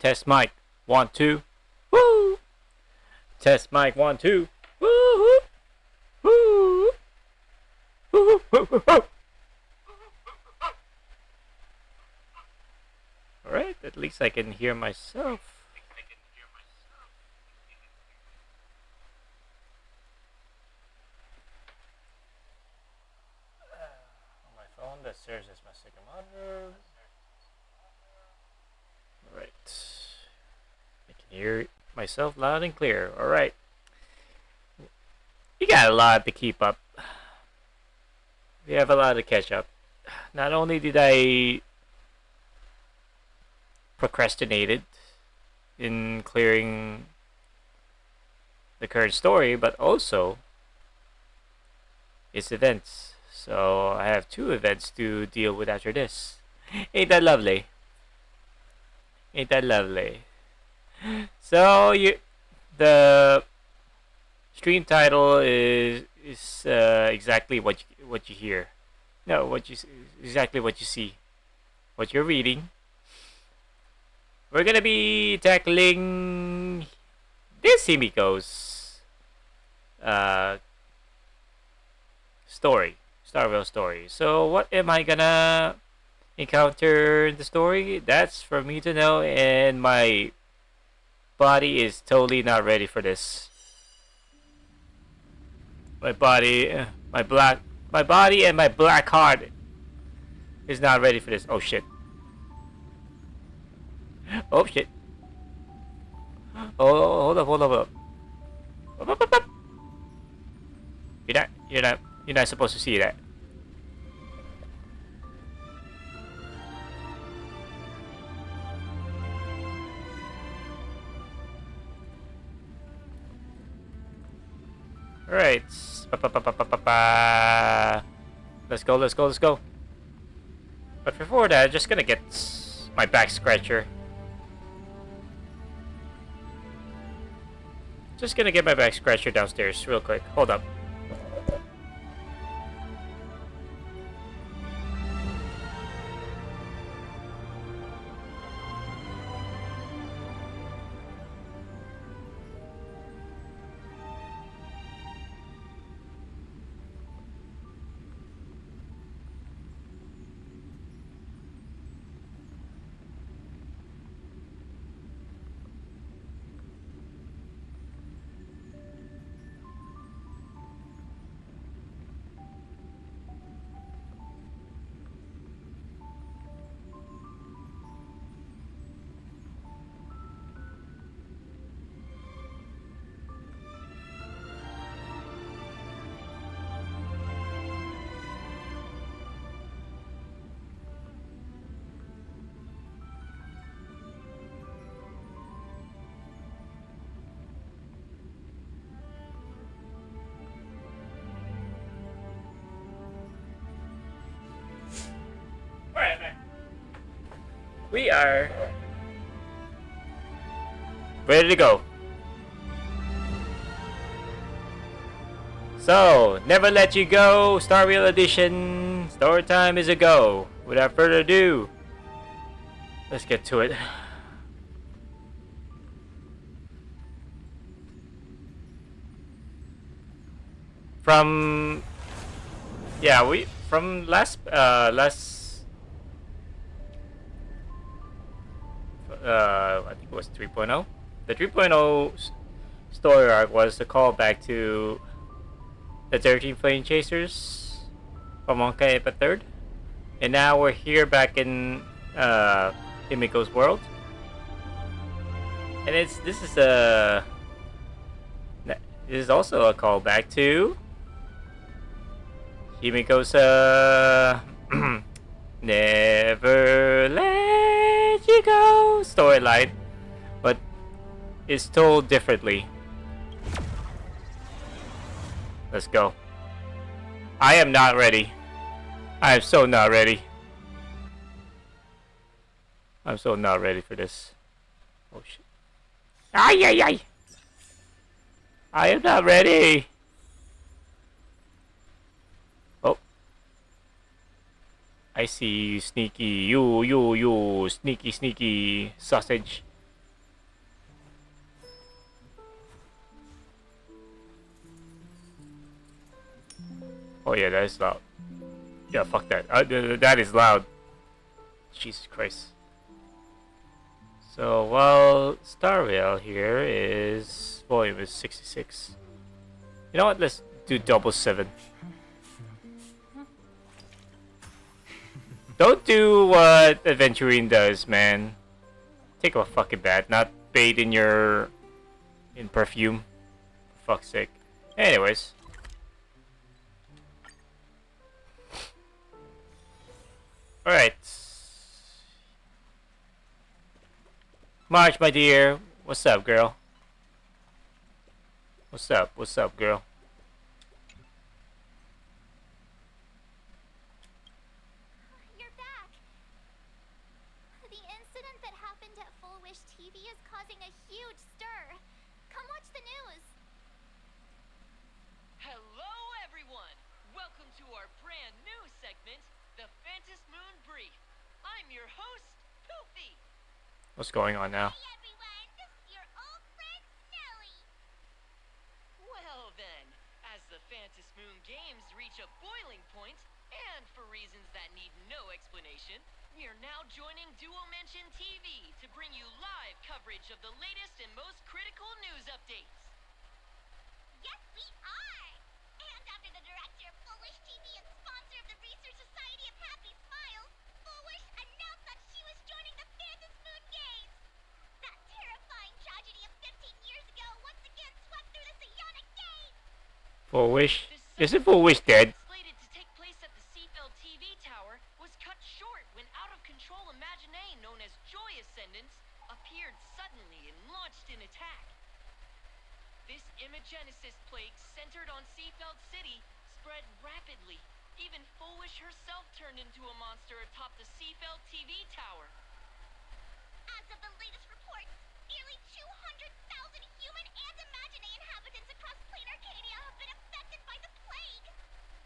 Test mic. 1, 2. Woo! Test mic. 1, 2. Woo! Woo! Woo! Woo! Alright, at least I can hear myself. On my phone, that serves as my second monitor. Alright. I can hear myself loud and clear. Alright. You got a lot to keep up. We have a lot to catch up. Not only did I procrastinated in clearing the current story, but also its events. So I have 2 events to deal with after this. Ain't that lovely? Ain't that lovely? So the stream title is exactly what you hear. No, exactly what you see, what you're reading. We're gonna be tackling this Himiko's story, Starville story. So what am I gonna encounter in the story? That's for me to know, and my body is totally not ready for this. My body and my black heart is not ready for this. Oh shit. Oh shit. Oh, hold up. Up. You're not supposed to see that. Alright. Let's go. But before that, I'm just gonna get my back scratcher. Just gonna get my back scratcher downstairs real quick. Hold up. We are ready to go. So, Never Let You Go, Starville Edition. Story time is a go. Without further ado, let's get to it. From last I think it was 3.0. The 3.0 story arc was a callback to the 13 Flame Chasers from Honkai Ipa 3rd. And now we're here back in Himiko's world. And this is also a callback to Himiko's Never Let You Go storyline, but it's told differently. Let's go. I am not ready. I am so not ready. I'm so not ready for this. Oh shit. Ay! I am not ready. Oh. I see you, sneaky. You, sneaky sausage. Oh yeah, that is loud. Yeah, fuck that. That is loud. Jesus Christ. So, well, Star Rail here is volume is 66. You know what? Let's do double 7. Don't do what Adventurine does, man. Take a fucking bath, not bathe in your perfume. For fuck's sake. Anyways. Alright. March, my dear. What's up, girl? What's up? What's up, girl? You're back. The incident that happened at Full Wish TV is causing a huge stir. Come watch the news. Hello, everyone. Welcome to our brand new segment, the Phantom Moon Brief. I'm your host, Poofy. What's going on now? Hey everyone, this is your old friend Snowy. Well then, as the Phantom Moon games reach a boiling point, and for reasons that need no explanation, we are now joining Duo Mention TV to bring you live coverage of the latest and most critical news updates. Yes, we are. And after the director of Full Wish TV and sponsor of the Research Society of Happy Smiles, Full Wish announced that she was joining the Phantom Moon Games. That terrifying tragedy of 15 years ago once again swept through the psionic game. Full Wish? Isn't Full Wish dead? Slated to take place at the Seafeld TV tower was cut short when out-of-control Imagine known as Joy Ascendants appeared suddenly and launched an attack. This Imagenesis plague centered on Seafeld City spread rapidly. Even Full Wish herself turned into a monster atop the Seafeld TV tower. As of the latest reports, nearly 200,000 human and Imagine inhabitants across plain Arcadia have been affected by the plague.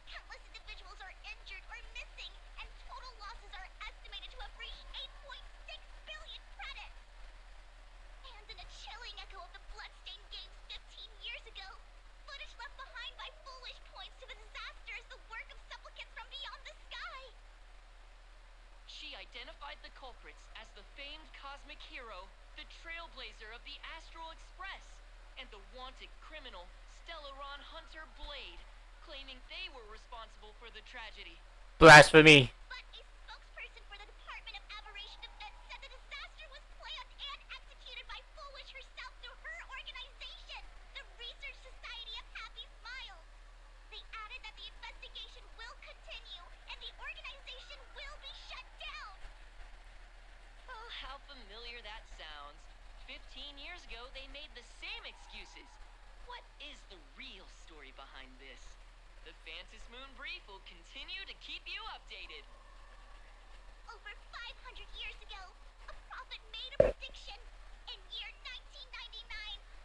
Countless individuals are injured or missing, and total losses are estimated to have reached 8.6 billion credits. And in a chilling echo of the bloodstained games 15 years ago, footage left behind by Full Wish points to the disaster as the work of supplicants from beyond the sky. She identified the culprits as the famed cosmic hero, the trailblazer of the Astral Express, and the wanted criminal, Stellaron Hunter Blade, claiming they were responsible for the tragedy. Blasphemy. But a spokesperson for the Department of Aberration Defense said the disaster was planned and executed by Full Wish herself through her organization, the Research Society of Happy Smiles. They added that the investigation will continue and the organization will be shut down. Oh, how familiar that sounds. 15 years ago, they made the same excuses. What is the real story behind this? The Phantom Moon Brief will continue to keep you updated. Over 500 years ago, a prophet made a prediction. In year 1999,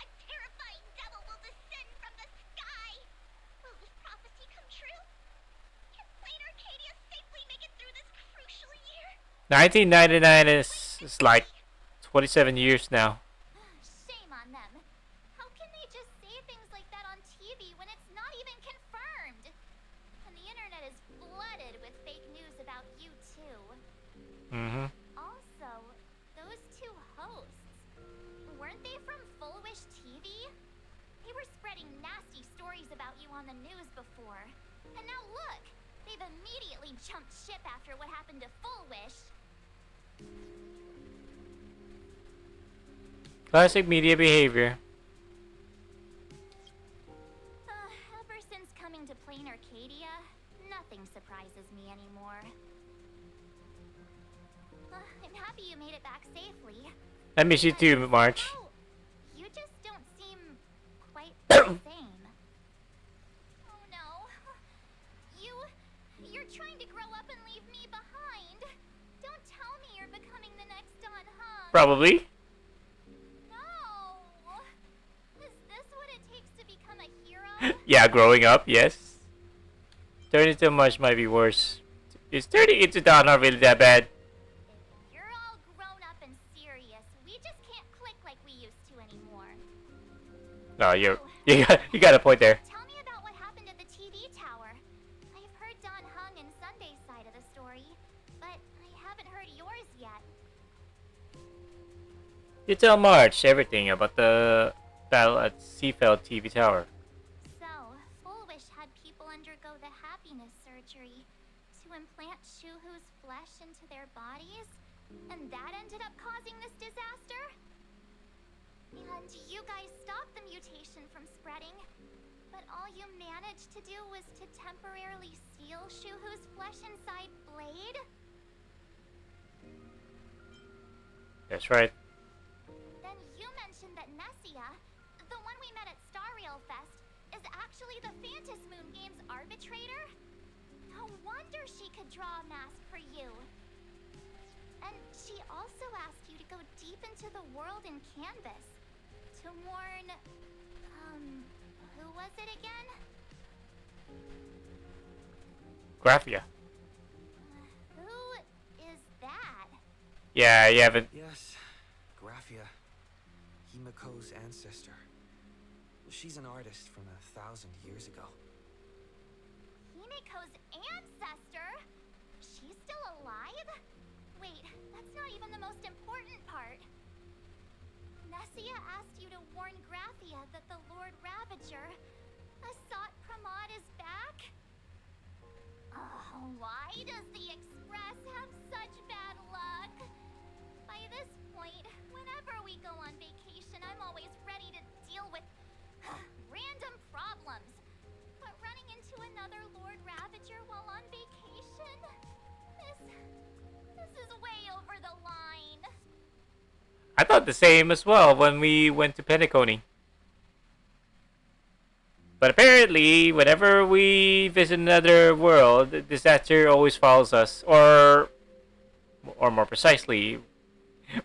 a terrifying devil will descend from the sky. Will this prophecy come true? Can plain Arcadia safely make it through this crucial year? 1999 is like 27 years now. Shame on them. How can they just say things like that on TV when it's not even confirmed? And the internet is flooded with fake news about you too. Mm-hmm. Also, those two hosts, weren't they from Full Wish TV? They were spreading nasty stories about you on the news before. And now look, they've immediately jumped ship after what happened to Full Wish. Classic media behavior. Ever since coming to Plain Arcadia, nothing surprises me anymore. I'm happy you made it back safely. I miss you too, March. Oh, you just don't seem quite the same. Oh no. You're trying to grow up and leave me behind. Don't tell me you're becoming the next Don Hung. Probably. No. Is this what it takes to become a hero? Yeah, growing up, yes. Turning into much might be worse. Is turning into Don not really that bad? If you're all grown up and serious, we just can't click like we used to anymore. No, you got a point there. Tell me about what happened at the TV tower. You tell March everything about the battle at Seafeld TV Tower. So, Bullwish had people undergo the happiness surgery to implant Shuhu's flesh into their bodies, and that ended up causing this disaster? And you guys stopped the mutation from spreading, but all you managed to do was to temporarily seal Shuhu's flesh inside Blade? That's right. Then you mentioned that Nessia, the one we met at Star Rail Fest, is actually the Phantas Moon Games arbitrator? No wonder she could draw a mask for you. And she also asked you to go deep into the world in Canvas to warn, who was it again? Graphia. Who is that? Yeah, you haven't. Yes, Graphia, Himiko's ancestor. She's an artist from 1,000 years ago. Himiko's ancestor? She's still alive? Wait, that's not even the most important part. Nessia asked you to warn Graphia that the Lord Ravager, Asat Pramod, is back? Oh, why does the Express have such bad luck? By this point, whenever we go on vacation, I'm always ready to deal with random problems. But running into another Lord Ravager while on vacation? This is way over the line. I thought the same as well when we went to Penacony. But apparently, whenever we visit another world, disaster always follows us, or more precisely,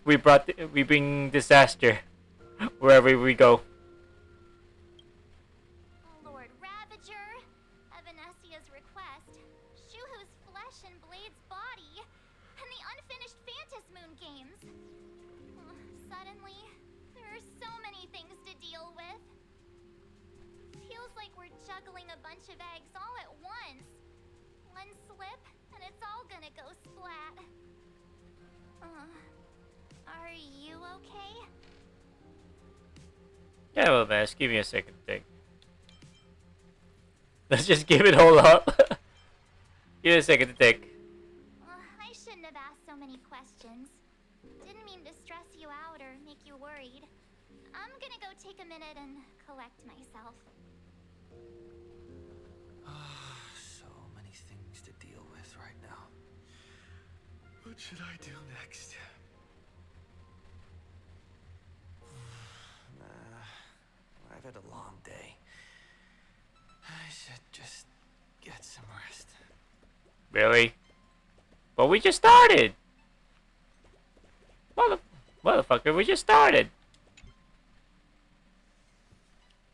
we bring disaster wherever we go. Lord Ravager, at Venesia's request, Shuhu's flesh and Blade's body, and the unfinished Phantas Moon Games. Suddenly, there are so many things to deal with. Feels like we're juggling a bunch of eggs all at once. One slip, and it's all gonna go splat. Are you okay? Yeah, well, man, just give me a second to think. Let's just give it all up. Give me a second to think. I shouldn't have asked so many questions. Didn't mean to stress you out or make you worried. I'm gonna go take a minute and collect myself. So many things to deal with right now. What should I do next? I've had a long day. I should just get some rest. Really? But we just started! Motherfucker, we just started!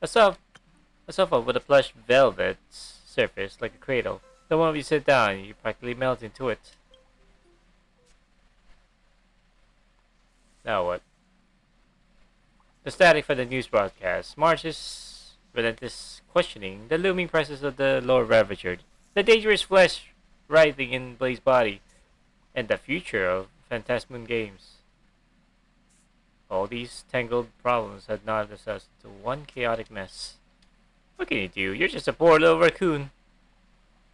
A sofa with a plush velvet surface like a cradle. The moment you sit down, you practically melt into it. Now what? The static for the news broadcast. March's relentless questioning the looming presence of the Lord Ravager, the dangerous flesh writhing in Blade's body, and the future of Phantasmoon Games. All these tangled problems had knotted us into one chaotic mess. What can you do? You're just a poor little raccoon.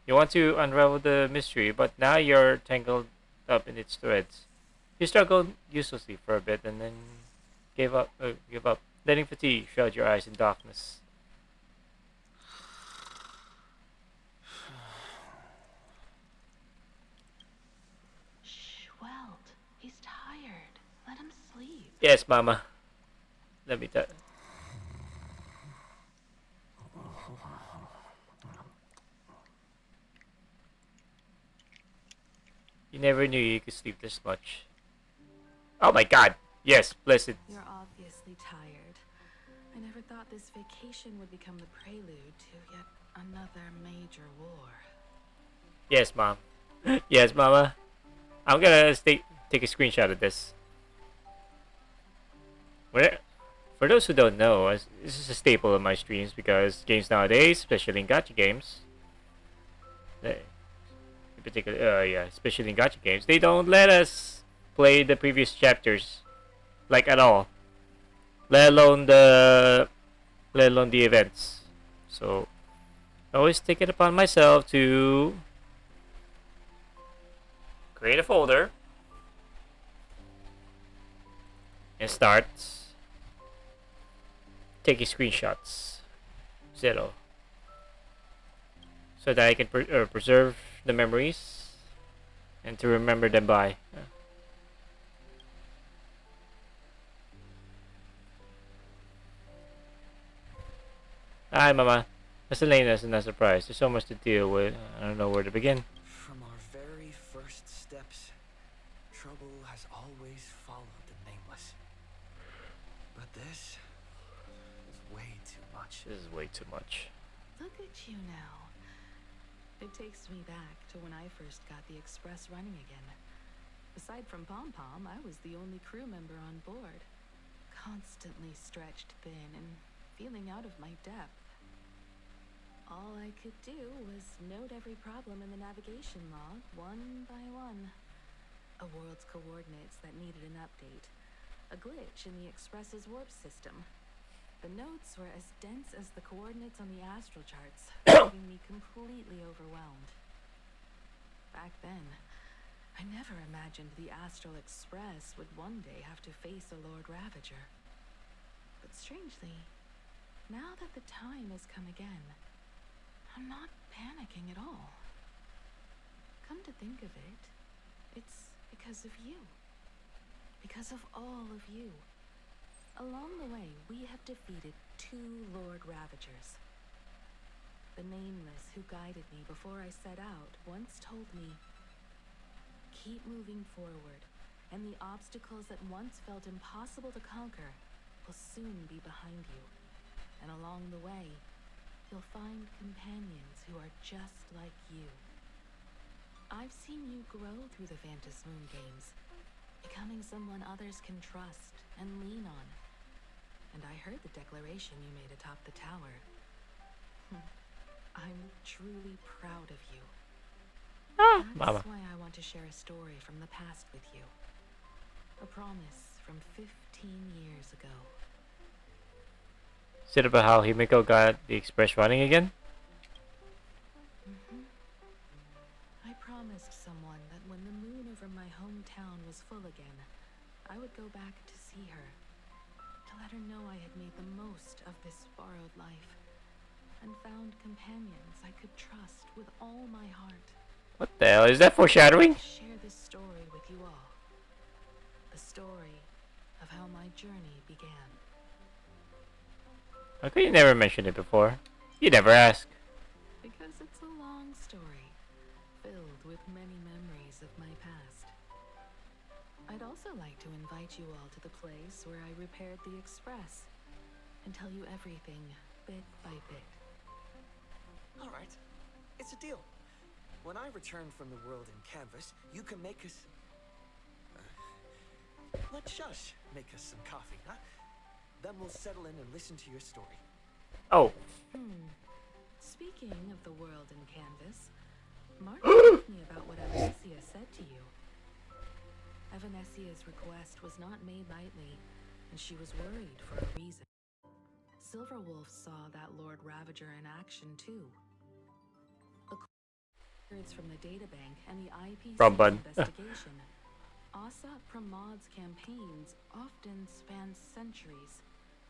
You want to unravel the mystery, but now you're tangled up in its threads. You struggled uselessly for a bit and then give up, letting fatigue shroud your eyes in darkness. Shh, Welt. He's tired. Let him sleep. Yes, Mama. Let me tell. You never knew you could sleep this much. Oh my God! Yes, blessed. You're obviously tired. I never thought this vacation would become the prelude to yet another major war. Yes, Mom. Yes, Mama. I'm gonna take a screenshot of this. For those who don't know, this is a staple of my streams because games nowadays, especially in gacha games, especially in gacha games, they don't let us play the previous chapters like at all. Let alone the events. So I always take it upon myself to create a folder and start taking screenshots. Zero. So that I can preserve the memories and to remember them by. Hi, Mama. Miss Elena isn't a surprise. There's so much to deal with. I don't know where to begin. From our very first steps, trouble has always followed the nameless. But this is way too much. This is way too much. Look at you now. It takes me back to when I first got the Express running again. Aside from Pom Pom, I was the only crew member on board. Constantly stretched thin and feeling out of my depth. All I could do was note every problem in the navigation log, one by one. A world's coordinates that needed an update. A glitch in the Express's warp system. The notes were as dense as the coordinates on the astral charts, leaving me completely overwhelmed. Back then, I never imagined the Astral Express would one day have to face a Lord Ravager. But strangely, now that the time has come again, I'm not panicking at all. Come to think of it, it's because of you. Because of all of you. Along the way, we have defeated 2 Lord Ravagers. The Nameless who guided me before I set out once told me, keep moving forward, and the obstacles that once felt impossible to conquer will soon be behind you. And along the way, you'll find companions who are just like you. I've seen you grow through the Vantis Moon games, becoming someone others can trust and lean on. And I heard the declaration you made atop the tower. I'm truly proud of you. That's Mama. why I want to share a story from the past with you. A promise from 15 years ago. Is it about how Himiko got the Express running again? I promised someone that when the moon over my hometown was full again, I would go back to see her. To let her know I had made the most of this borrowed life. And found companions I could trust with all my heart. What the hell? Is that foreshadowing? Share this story with you all. The story of how my journey began. How come you never mentioned it before? You never asked. Because it's a long story, filled with many memories of my past. I'd also like to invite you all to the place where I repaired the Express and tell you everything bit by bit. All right, it's a deal. When I return from the world in canvas, you can make us... let Shush make us some coffee, huh? Then we'll settle in and listen to your story. Oh. Speaking of the world in canvas, Mark told me about what Evanesia said to you. Evanesia's request was not made lightly, and she was worried for a reason. Silverwolf saw that Lord Ravager in action too. Records from the databank and the IPC's investigation, Asa Pramod's campaigns often span centuries,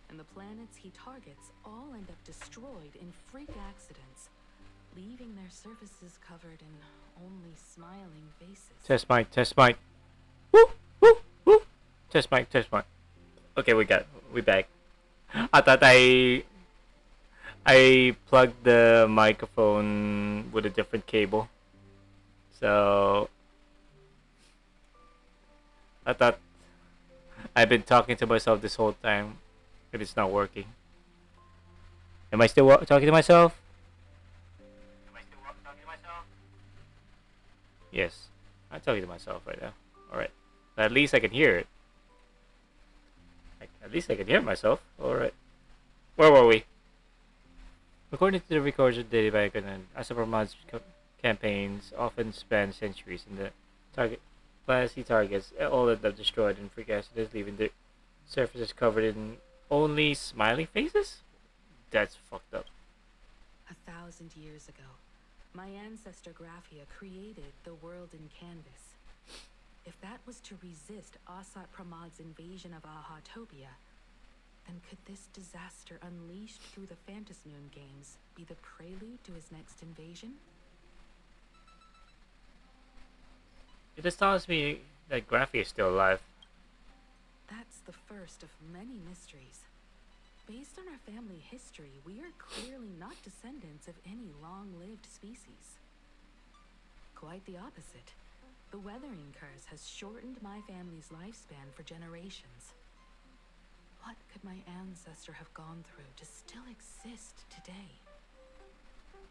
and the planets he targets all end up destroyed in freak accidents, leaving their surfaces covered in only smiling faces. Test mic, test mic. Woo, woo, woo. Test mic, test mic. Okay, we back. I thought I plugged the microphone with a different cable. So I thought I've been talking to myself this whole time, but it's not working. Am I still talking to myself? Yes, I'm talking to myself right now. Alright. At least I can hear it. At least I can hear myself. Alright. Where were we? According to the records of the Daily and Asapromad's campaigns often span centuries, and the target planets he targets all end up destroyed and freak accidents, leaving Surfaces covered in only smiling faces? That's fucked up. 1,000 years ago, my ancestor Graphia created the world in canvas. If that was to resist Asat Pramad's invasion of Ahatopia, then could this disaster unleashed through the Phantasmoon games be the prelude to his next invasion? It astonishes me that Graffy is still alive. That's the first of many mysteries. Based on our family history, we are clearly not descendants of any long-lived species. Quite the opposite. The weathering curse has shortened my family's lifespan for generations. What could my ancestor have gone through to still exist today?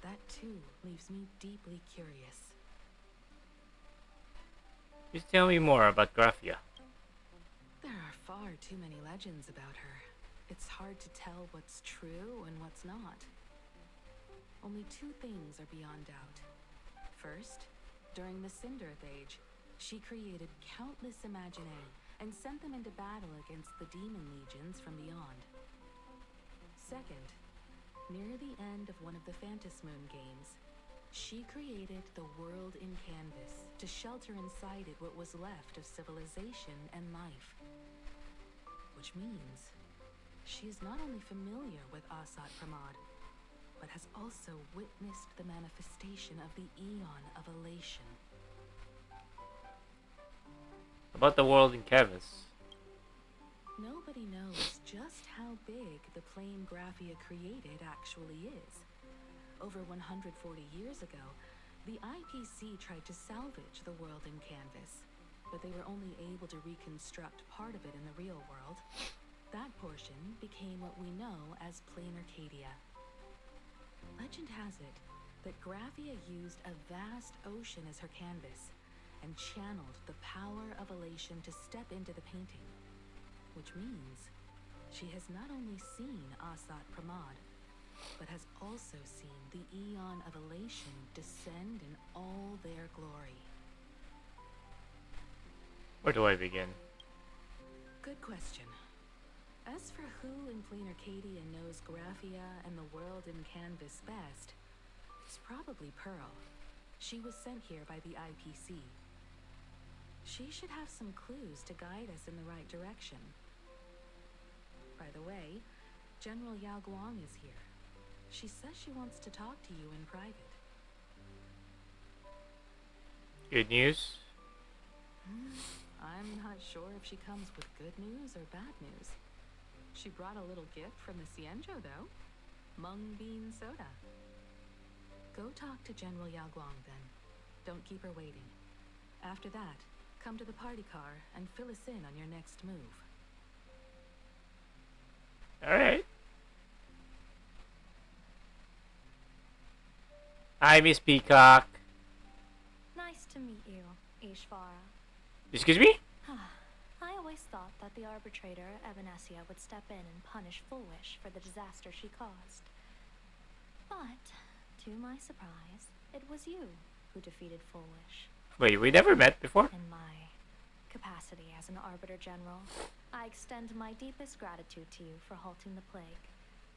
That too leaves me deeply curious. Please tell me more about Graphia. There are far too many legends about her. It's hard to tell what's true and what's not. Only two things are beyond doubt. First, during the Cinderth Age, she created countless Imaginae and sent them into battle against the demon legions from beyond. Second, near the end of one of the Phantasmoon games, she created the world in canvas to shelter inside it what was left of civilization and life. Which means she is not only familiar with Asat Pramad, but has also witnessed the manifestation of the Eon of Elation. About the world in canvas. Nobody knows just how big the plane Graphia created actually is. Over 140 years ago, the IPC tried to salvage the world in canvas, but they were only able to reconstruct part of it in the real world. That portion became what we know as Plain Arcadia. Legend has it that Graphia used a vast ocean as her canvas and channeled the power of elation to step into the painting, which means she has not only seen Asat Pramad, but has also seen the Eon of Elation descend in all their glory. Where do I begin? Good question. As for who in Plain Arcadia knows Graphia and the world in canvas best, it's probably Pearl. She was sent here by the IPC. She should have some clues to guide us in the right direction. By the way, General Yao Guang is here. She says she wants to talk to you in private. Good news? I'm not sure if she comes with good news or bad news. She brought a little gift from the Cienjo, though. Mung bean soda. Go talk to General Yao Guang, then. Don't keep her waiting. After that, come to the party car and fill us in on your next move. Alright. Hi, Miss Peacock. Nice to meet you, Ishvara. Excuse me? I always thought that the arbitrator, Evanesia, would step in and punish Foolish for the disaster she caused. But, to my surprise, it was you who defeated Foolish. Wait, we never met before? In my capacity as an Arbiter General, I extend my deepest gratitude to you for halting the plague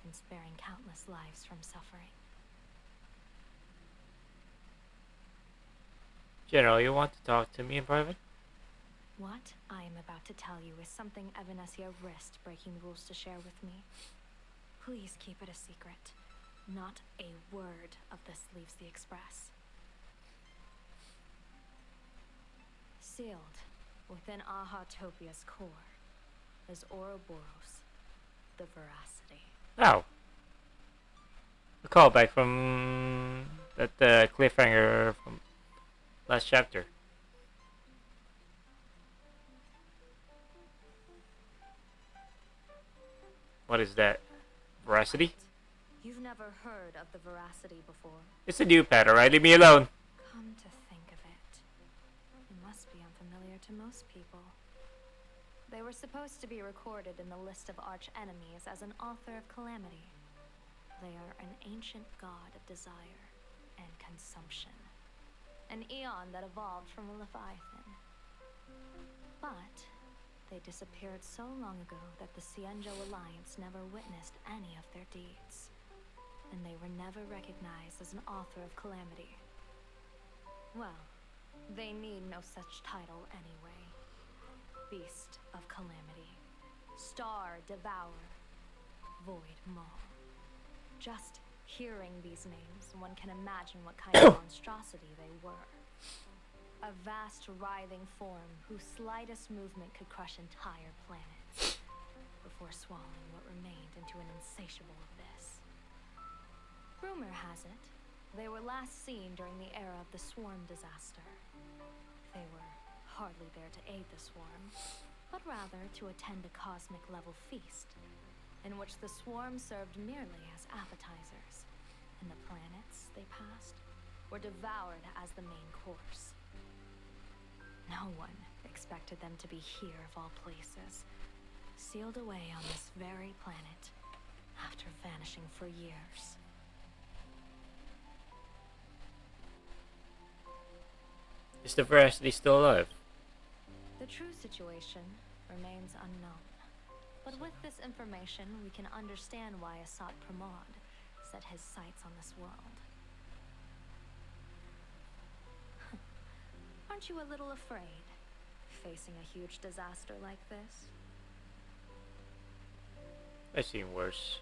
and sparing countless lives from suffering. General, you want to talk to me in private? What I am about to tell you is something Evanesia risked breaking the rules to share with me. Please keep it a secret. Not a word of this leaves the Express. Sealed within Ahatopia's core is Ouroboros, the Veracity. Oh. A callback from that cliffhanger from last chapter. What is that? Veracity? You've never heard of the Veracity before. It's a new pet, alright? Leave me alone. Come to think of it, it must be unfamiliar to most people. They were supposed to be recorded in the list of arch-enemies as an author of calamity. They are an ancient god of desire and consumption. An eon that evolved from a Leviathan. But They disappeared so long ago that the Cienjo Alliance never witnessed any of their deeds. And they were never recognized as an author of calamity. Well, they need no such title anyway. Beast of Calamity, Star Devourer, Void Maw. Just hearing these names, one can imagine what kind of monstrosity they were. A vast, writhing form whose slightest movement could crush entire planets, before swallowing what remained into an insatiable abyss. Rumor has it, they were last seen during the era of the Swarm disaster. They were hardly there to aid the Swarm, but rather to attend a cosmic-level feast, in which the Swarm served merely as appetizers, and the planets they passed were devoured as the main course. No one expected them to be here of all places, sealed away on this very planet, after vanishing for years. Is the Veracity still alive? The true situation remains unknown. But with this information, we can understand why Asat Pramod set his sights on this world. Aren't you a little afraid, facing a huge disaster like this? I've seen worse.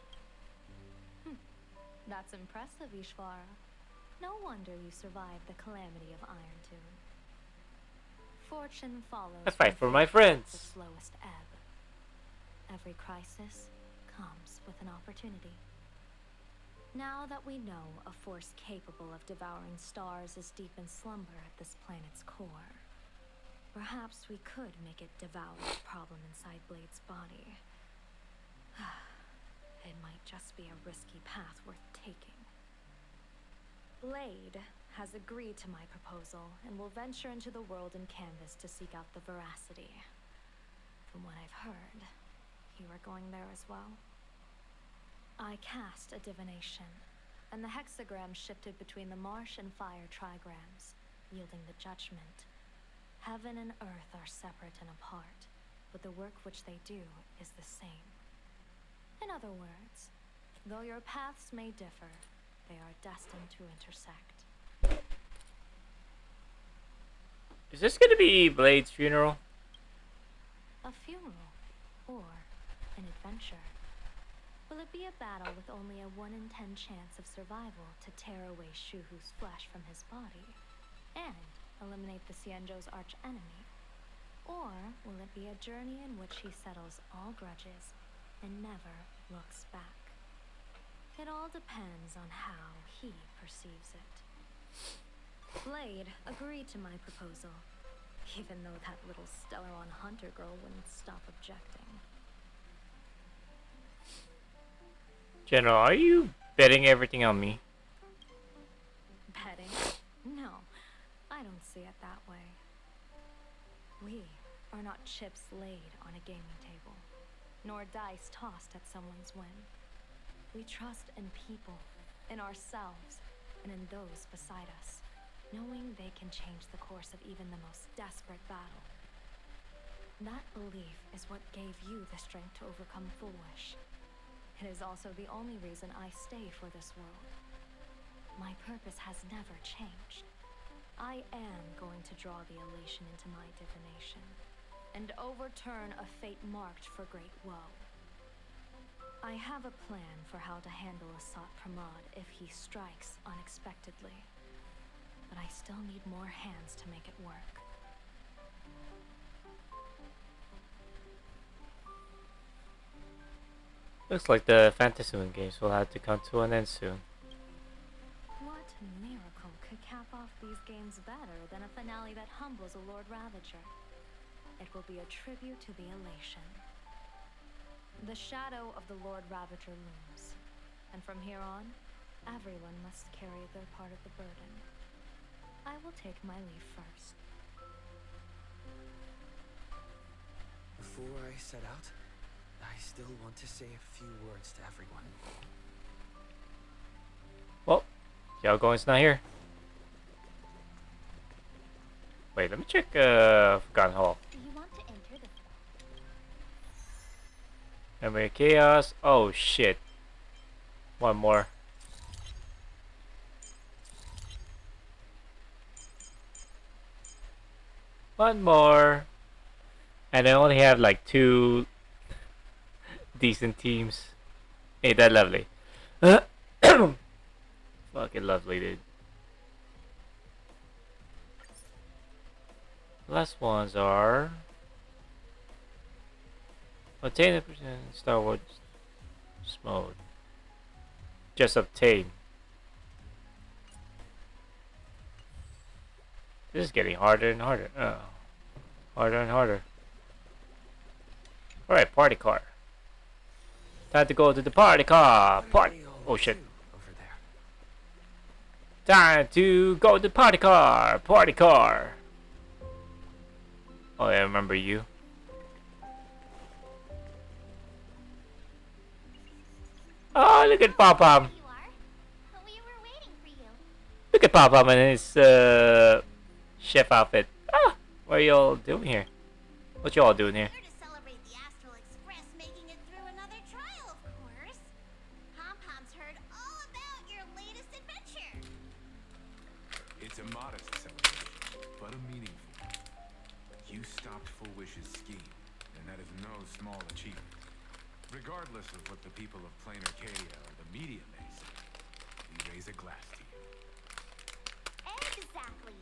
That's impressive, Ishvara. No wonder you survived the calamity of Iron Tomb. Fortune follows. I fight for my the friends. slowest ebb. Every crisis comes with an opportunity. Now that we know a force capable of devouring stars is deep in slumber at this planet's core, perhaps we could make it devour the problem inside Blade's body. It might just be a risky path worth taking. Blade has agreed to my proposal and will venture into the world in canvas to seek out the Veracity. From what I've heard, you are going there as well? I cast a divination, and the hexagram shifted between the marsh and fire trigrams, yielding the judgment. Heaven and earth are separate and apart, but the work which they do is the same. In other words, though your paths may differ, they are destined to intersect. Is this gonna be Blade's funeral? A funeral, or an adventure. Will it be a battle with only a 1 in 10 chance of survival to tear away Shuhu's flesh from his body, and eliminate the Cienjo's arch-enemy? Or will it be a journey in which he settles all grudges and never looks back? It all depends on how he perceives it. Blade agreed to my proposal, even though that little Stellaron hunter girl wouldn't stop objecting. General, are you betting everything on me? Betting? No, I don't see it that way. We are not chips laid on a gaming table, nor dice tossed at someone's whim. We trust in people, in ourselves, and in those beside us, knowing they can change the course of even the most desperate battle. That belief is what gave you the strength to overcome Foolish. It is also the only reason I stay for this world. My purpose has never changed. I am going to draw the elation into my divination, and overturn a fate marked for great woe. I have a plan for how to handle Asat Pramod if he strikes unexpectedly, but I still need more hands to make it work. Looks like the Fantasy Moon games will have to come to an end soon. What miracle could cap off these games better than a finale that humbles a Lord Ravager? It will be a tribute to the elation. The shadow of the Lord Ravager looms, and from here on, everyone must carry their part of the burden. I will take my leave first. Before I set out, I still want to say a few words to everyone. Well, Yaogoing's not here. Wait, let me check Forgotten Hall. Do you want to enter the... Memory chaos. Oh shit. One more. One more. And I only have like 2 decent teams. Ain't that lovely? Fucking lovely, dude. Last ones are obtain a percent Star Wars mode. Just obtain. This is getting harder and harder. Oh. Harder and harder. Alright, party car. Time to go to the party car. Party. Oh shit. Over there. Time to go to the party car. Party car. Oh, I remember you. Oh, look at Pop Pop. You are. We were waiting for you. Look at Pop Pop in his chef outfit. Ah, what are y'all doing here? What y'all doing here? Here to celebrate the Astral Express making it through another trial, of course. Pom-Pom's heard all about your latest adventure. It's a modest celebration, but a meaningful one. You stopped Full Wish's scheme, and that is no small achievement. Regardless of what the people of Plain Arcadia or the media may say, we raise a glass to you. Exactly.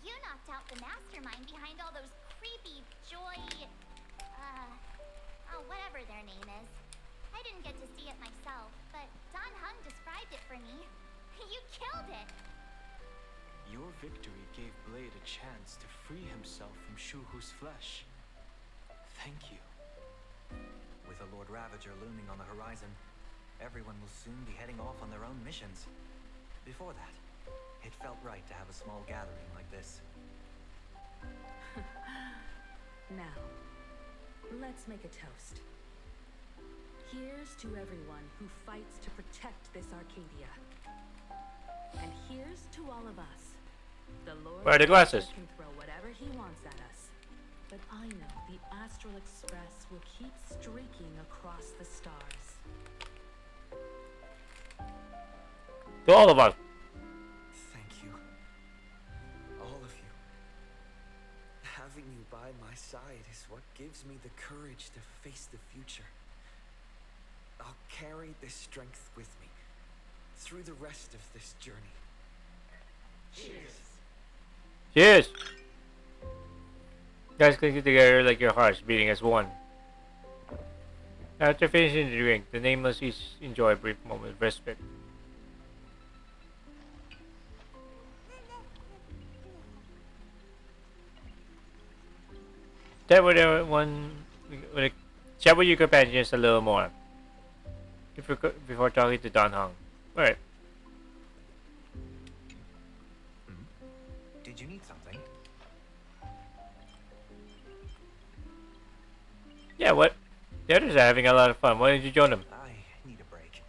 You knocked out the mastermind behind all those creepy Joy... whatever their name is. I didn't get to see it myself, but Don Hung described it for me. You killed it! Your victory gave Blade a chance to free himself from Shuhu's flesh. Thank you. With a Lord Ravager looming on the horizon, everyone will soon be heading off on their own missions. Before that, it felt right to have a small gathering like this. Now, let's make a toast. Here's to everyone who fights to protect this Arcadia. And here's to all of us. The Lord Where are the glasses? can throw whatever he wants at us. But I know the Astral Express will keep streaking across the stars. To all of us. Thank you. All of you. Having you by my side is what gives me the courage to face the future. I'll carry this strength with me through the rest of this journey. Cheers. Guys, click it together like your hearts beating as one. After finishing the drink, the nameless each enjoy a brief moment of respite. Chat with everyone. Chat with your companions a little more before talking to Don Hung. All right. Did you need something? Yeah. What? The others are having a lot of fun. Why didn't you join them? I need a break.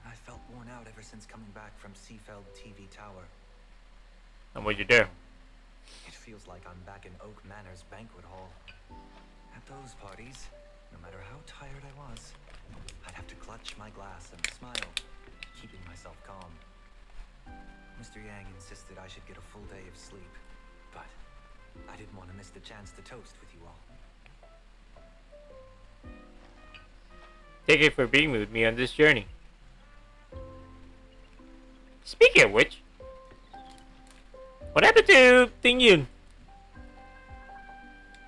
I felt worn out ever since coming back from Seafeld TV Tower. And what'd you do? It feels like I'm back in Oak Manor's banquet hall. At those parties, no matter how tired I was, I'd have to clutch my glass and smile, keeping myself calm. Mr. Yang insisted I should get a full day of sleep, but I didn't want to miss the chance to toast with you all. Thank you for being with me on this journey. Speaking of which, what happened to Ting Yun?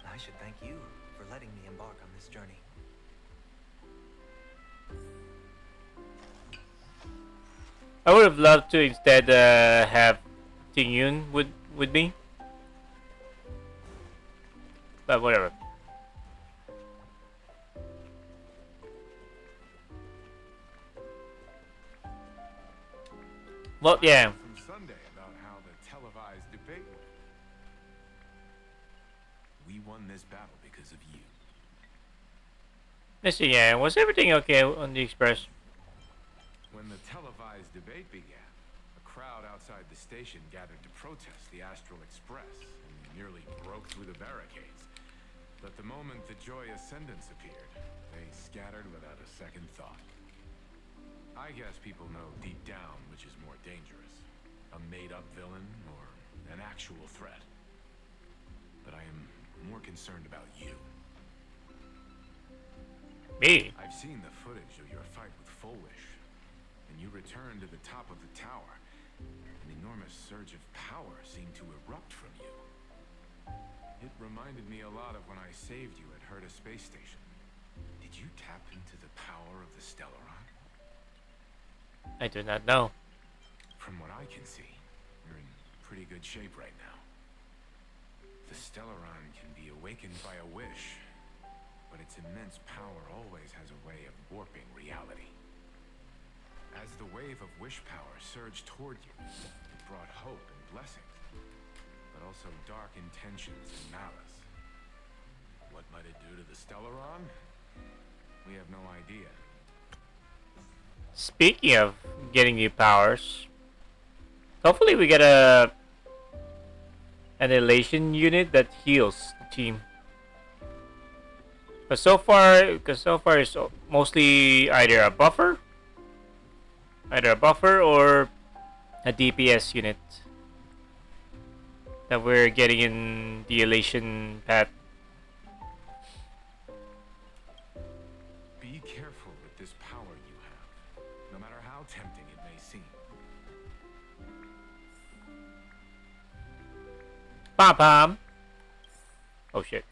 I should thank you for letting me embark on this journey. I would have loved to instead have Ting Yun with me, but whatever. Well, yeah. From Sunday about how the televised debate went. We won this battle because of you. Mr. Yang, was everything okay on the Express? When the televised debate began, a crowd outside the station gathered to protest the Astral Express and nearly broke through the barricades. But the moment the Joy Ascendants appeared, they scattered without a second thought. I guess people know deep down which is more dangerous, a made-up villain or an actual threat. But I am more concerned about you. Me? I've seen the footage of your fight with Fullwish, and you returned to the top of the tower. An enormous surge of power seemed to erupt from you. It reminded me a lot of when I saved you at Herta Space Station. Did you tap into the power of the Stellaron? I do not know. From what I can see, you're in pretty good shape right now. The Stellaron can be awakened by a wish, but its immense power always has a way of warping reality. As the wave of wish power surged toward you, it brought hope and blessings, but also dark intentions and malice. What might it do to the Stellaron? We have no idea. Speaking of getting new powers, hopefully we get an elation unit that heals the team. Because so far it's mostly either a buffer or a DPS unit that we're getting in the elation path. Be careful with this power you have, no matter how tempting it may seem. Pom pom. Oh shit.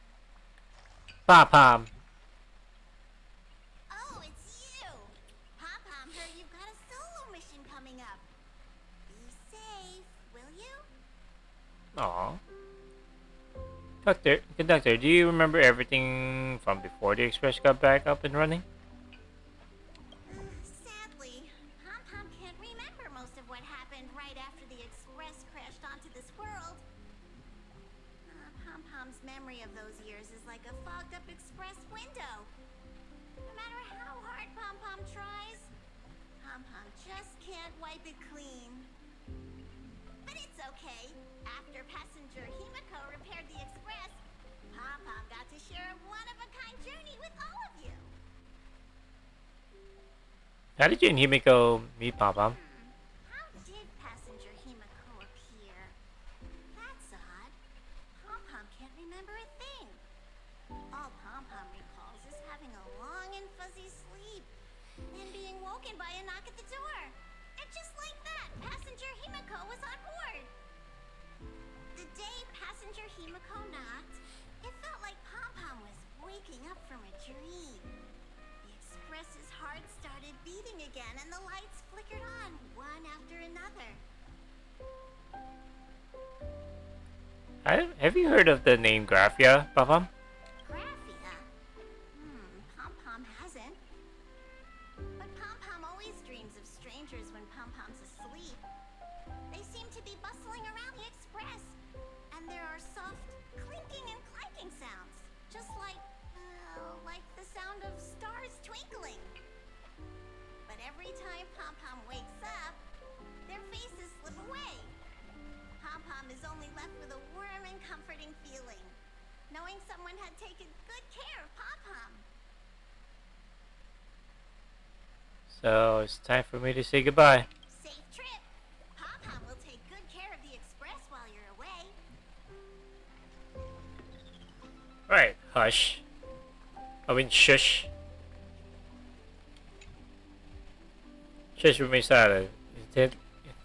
Pom pom. Oh, it's you! Pom-Pom heard you've got a solo mission coming up. Be safe, will you? Aw. Conductor, do you remember everything from before the express got back up and running? Sadly, Pom-Pom can't remember most of what happened right after the express crashed onto this world. Pom-Pom's memory of those years is like a fogged-up express window. No matter how hard Pom-Pom tries, Pom-Pom just can't wipe it clean. But it's okay. After passenger Himiko repaired the express, Pom-Pom got to share a one-of-a-kind journey with all of you. How did you and Himiko meet Pom Pom? How did passenger Himiko appear? That's odd. Pom-Pom can't remember a thing. All Pom-Pom recalls is having a long and fuzzy sleep, then being woken by a knock at the door. And just like that, passenger Himiko was on board. The day passenger Himiko knocked, it felt like Pom-Pom was waking up from a dream. The express's heart started beating again, and the lights flickered on one after another. Have you heard of the name Graphia, Pom Pom? Graphia? Pom-Pom hasn't. But Pom-Pom always dreams of strangers when Pom-Pom's asleep. They seem to be bustling around the express, and there are soft clinking and clanking sounds, just like the sound of stars twinkling. But every time Pom-Pom wakes up, their faces slip away. Pom-Pom is only left with a warm and comforting feeling, knowing someone had taken good care of Pom-Pom. So it's time for me to say goodbye. Safe trip. Pom-Pom will take good care of the express while you're away. Alright, hush. I mean, shush. Shush remains silent.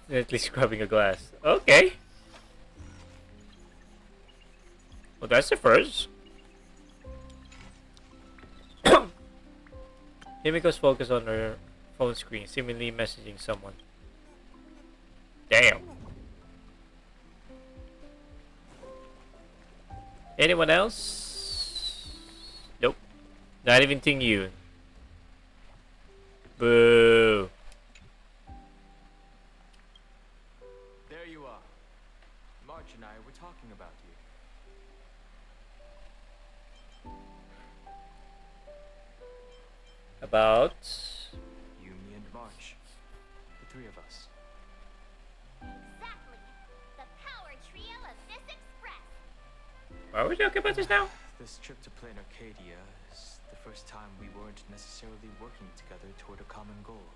Intently scrubbing a glass. Okay. Well, that's the first. Himiko's focus on her phone screen, seemingly messaging someone. Damn. Anyone else? Nope. Not even Ting Yun. Boo. There you are. March and I were talking about you. About... You, me, and March. The three of us. Exactly. The power trio of this express. Why are we talking about this now? this trip to Plain Arcadia is the first time we weren't necessarily working together toward a common goal.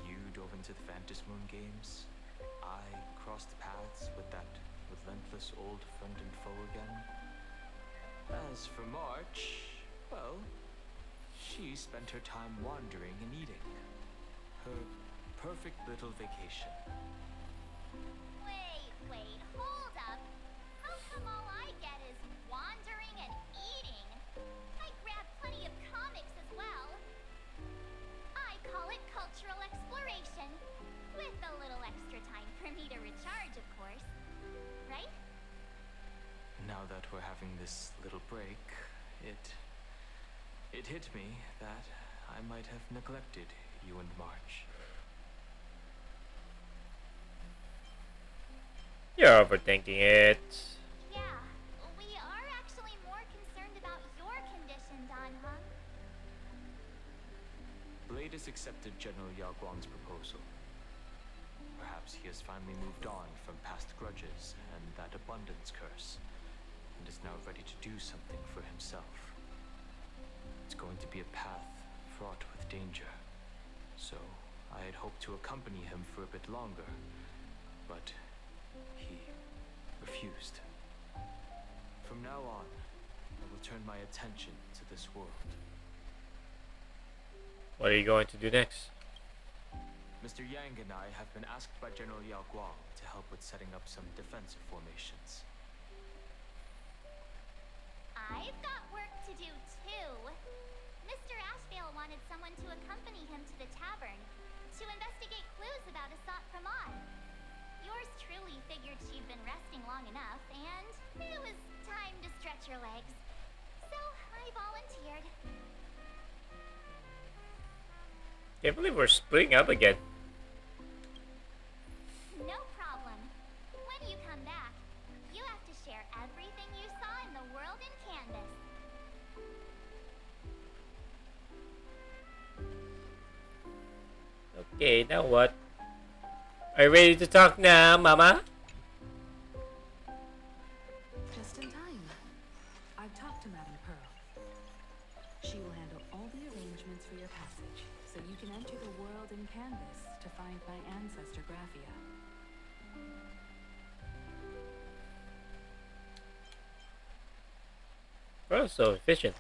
You dove into the Moon Games. I crossed paths with that relentless old friend and foe again. As for March, well, she spent her time wandering and eating. Her perfect little vacation. Wait, hold up. How come all I get is wandering and eating? I grab plenty of comics as well. I call it cultural exploration. With a little extra time for me to recharge, of course. Right? Now that we're having this little break, it hit me that I might have neglected you and March. You're overthinking it. Yeah, we are actually more concerned about your condition, Don, huh? Blade has accepted General Yao Guang's proposal. Perhaps he has finally moved on from past grudges and that abundance curse, and is now ready to do something for himself. It's going to be a path fraught with danger, so I had hoped to accompany him for a bit longer, but he refused. From now on, I will turn my attention to this world. What are you going to do next? Mr. Yang and I have been asked by General Yao Guang to help with setting up some defensive formations. I've got work to do too. Mr. Ashvale wanted someone to accompany him to the tavern to investigate clues about Asat Pramod. Yours truly figured she'd been resting long enough, and it was time to stretch her legs. So I volunteered. Can't believe we're splitting up again. No problem. When you come back, you have to share everything you saw in the world in Canvas. Okay, now what? Are you ready to talk now, Mama? Just in time. I've talked to Madame Pearl. She will handle all the arrangements for your passage, so you can enter the world in Canvas to find my ancestor Graphia. Oh, so efficient.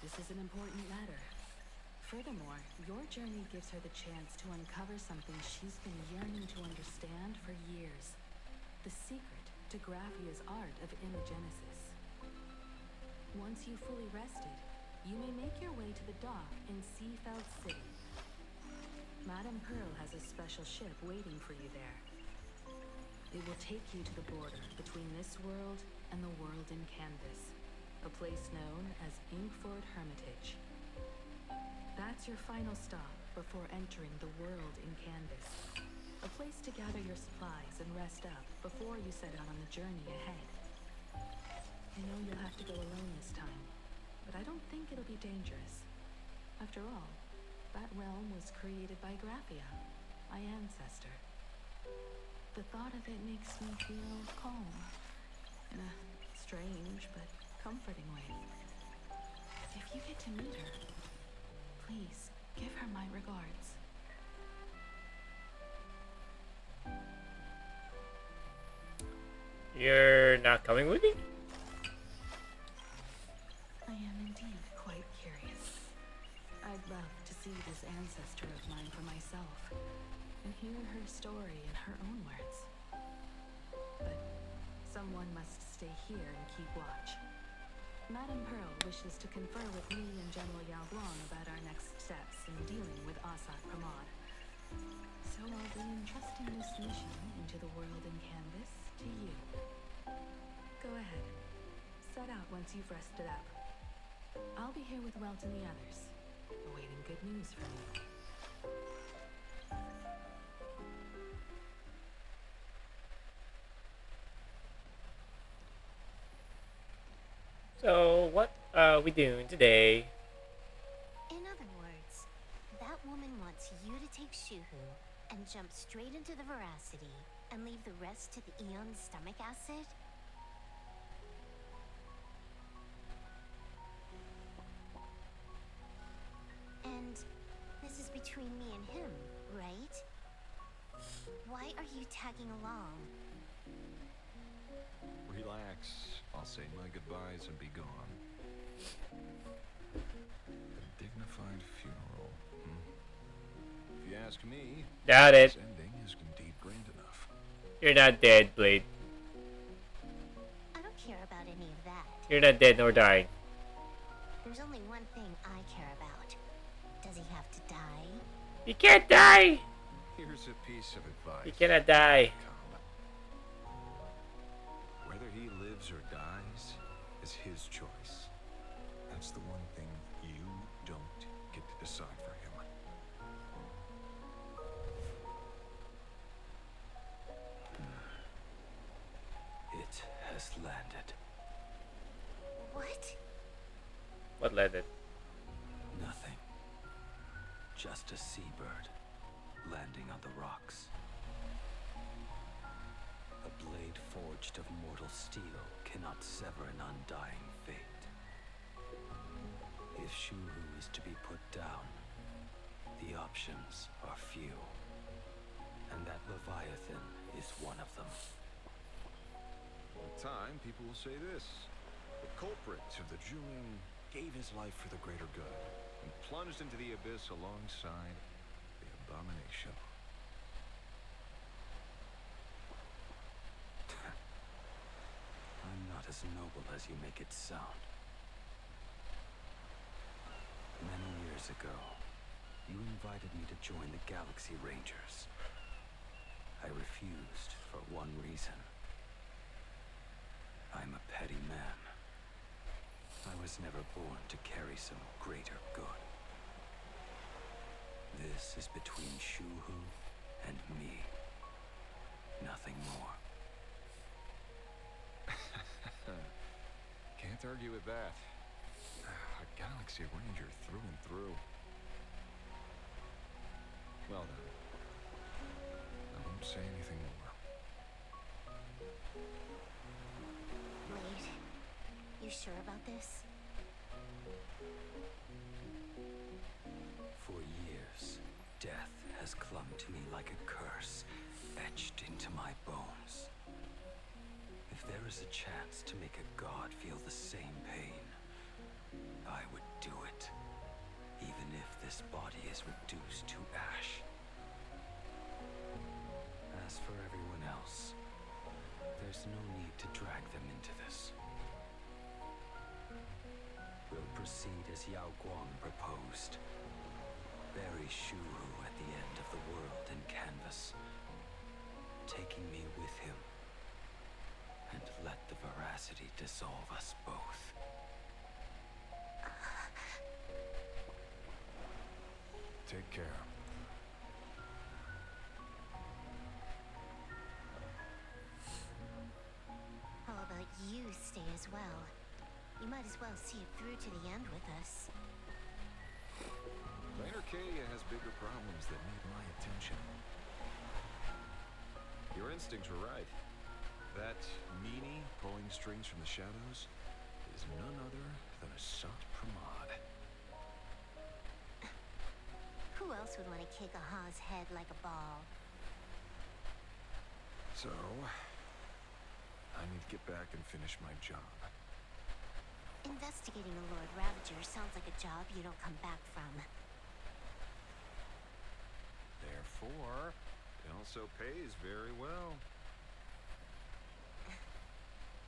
This is an important matter. Furthermore, your journey gives her the chance to uncover something she's been yearning to understand for years. The secret to Graphia's art of imagenesis. Once you've fully rested, you may make your way to the dock in Seafeld City. Madame Pearl has a special ship waiting for you there. It will take you to the border between this world and the world in Canvas, a place known as Inkford Hermitage. That's your final stop before entering the world in Canvas. A place to gather your supplies and rest up before you set out on the journey ahead. I know you'll have to go alone this time, but I don't think it'll be dangerous. After all, that realm was created by Graphia, my ancestor. The thought of it makes me feel calm, in a strange but comforting way. If you get to meet her, please give her my regards. You're not coming with me? I am indeed quite curious. I'd love to see this ancestor of mine for myself, and hear her story in her own words. But someone must stay here and keep watch. Madame Pearl wishes to confer with me and General Yao Guang about our next steps in dealing with Asat Pramod. So I'll be entrusting this mission into the world in Canvas to you. Go ahead. Set out once you've rested up. I'll be here with Welt and the others, awaiting good news from you. So, what are we doing today? In other words, that woman wants you to take Shuhu and jump straight into the veracity and leave the rest to the Eon's stomach acid? between me and him, right? Why are you tagging along? Relax. I'll say my goodbyes and be gone. A dignified funeral. If you ask me, Doubt this it. ending is indeed grand enough. You're not dead, Blade. I don't care about any of that. You're not dead nor dying. There's only one thing I care about. Does he have to die? You can't die! Here's a piece of advice. You cannot die. Colin. Whether he lives or dies is his choice. That's the one thing you don't get to decide for him. It has landed. What? What led it? Nothing. Just a seabird landing on the rocks. A blade forged of mortal steel cannot sever an undying fate. If Shuhu is to be put down, the options are few. And that Leviathan is one of them. In time, people will say this. The culprit of the Julian gave his life for the greater good and plunged into the abyss alongside the abomination. I'm not as noble as you make it sound. Many years ago, you invited me to join the Galaxy Rangers. I refused for one reason. I'm a petty man. I was never born to carry some greater good. This is between Shuhu and me. Nothing more. Can't argue with that. A Galaxy Ranger through and through. Well then. I won't say anything more. Wait. You sure about this? For years, death has clung to me like a curse, etched into my bones. If there is a chance to make a god feel the same pain, I would do it, even if this body is reduced to ash. As for everyone else, there's no need to drag them into this. We'll proceed as Yao Guang proposed. Bury Shuhu at the end of the world in canvas, taking me with him, and let the veracity dissolve us both. Take care. How about you stay as well? You might as well see it through to the end with us. Planar Cadia has bigger problems that need my attention. Your instincts were right. That meanie pulling strings from the shadows is none other than a Sat Pramod. Who else would want to kick a Ha's head like a ball? So, I need to get back and finish my job. Investigating a Lord Ravager sounds like a job you don't come back from. Therefore, it also pays very well.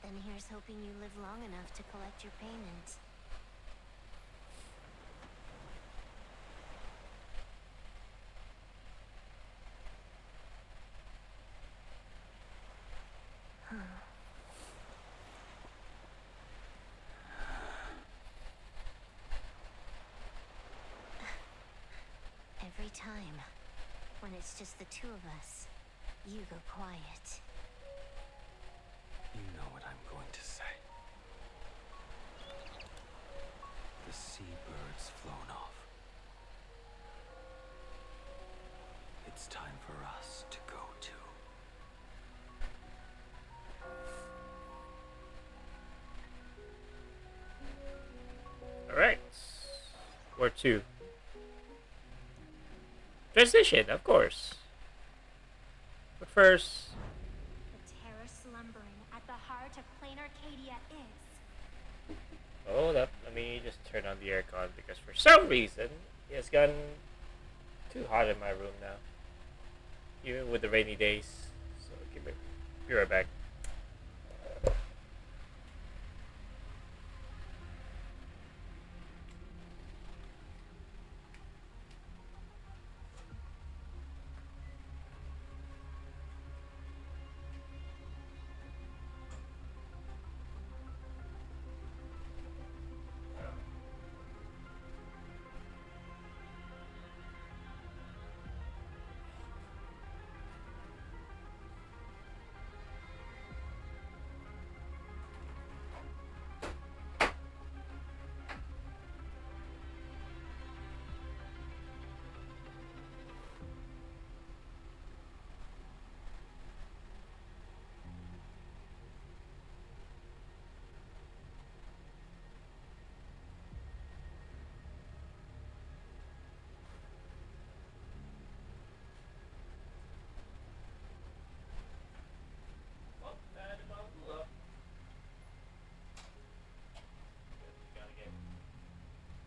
Then here's hoping you live long enough to collect your payment. Every time, when it's just the two of us, you go quiet. You know what I'm going to say. The seabird's flown off. It's time for us to go too. Alright. Or two. Transition, of course. But first, The terror slumbering at the heart of Plain Arcadia is. hold up. Let me just turn on the aircon because for some reason it's gotten too hot in my room now, even with the rainy days. So be right back.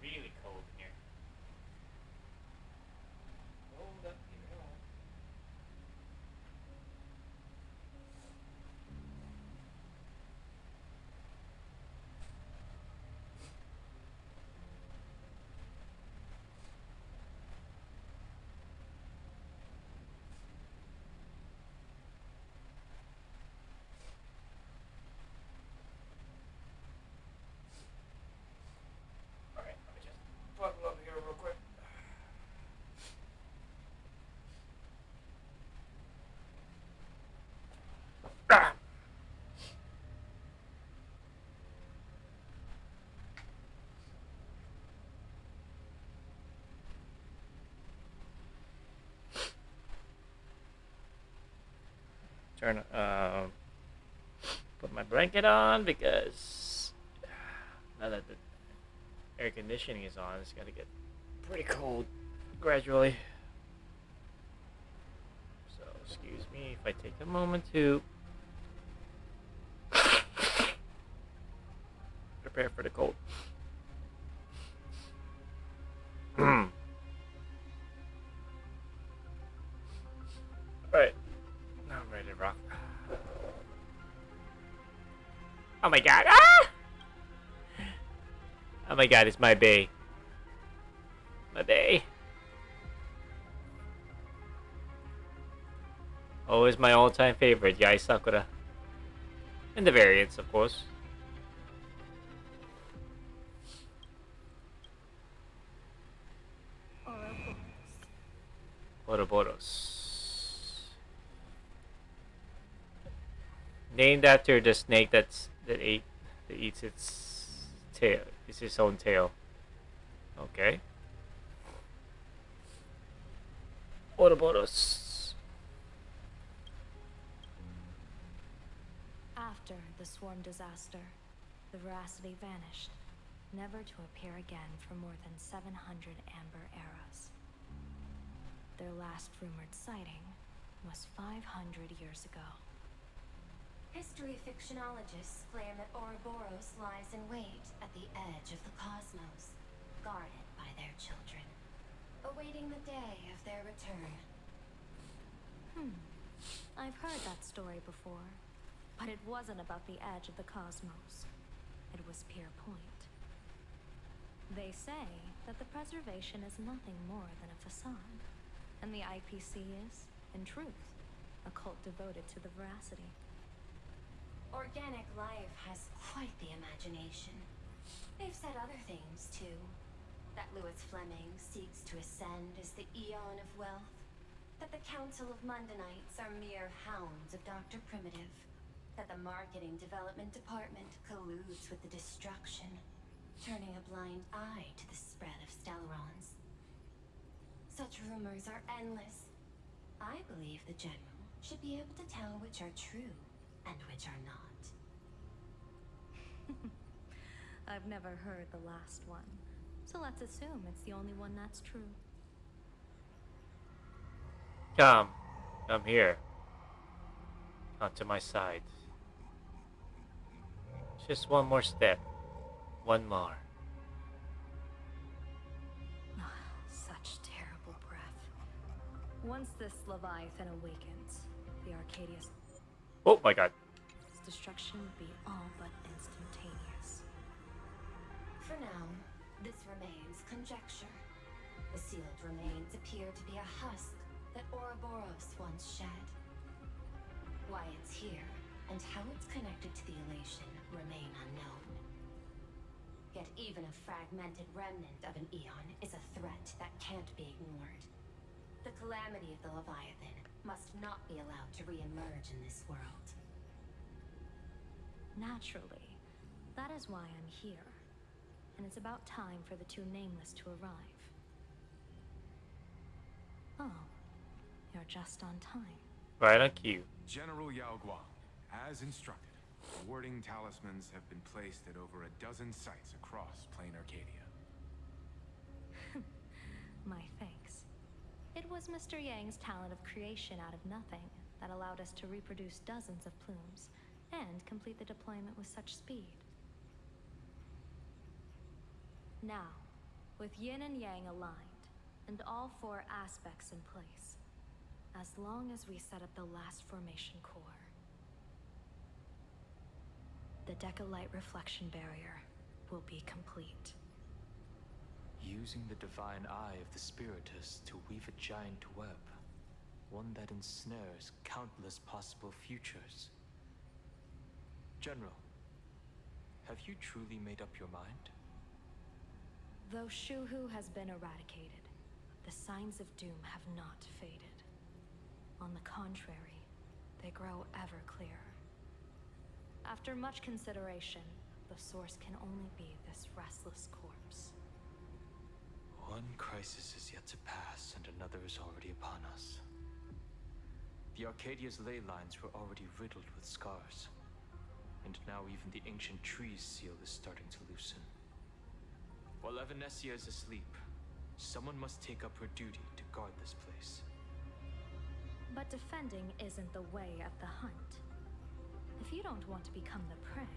Really cold in here. Hold up here. Alright, let me just bubble up here real quick. Ah! Turn put my blanket on because now that the air conditioning is on, it's gonna get pretty cold gradually. So excuse me if I take a moment to prepare for the cold. Alright, now I'm ready to rock. Oh my god! Ah! Oh my god, it's my bay. My bay. Always my all-time favorite, Yai Sakura. And the variants, of course. Ouroboros. Named after the snake that eats its tail. It's its own tail. Okay. Ouroboros. After the swarm disaster, the Veracity vanished, never to appear again for more than 700 amber eras. Their last rumored sighting was 500 years ago. History fictionologists claim that Ouroboros lies in wait at the edge of the cosmos, guarded by their children, awaiting the day of their return. I've heard that story before, but it wasn't about the edge of the cosmos. It was Pier Point. They say that the preservation is nothing more than a facade, and the IPC is, in truth, a cult devoted to the Veracity. Organic life has quite the imagination. They've said other things, too. That Louis Fleming seeks to ascend as the Eon of Wealth. That the Council of Mundanites are mere hounds of Dr. Primitive. That the Marketing Development Department colludes with the destruction, turning a blind eye to the spread of Stellarons. Such rumors are endless. I believe the General should be able to tell which are true and which are not. I've never heard the last one, so let's assume it's the only one that's true. Come. Come here. Onto my side. Just one more step. One more. Such terrible breath. Once this Leviathan awakens, the Arcadia's Oh my god. destruction would be all but instantaneous. For now, this remains conjecture. The sealed remains appear to be a husk that Ouroboros once shed. Why it's here, and how it's connected to the elation, remain unknown. Yet even a fragmented remnant of an eon is a threat that can't be ignored. The calamity of the Leviathan must not be allowed to re-emerge in this world. Naturally, that is why I'm here. And it's about time for the two nameless to arrive. Oh, you're just on time. Right on cue. General Yao Guang, as instructed, warding talismans have been placed at over a dozen sites across Plain Arcadia. My thanks. It was Mr. Yang's talent of creation out of nothing that allowed us to reproduce dozens of plumes and complete the deployment with such speed. Now, with yin and yang aligned, and all four aspects in place, as long as we set up the last formation core, the Decalite reflection barrier will be complete. Using the divine eye of the Spiritus to weave a giant web, one that ensnares countless possible futures. General, have you truly made up your mind? Though Shuhu has been eradicated, the signs of doom have not faded. On the contrary, they grow ever clearer. After much consideration, the source can only be this restless corpse. One crisis is yet to pass, and another is already upon us. The Arcadia's ley lines were already riddled with scars, and now even the ancient trees seal is starting to loosen. While Evanesia is asleep, someone must take up her duty to guard this place. But defending isn't the way of the hunt. If you don't want to become the prey,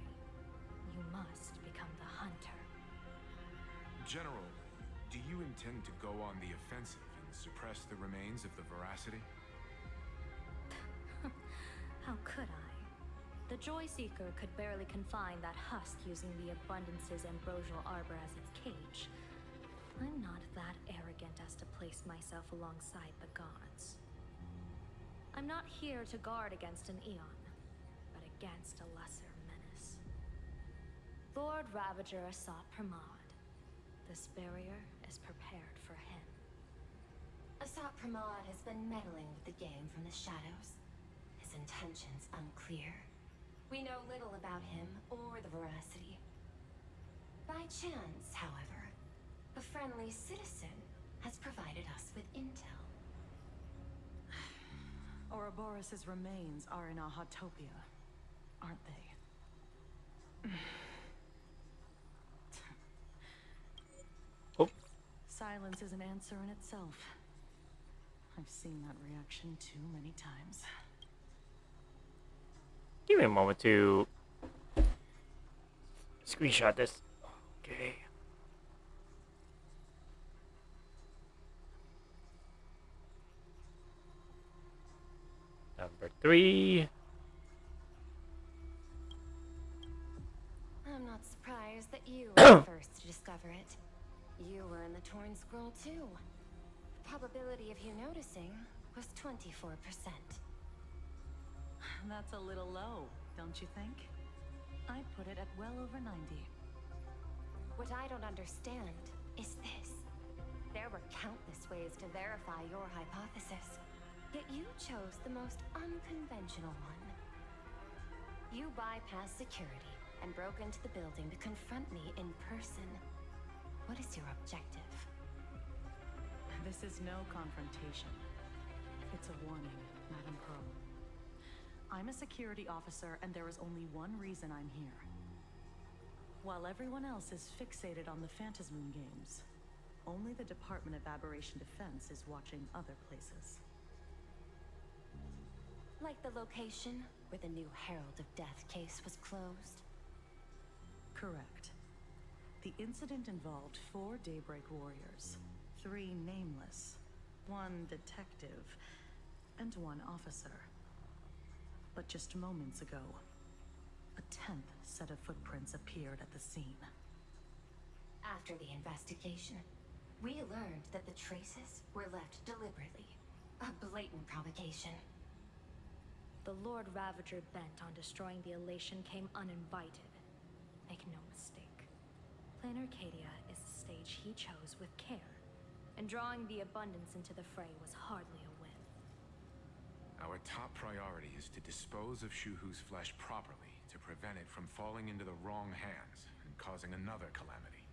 you must become the hunter. General, do you intend to go on the offensive and suppress the remains of the Veracity? How could I? The Joy Seeker could barely confine that husk using the Abundance's ambrosial arbor as its cage. I'm not that arrogant as to place myself alongside the gods. I'm not here to guard against an eon, but against a lesser menace. Lord Ravager Asat Pramod. This barrier is prepared for him. Asat Pramod has been meddling with the game from the shadows. His intentions unclear. We know little about him or the Veracity. By chance, however, a friendly citizen has provided us with intel. Ouroboros' remains are in Ahatopia, aren't they? Oh. Silence is an answer in itself. I've seen that reaction too many times. Give me a moment to screenshot this. Okay. Number 3. I'm not surprised that you were the first to discover it. You were in the Torn Scroll too. The probability of you noticing was 24%. That's a little low, don't you think? I'd put it at well over 90. What I don't understand is this. There were countless ways to verify your hypothesis, yet you chose the most unconventional one. You bypassed security and broke into the building to confront me in person. What is your objective? This is no confrontation. It's a warning, Madam Pearl. I'm a security officer, and there is only one reason I'm here. While everyone else is fixated on the Phantasmoon games, only the Department of Aberration Defense is watching other places. Like the location where the new Herald of Death case was closed? Correct. The incident involved 4 Daybreak warriors, 3 nameless, 1 detective, and 1 officer. But just moments ago, a 10th set of footprints appeared at the scene. After the investigation, we learned that the traces were left deliberately. A blatant provocation. The Lord Ravager bent on destroying the Elation came uninvited. Make no mistake. Planar Arcadia is a stage he chose with care, and drawing the Abundance into the fray was hardly a win. Our top priority is to dispose of Shuhu's flesh properly to prevent it from falling into the wrong hands and causing another calamity.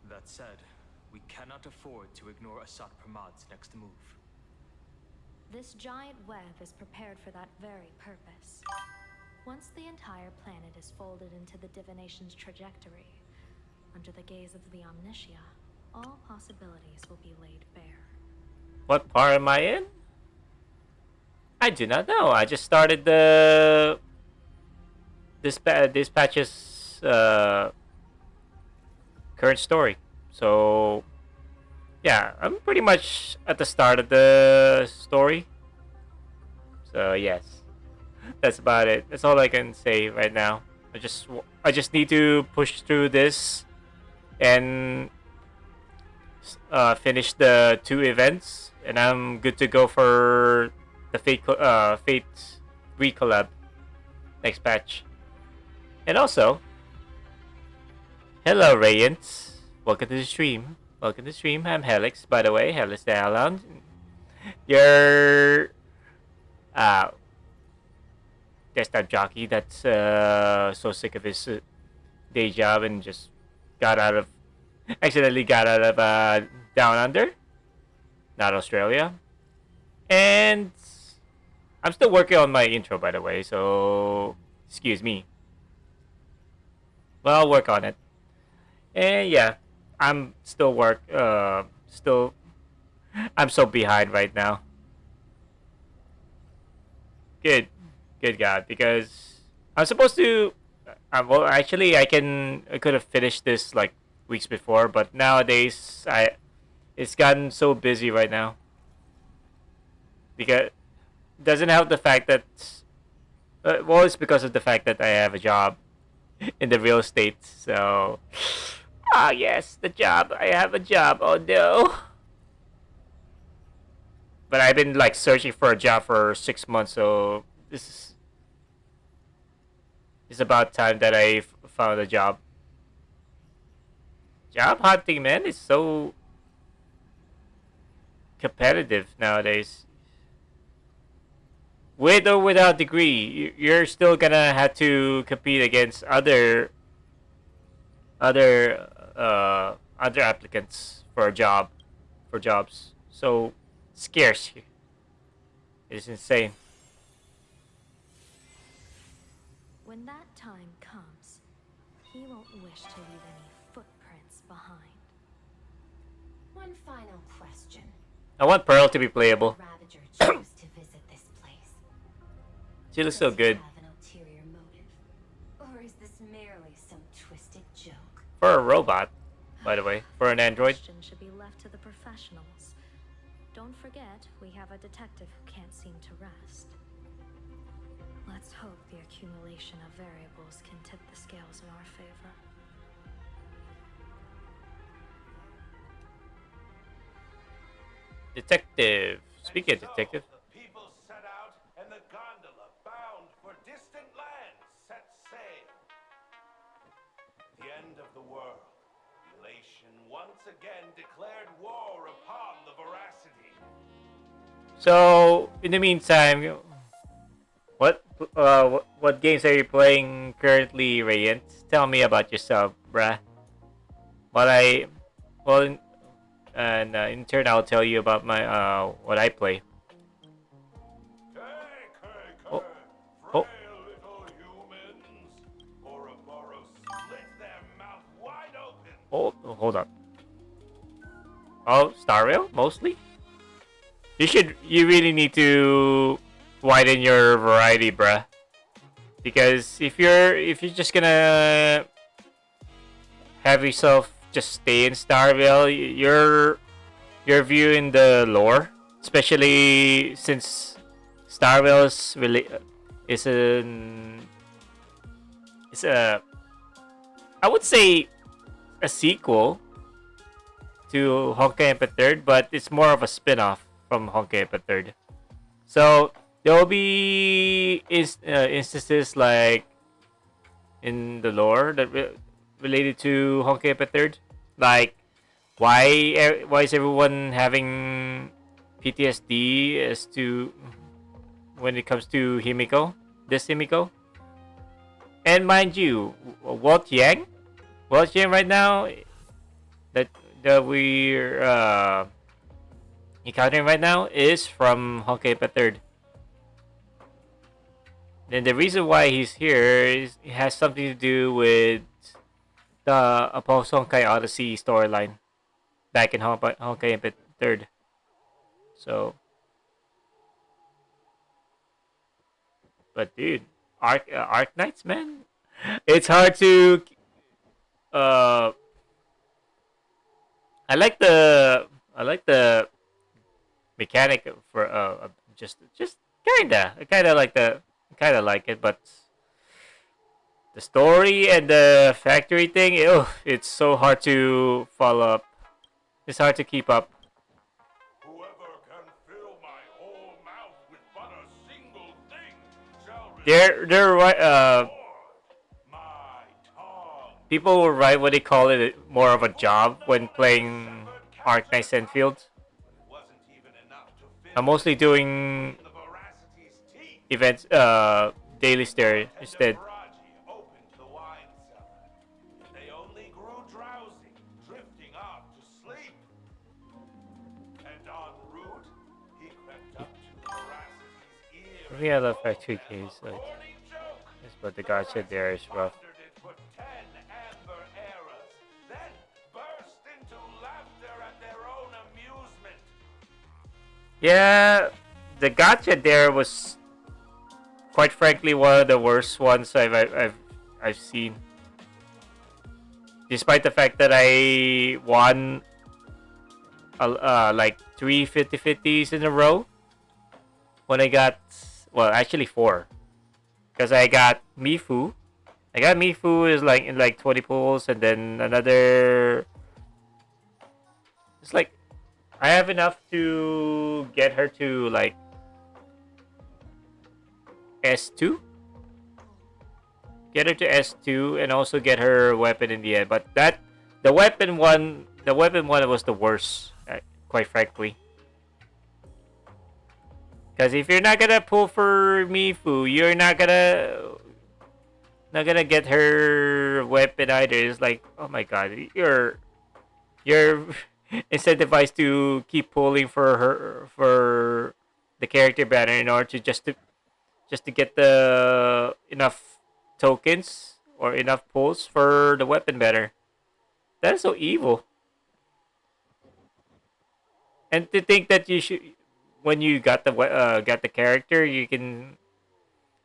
That said, we cannot afford to ignore Asat Pramad's next move. This giant web is prepared for that very purpose. Once the entire planet is folded into the divination's trajectory, under the gaze of the Omnitia, all possibilities will be laid bare. What part am I in? I do not know. I just started the dispatch's current story. So yeah, I'm pretty much at the start of the story. So yes, that's about it. That's all I can say right now. I just need to push through this and finish the 2 events, and I'm good to go for the Fate recollab next patch. And also, hello Radiant, welcome to the stream. Welcome to the stream. I'm Helix, by the way. Helix the Hellhound. You're desktop jockey that's so sick of his day job and just accidentally got out of Down Under, not Australia. And I'm still working on my intro, by the way, so excuse me. Well, I'll work on it. And yeah, I'm still I'm so behind right now. Good God, because I'm supposed to. Well, actually, I could have finished this like weeks before, but nowadays it's gotten so busy right now. Because it doesn't help the fact that well, it's because of the fact that I have a job in the real estate. So yes, the job. I have a job. Oh no. But I've been like searching for a job for 6 months, so it's about time that I found a job. Job hunting, man, is so competitive nowadays. With or without degree, you're still gonna have to compete against other applicants for jobs. So scarce. It's insane. When that time comes, he won't wish to leave any footprints behind. One final question. I want Pearl to be playable. Ravager chose to visit this place. She looks so Does he good. have an ulterior motive? Or is this merely some twisted joke? For a robot, by the way. For an android. Question should be left to the professionals. Don't forget, we have a detective who can't seem to rest. Let's hope the accumulation of variables can tip the scales in our favor. Detective. Speaking of detective. The people set out, and the gondola, bound for distant lands, set sail. The end of the world. Elation once again declared war upon the veracity. So, in the meantime, what games are you playing currently, Radiant? Tell me about yourself, bruh. In turn, I'll tell you about my what I play. Oh. Oh. Frail little humans. Ouroboros split their mouth wide open. Hold up. Oh, Star Rail, mostly? You really need to widen your variety, bruh. Because if you're just gonna have yourself just stay in Starville, you're viewing the lore, especially since Starville is an is a I would say a sequel to Honkai Impact Third, but it's more of a spin-off from Honkai Impact Third. So there will be instances like in the lore that related to Honkai Impact Third, like why is everyone having PTSD as to when it comes to Himiko, this Himiko, and mind you, Walt Yang right now that we're encountering right now is from Honkai Impact Third. And the reason why he's here is it has something to do with the Post Honkai Odyssey storyline back in Honkai Impact Third. So, but dude, Arc Knights, man, it's hard to. Uh, I like the mechanic for just kinda like it, but the story and the factory thing, it's so hard to follow up. It's hard to keep up. Whoever can fill my whole mouth with but a single thing shall They're right. my tongue. People will write what they call it more of a job when playing Arc Knights Enfield. It wasn't even enough to fit I'm mostly doing the Veracity's teeth. events, daily stare instead. Raji opened the wine cellar. They only grew drowsy, drifting off to sleep. And en route, he crept up to Veracity's ear. For me, I love factory games. Like, Corny joke. but the gacha there is rough. Pondered it for 10 amber eras, then burst into laughter at their own amusement. Yeah, the gacha there was, quite frankly, one of the worst ones I've seen. Despite the fact that I won like 3 50/50s in a row when I got, well, actually 4, because I got Mifu. I got Mifu is like in like 20 pulls, and then another. It's like I have enough to get her to like S2. Get her to S2 and also get her weapon in the end. But the weapon one was the worst, quite frankly. Because if you're not gonna pull for Mifu, you're not gonna get her weapon either. It's like, oh my god, you're incentivized to keep pulling for the character banner in order to just to get the enough tokens or enough pulls for the weapon banner. That's so evil. And to think that you should, when you got the character, you can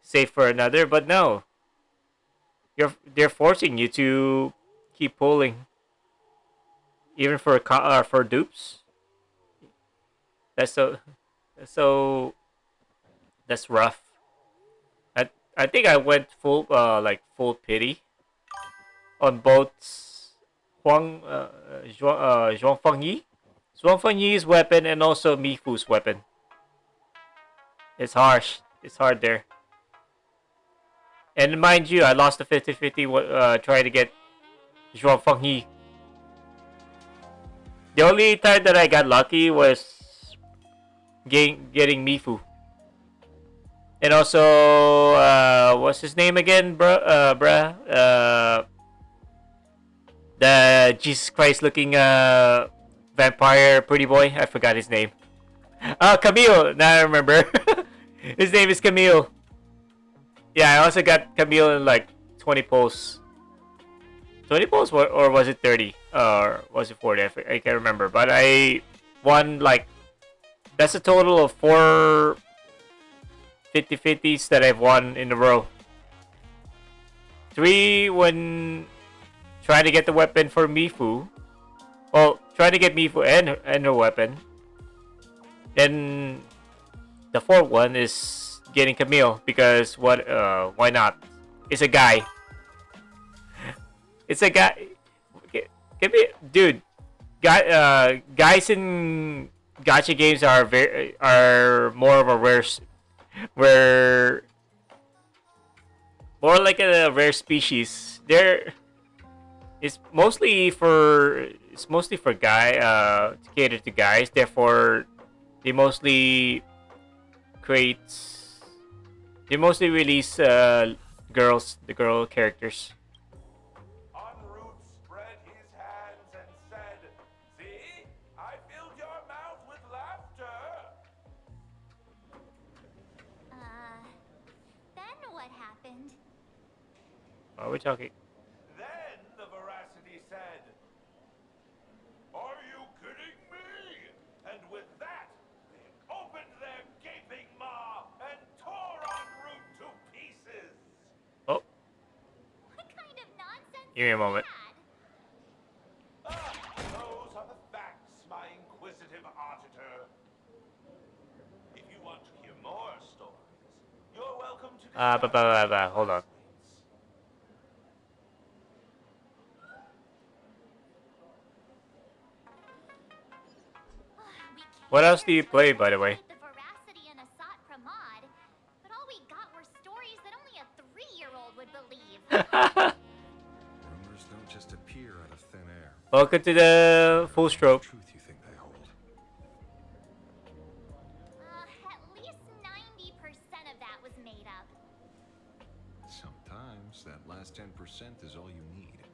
save for another, but no. They're forcing you to keep pulling, even for dupes. That's that's rough. I think I went full full pity on both Zhuang Fengyi's weapon and also Mifu's weapon. It's harsh. It's hard there. And mind you, I lost the 50/50 trying to get Zhuang Fengyi. The only time that I got lucky was getting Mifu. And also, what's his name again, bruh? The Jesus Christ looking vampire pretty boy. I forgot his name. Camille. Now I remember. His name is Camille. Yeah, I also got Camille in like 20 pulls. 20 pulls, or was it 30? Or was it 40? I can't remember. But I won like That's a total of 4 50-50s that I've won in a row. 3 when trying to get the weapon for Mifu. Well, trying to get Mifu and her weapon. Then the 4th one is getting Camille because why not? It's a guy. It's a guy. Give me, dude. Guys in gacha games are more of a rare, more like a rare species. It's mostly for to cater to guys. Therefore, they mostly create they mostly release the girl characters. Enroute spread his hands and said, "See, I filled your mouth with laughter." Then what happened? What are we talking? Then the Veracity said, "Are you kidding me?" And with that, they opened their gaping maw and tore Enroute to pieces. Oh, What kind of nonsense give me a is moment. Ah, those are the facts, my inquisitive auditor. If you want to hear more stories, you're welcome to Hold on. What else do you play, by the way? The Veracity and Asat Pramod, but all we got were stories that only a 3-year-old would believe. Rumors don't just appear out of thin air. Welcome to the full stroke. Truth you think they hold. At least 90% of that was made up. Sometimes that last 10% is all you need.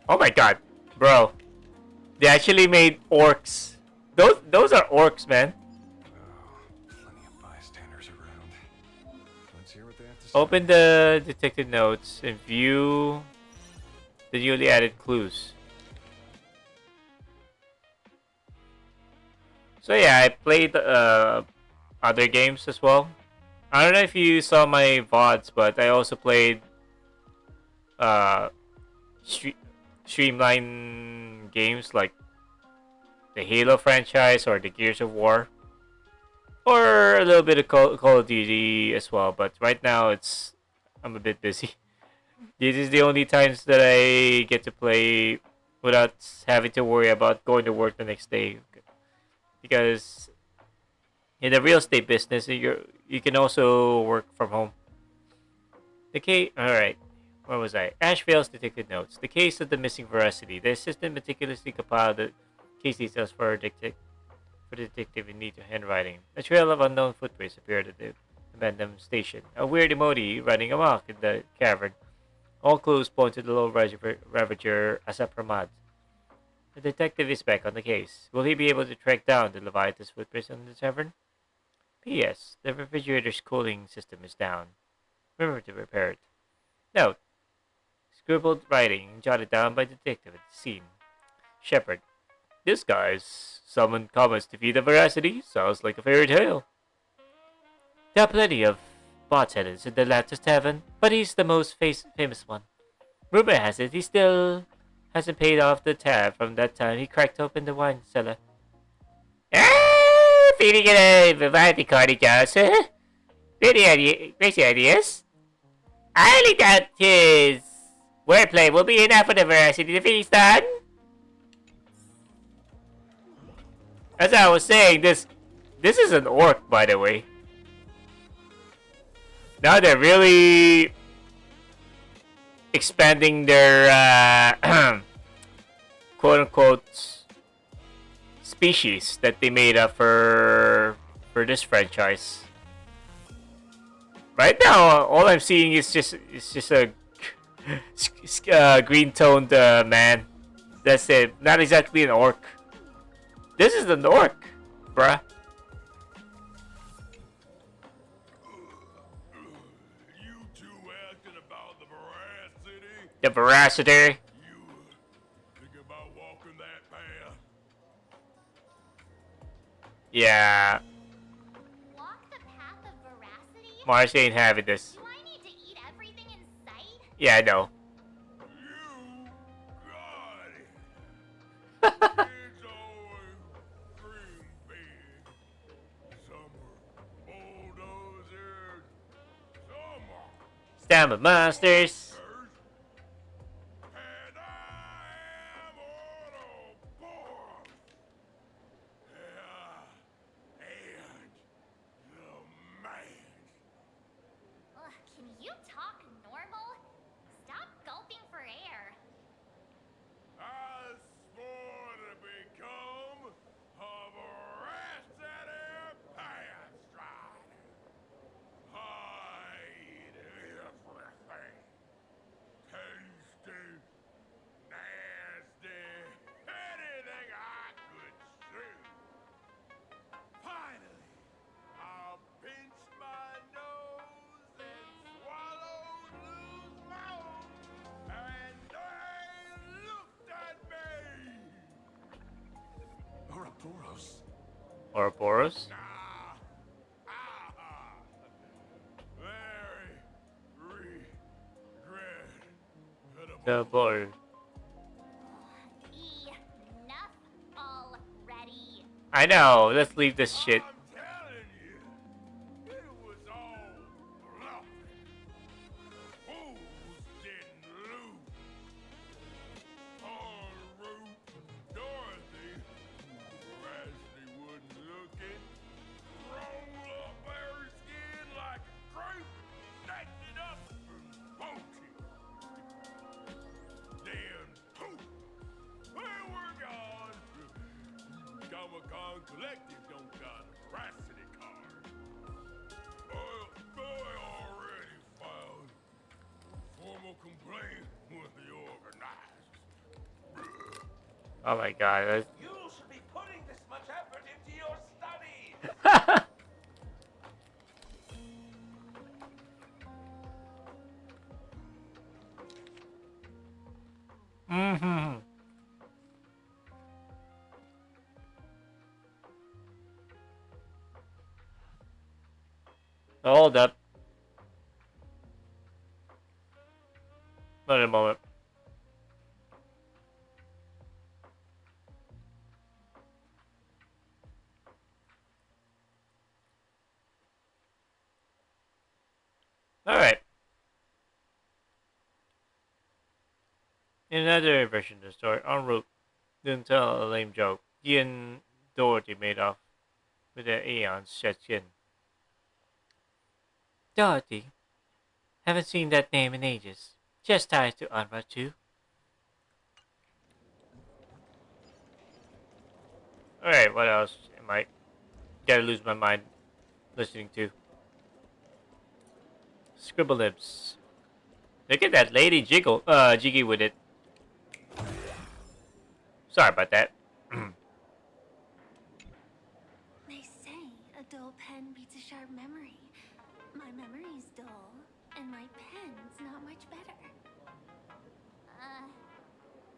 Oh my god, bro! They actually made orcs. Those are orcs, man. Oh, plenty of bystanders around. Let's hear what they have to say. Open the detected notes and view the newly added clues. So yeah, I played other games as well. I don't know if you saw my VODs, but I also played streamline games like the Halo franchise or the Gears of War, or a little bit of Call of Duty as well. But right now I'm a bit busy. This is the only times that I get to play without having to worry about going to work the next day. Because in the real estate business, you can also work from home. Alright. Where was I? Ash fails detected notes. The case of the missing Veracity. The assistant meticulously compiled the case details for the detective in need to handwriting. A trail of unknown footprints appeared at the abandoned station. A weird emoji running amok in the cavern. All clues point to the low ravager Asapramad. The detective is back on the case. Will he be able to track down the Leviathan's footprints on the tavern? P.S. The refrigerator's cooling system is down. Remember to repair it. Note. Scribbled writing jotted down by the detective at the scene. Shepard. This guy's summoned comets to feed the Veracity. Sounds like a fairy tale. There are plenty of bartenders in the latest tavern, but he's the most famous one. Rumor has it he still hasn't paid off the tab from that time he cracked open the wine cellar. Ah, feeling a variety cardi jobs, huh? Crazy ideas? I highly doubt his wordplay will be enough for the Veracity to feast on. As I was saying, this is an orc, by the way. Now they're really expanding their quote-unquote species that they made up for this franchise. Right now, all I'm seeing is just a green-toned man. That's it. Not exactly an orc. This is an orc, bruh. You two asking about the Veracity? The Veracity. You think about walking that path? Yeah, Walk the path of veracity? Mars ain't having this. Do I need to eat everything in sight? Yeah, I know. You got it. Kids always dream big. Some are bulldozers, some are Stamina monsters. and I am Autoboros. Yeah, and the man. Ugh, can you talk normal? Stop gulping for air. I swore to become a veracity path strider. Hide everything. Tasty, nasty, anything I could see. Finally, I'll pinch my nose and swallow loose mouth, and they looked at me. Ouroboros? Ouroboros. Nah, very The regrettable. boy. Enough already. I know. Let's leave this shit. I'm telling you, it was all bluffing. Fools didn't lose. En route, Dorothy, Veracity wasn't looking, rolled up her skin like a grape, snatched it up and bolted. Then, poof, they were gone. Comic-Con Collective don't got a veracity card. Well, they already filed a formal complaint with the organizers. Oh my god. You should be putting this much effort into your studies. Mm-hmm. Hold up. Wait a moment. Alright. In another version of the story, en route, didn't tell a lame joke. He and Dorothy made off with the Aeon's shed skin. Dorothy? Haven't seen that name in ages. Just tied to Anra too. Alright, what else am I gotta lose my mind listening to? Scribble lips. Look at that lady jiggy with it. Sorry about that. They say a dull pen beats a sharp memory. My memory's dull, and my pen's not much better.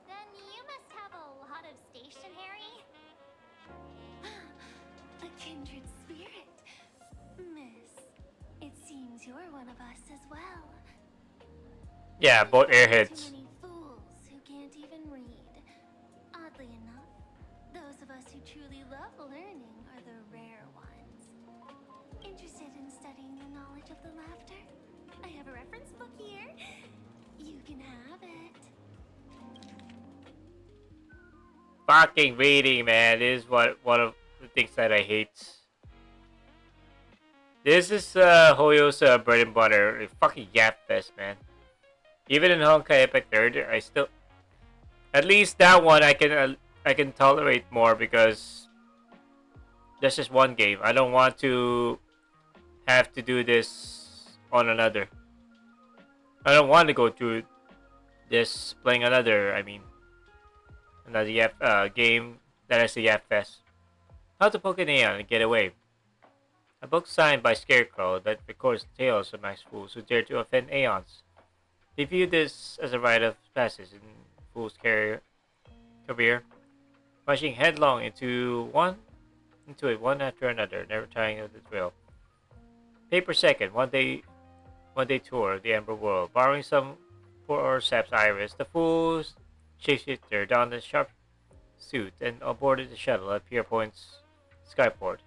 Then you must have a lot of stationery. A kindred spirit. Miss, it seems you're one of us as well. Yeah, both Too airheads. many fools who can't even read. Oddly enough, those of us who truly love learning are the rare ones. Interested in studying the knowledge of the laughter? I have a reference book here. You can have it. Fucking reading, man. This is one of the things that I hate. This is Hoyo's bread and butter. A fucking yap fest, man. Even in Honkai Epic 3rd, I still, at least that one I can tolerate more because that's just one game. I don't want to have to do this on another. I don't want to go through this playing another. I mean, another game that is a yap fest. How to poke an Aeon and get away. A book signed by Scarecrow that records tales of max fools who dare to offend Aeons. They view this as a rite of passage in Fool's career, rushing headlong into one into it one after another, never tiring of the thrill. Paper second, one day tour of the Ember World. Borrowing some for Sep's iris, the fool's shapeshifter donned a sharp suit and boarded the shuttle at Pierpoint's skyport.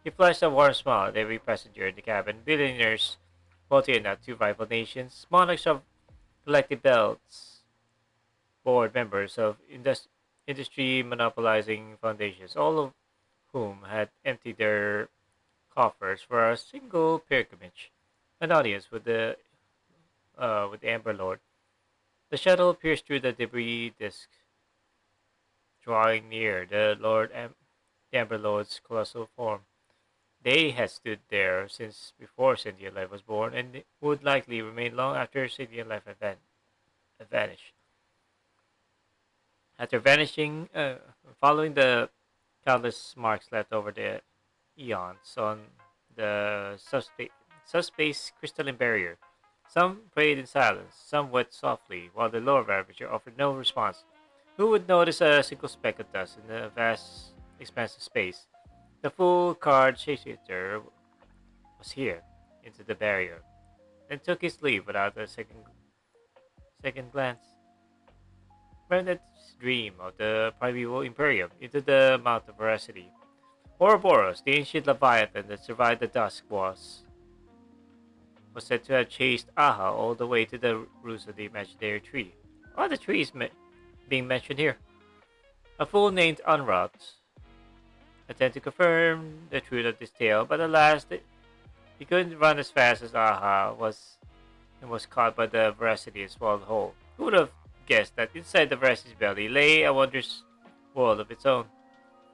He flashed a warm smile at every passenger in the cabin. Billionaires, wealthy enough to rival nations, monarchs of collective belts, board members of industry monopolizing foundations, all of whom had emptied their coffers for a single pilgrimage. An audience with the Amber Lord. The shuttle pierced through the debris disk, drawing near the Amber Lord's colossal form. They had stood there since before sentient life was born, and would likely remain long after sentient life had vanished. After vanishing, following the countless marks left over the eons on the subspace crystalline barrier. Some prayed in silence, some wept softly, while the lower Ravager offered no response. Who would notice a single speck of dust in the vast expanse of space? The full card shapeshifter was here, into the barrier, and took his leave without a second glance. Remnant's dream of the primeval Imperium into the Mount of Veracity. Ouroboros, the ancient leviathan that survived the dusk, was said to have chased Aha all the way to the roots of the imaginary tree. What are the trees being mentioned here? A fool named Unrot attempted to confirm the truth of this tale, but alas, he couldn't run as fast as Aha was and was caught by the veracity and swallowed whole. Who would have guessed that inside the veracity's belly lay a wondrous world of its own?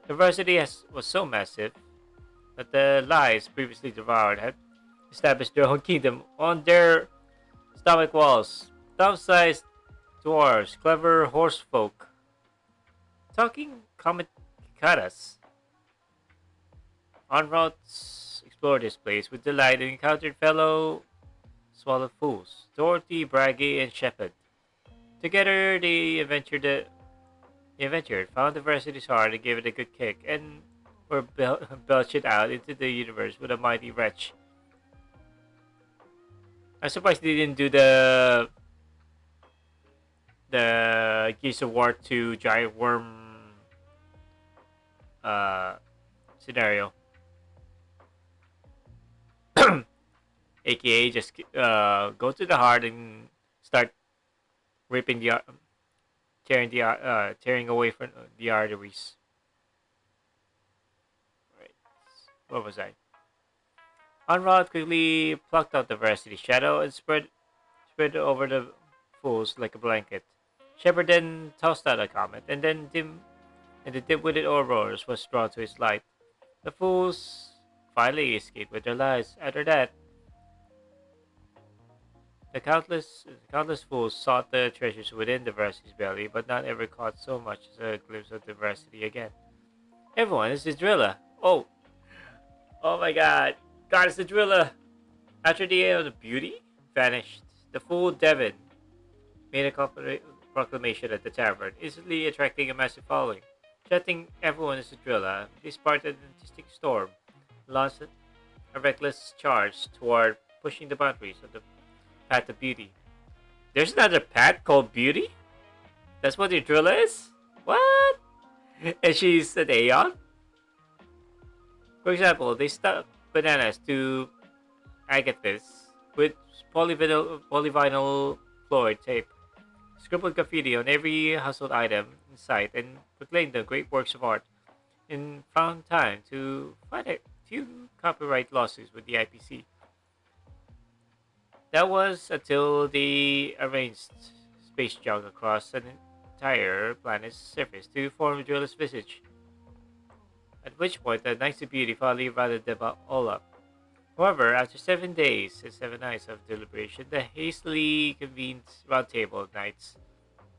The veracity was so massive that the lies previously devoured had established their own kingdom on their stomach walls. Thumb-sized dwarves, clever horse folk, talking kamikatas. En route, explored this place with delight and encountered fellow swallowed fools, Dorothy, Braggy, and Shepard. Together, they adventured, found the varsity's heart and gave it a good kick, and were belched out into the universe with a mighty wretch. I'm surprised they didn't do the Gears of War 2 giant worm uh, scenario. AKA just go to the heart and start ripping tearing away from the arteries. Right. What was I? Unrod quickly plucked out the varsity shadow and spread it over the fools like a blanket. Shepard then tossed out a comet, and the dim-witted Ouroboros was drawn to his light. The fools finally escaped with their lives. After that, the countless fools sought the treasures within the varsity's belly, but not ever caught so much as a glimpse of the varsity again. Everyone, this is Drilla. Oh my God, Goddess Drilla. After the end of the beauty vanished, the fool Devon made a proclamation at the tavern, instantly attracting a massive following. Shouting everyone is a Drilla, they sparked an artistic storm, launched a reckless charge toward pushing the boundaries of the path of beauty. There's another path called beauty? That's what your Drilla is? What? And she's an Aeon? For example, they stuck bananas to agathis with polyvinyl chloride tape, scribbled graffiti on every household item in sight, and proclaimed them great works of art, and found time to fight a few copyright lawsuits with the IPC. That was until they arranged space junk across an entire planet's surface to form Julia's visage, at which point the Knights of Beauty finally rounded them all up. However, after 7 days and 7 nights of deliberation, the hastily convened Round Table of Knights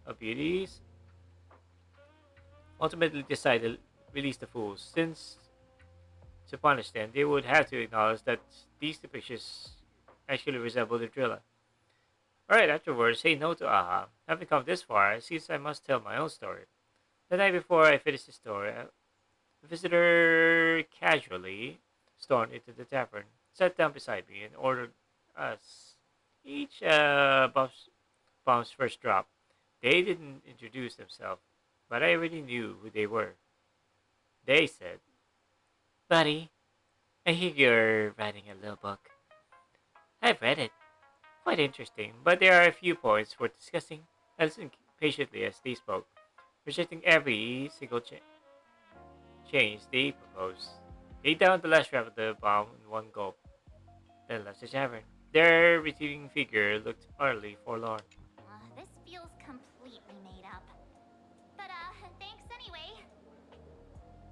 of Beauties ultimately decided to release the fools, since to punish them, they would have to acknowledge that these depictions actually resemble the Drilla. Alright, afterwards, say no to Aha. Having come this far, it seems I must tell my own story. The night before I finished the story, The visitor casually stormed into the tavern, sat down beside me, and ordered us each bomb's first drop. They didn't introduce themselves, but I already knew who they were. They said, "Buddy, I hear you're writing a little book." "I've read it. Quite interesting, but there are a few points worth discussing." I listened patiently as they spoke, rejecting every single change they proposed. They downed the last drop of the bomb in one gulp, then left the tavern. Their retreating figure looked utterly forlorn. This feels completely made up. But, thanks anyway.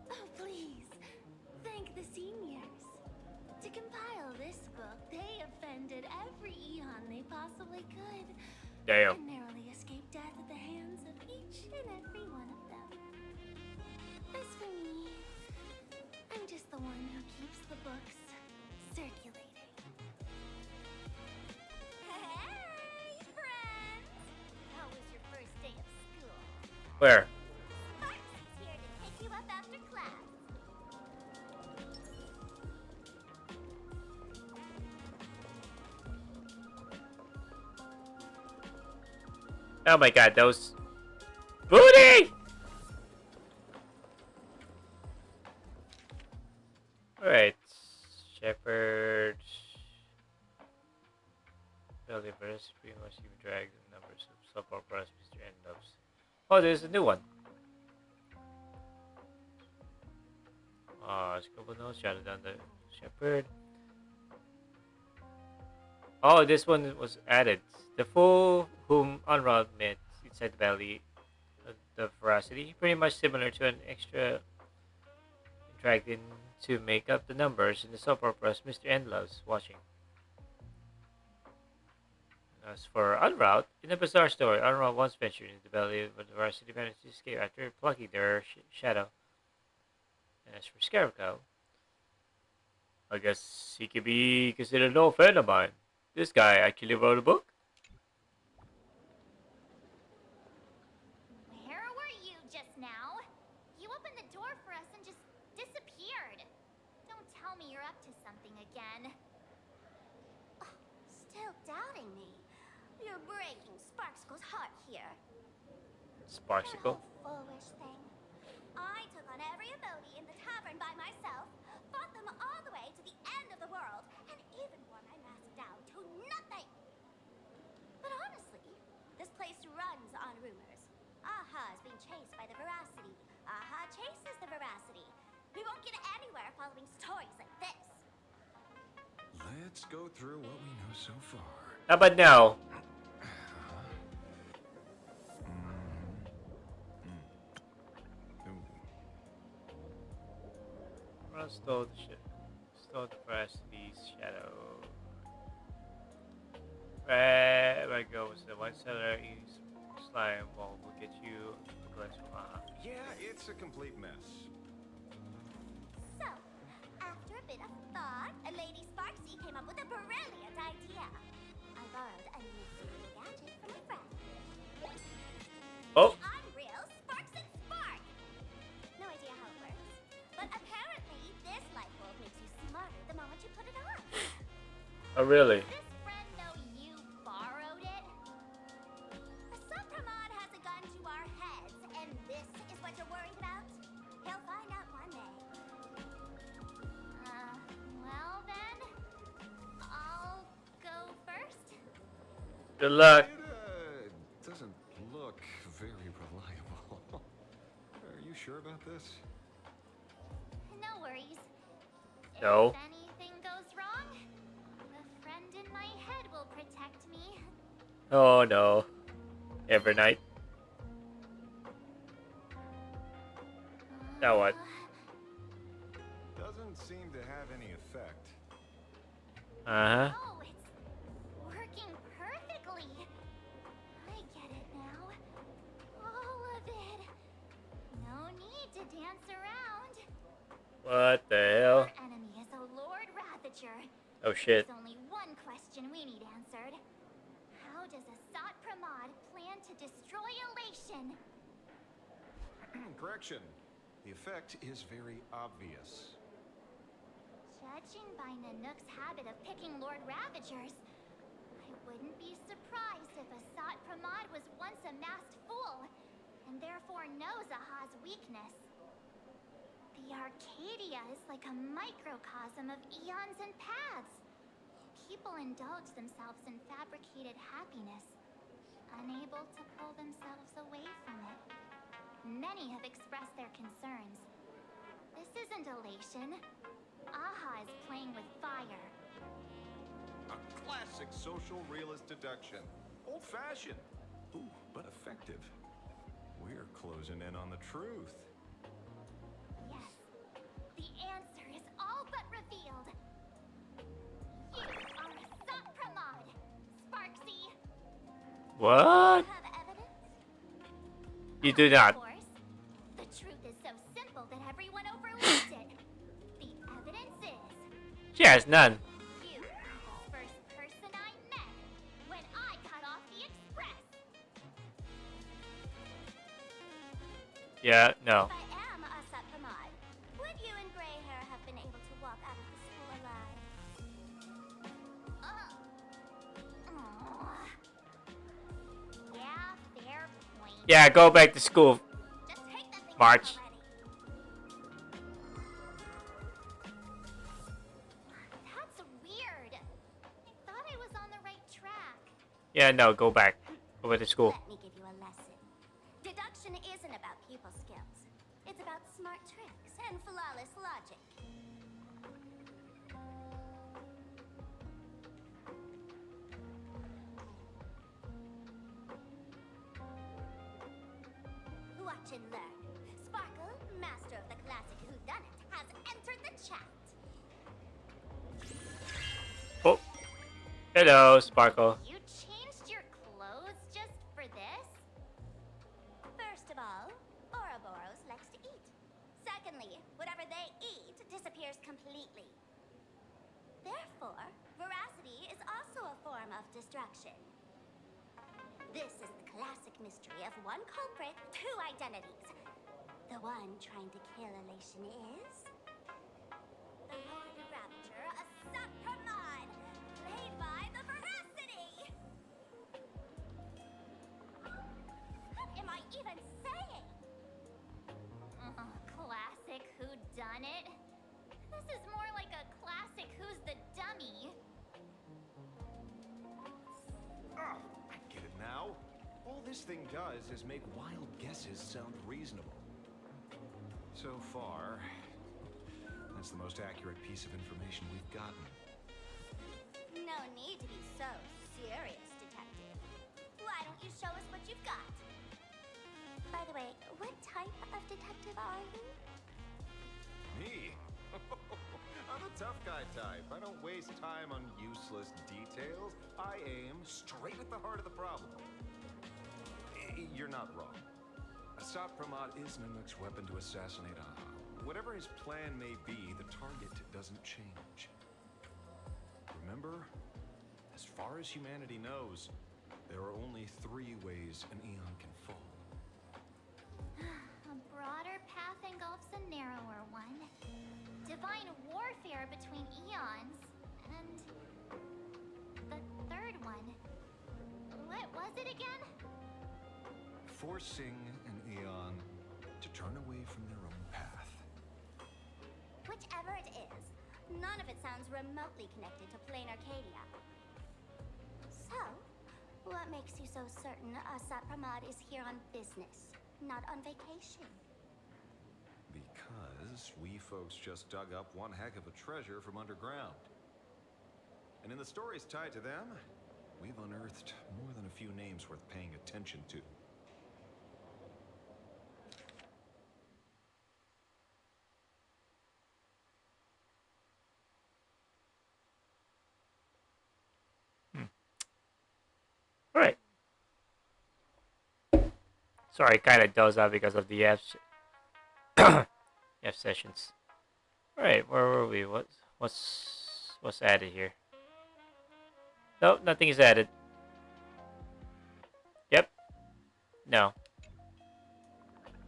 Oh, please. Thank the seniors. To compile this book, they offended every Eon they possibly could. Damn. And narrowly escaped death at the hands of each and every one of them. As for me, I'm just the one who keeps the books circulating. Hey, friends! How was your first day of school? Where? Marcy's here to pick you up after class. Oh my god, those booty! Alright. Shepherd. Belly verse, pretty much even dragged the numbers of soap operas Mr. N loves. Oh, there's a new one. Scribble notes, jotted down the shepherd. Oh, this one was added. The fool whom Unrod met inside the valley of the veracity, pretty much similar to an extra dragged in to make up the numbers in the soap operas Mr. N loves watching. As for Unroute, in a bizarre story, Unroute once ventured into the belly of the varsity managed to escape after plucking their shadow. And as for Scarecrow, I guess he could be considered an old friend of mine. This guy actually wrote a book. Where were you just now? You opened the door for us and just disappeared. Don't tell me you're up to something again. Still doubting me? You're breaking Sparksicle's heart here. Sparksicle? Foolish thing. I took on every emoji in the tavern by myself, fought them all the way to the end of the world, and even wore my mask down to nothing. But honestly, this place runs on rumors. Aha is being chased by the veracity. Aha chases the veracity. We won't get anywhere following stories like this. Let's go through what we know so far. How about now? Stole the veracity's shadow. Where goes the white seller? Slime wall will get you the glimpse from Aha. Yeah, it's a complete mess. So, after a bit of thought, Lady Sparksy came up with a brilliant idea. I borrowed a nifty gadget from a friend. Oh! The Unreal Sparks and Spark! No idea how it works. But apparently, this light bulb makes you smarter the moment you put it on. Oh, really? Does this friend know you borrowed it? Supramod has a gun to our heads, and this is what you're worried about? He'll find out one day. Well then, I'll go first. Good luck. It doesn't look very reliable. Are you sure about this? No worries. No. If anything goes wrong, the friend in my head will protect me. Oh no. Every night. Now what? Doesn't seem to have any effect. Uh-huh. Oh, it's working perfectly. I get it now. All of it. No need to dance around. What the hell? Our enemy is a Lord Ravager. Oh shit. There's only one question we need answered. How does Asat Pramod plan to destroy Elation? Correction. The effect is very obvious. Judging by Nanook's habit of picking Lord Ravagers, I wouldn't be surprised if Asat Pramod was once a masked fool, and therefore knows Aha's weakness. The Arcadia is like a microcosm of eons and paths. People indulge themselves in fabricated happiness, unable to pull themselves away from it. Many have expressed their concerns. This isn't elation. Aha is playing with fire. A classic social realist deduction. Old-fashioned. Ooh, but effective. We're closing in on the truth. Yes. The answer is all but revealed. You are Asat Pramod, Sparksy. What? Have evidence? You do not. Of course. The truth is so simple that everyone overlooked it. The evidence is She has none. you, the first person I met when I cut off the express. Yeah, no. If I am Asat Pramod, would you and Grey Hair have been able to walk out of the school alive? Aw. Yeah, fair point. Yeah, go back to school. Just take that thing March. already. That's weird. I thought I was on the right track. Yeah, no, go back. Go back to school. Let me give you a lesson. Deduction isn't about people skills. It's about smart tricks and flawless logic. Watch and learn. Sparkle, master of the classic whodunit, has entered the chat. Oh. Hello, Sparkle. You changed your clothes just for this? First of all, Ouroboros likes to eat. Secondly, whatever they eat disappears completely. Therefore, veracity is also a form of distraction. This is the classic mystery of one culprit, two identities. The one trying to kill elation is the Lord Ravager, Asat Pramod, played by the veracity. What am I even saying? Classic whodunit. This is more like a classic Who's the Dummy. Oh, I get it now. All this thing does is make wild guesses sound reasonable. So far, that's the most accurate piece of information we've gotten. No need to be so serious, Detective. Why don't you show us what you've got? By the way, what type of detective are you? Me? I'm a tough guy type. I don't waste time on useless details. I aim straight at the heart of the problem. You're not wrong. Asat Pramod is Nanook's weapon to assassinate Aha. Whatever his plan may be, the target doesn't change. Remember, as far as humanity knows, there are only 3 ways an eon can fall. A broader path engulfs a narrower one. Divine warfare between eons. And the third one. What was it again? Forcing an eon to turn away from their own path. Whichever it is, none of it sounds remotely connected to plain Arcadia. So, what makes you so certain Asat Pramod is here on business, not on vacation? Because we folks just dug up one heck of a treasure from underground. And in the stories tied to them, we've unearthed more than a few names worth paying attention to. Alright. Sorry, kind of does that because of the F sessions. Alright, where were we? What's added here? Nope, nothing is added. Yep. No.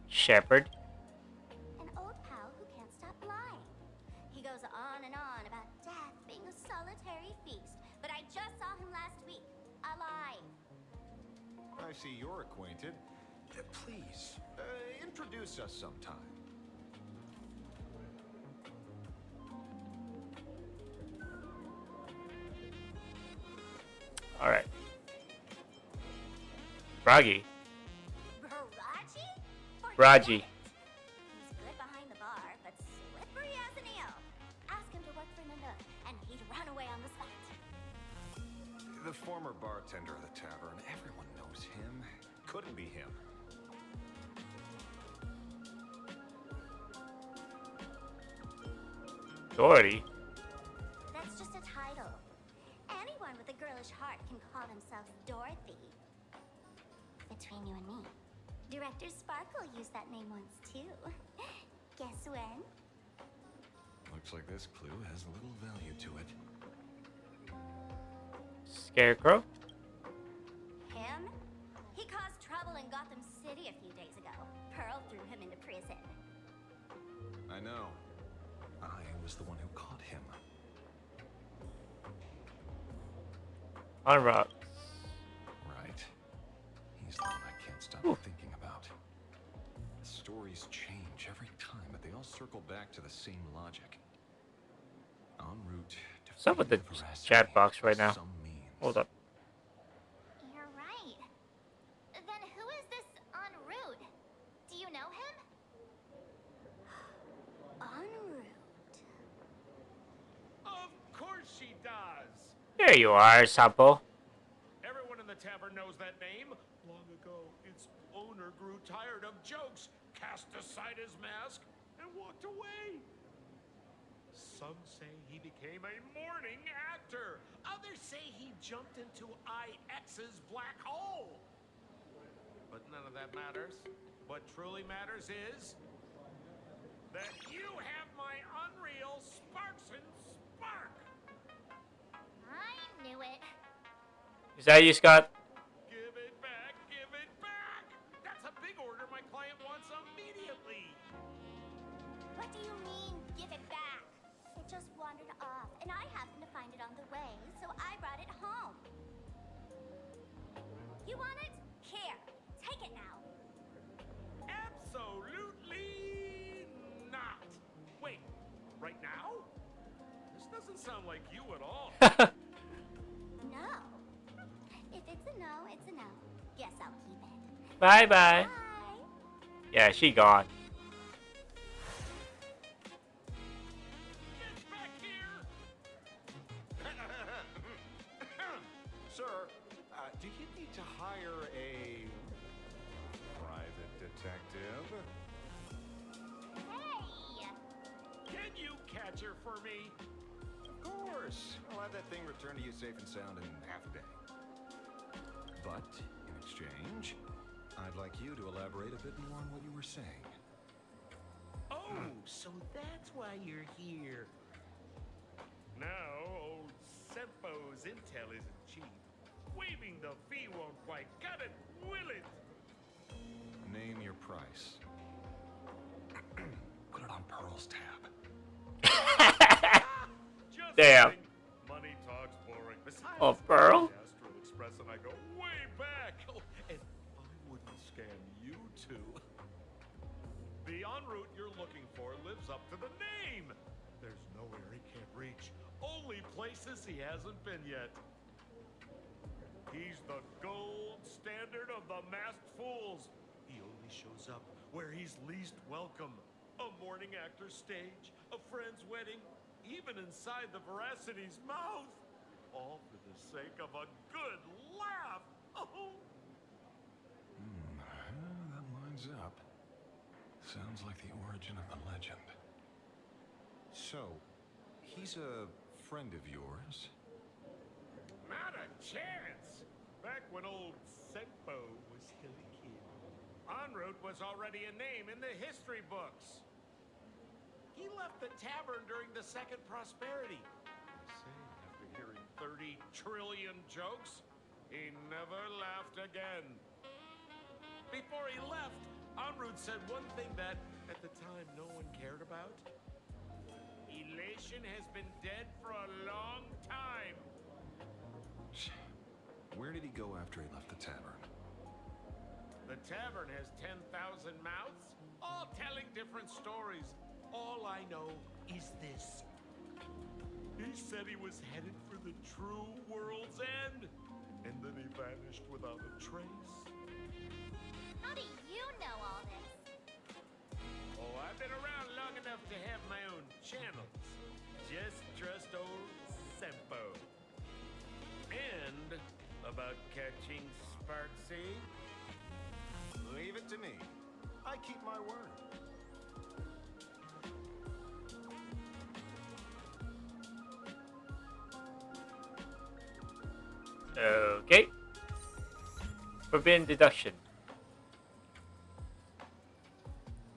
Shepherd. An I see you're acquainted. Please, introduce us sometime. All right. Bragi. Baraji? Raji. He's good behind the bar, but slippery as an eel. Ask him to work for Nanook, and he'd run away on the spot. The former bartender of the tavern, everyone knows him. Couldn't be him. Doherty. That's just a title. Anyone with a girlish heart can call themselves Dorothy. Between you and me, Director Sparkle used that name once too. Guess when? Looks like this clue has little value to it. Scarecrow. Him? He caused trouble in Gotham City a few days ago. Pearl threw him into prison. I know. I was the one who caught him. On rock. Right. He's the one I can't stop thinking about. The stories change every time, but they all circle back to the same logic. En route to What's up with the veracity chat box right by now? some means. Hold up. You're right. Then who is this en route? Do you know him? En route. Of course she does. There you are, Sampo. Everyone in the tavern knows that name. Long ago, its owner grew tired of jokes, cast aside his mask, and walked away. Some say he became a morning actor. Others say he jumped into IX's black hole. But none of that matters. What truly matters is that you have my unreal Sparkson Spark. I knew it. Is that you, Scott? Give it back, give it back! That's a big order my client wants immediately. What do you mean, give it back? It just wandered off, and I happened to find it on the way, so I brought it home. You want it? Here, take it now. Absolutely not. Wait, right now? This doesn't sound like you at all. No. If it's a no, it's a no. Guess I'll keep it. Bye bye. Bye. Yeah, she gone. Get back here! Sir, do you need to hire a private detective? Hey! Can you catch her for me? Of course. I'll have that thing returned to you safe and sound in half a day. But in exchange, I'd like you to elaborate a bit more on what you were saying. Oh, so that's why you're here. Now, old Sempo's intel isn't cheap. Waiving the fee won't quite cut it, will it? Name your price. Put it on Pearl's tab. Just Damn. kidding. Money talks boring. Besides, Oh, Pearl? Astral Express and I go way back. Oh, and I wouldn't scam you two. The en route you're looking for lives up to the name. There's nowhere he can't reach. Only places he hasn't been yet. He's the gold standard of the masked fools. He only shows up where he's least welcome. A morning actor's stage, a friend's wedding, even inside the Veracity's mouth. All for the sake of a good laugh. Oh. That lines up. Sounds like the origin of the legend. So, he's a friend of yours? Not a chance! Back when old Sempo was still a kid, en route was already a name in the history books. He left the tavern during the Second Prosperity. They say after hearing 30 trillion jokes, he never laughed again. Before he left, en route said one thing that, at the time, no one cared about. Elation has been dead for a long time. Where did he go after he left the tavern? The tavern has 10,000 mouths, all telling different stories. All I know is this. He said he was headed for the true world's end, and then he vanished without a trace. How do you know all this? Oh, I've been around long enough to have my own channels. Just trust old Sempo. And about catching Sparksy, Leave it to me. I keep my word. Okay. Forbidden deduction.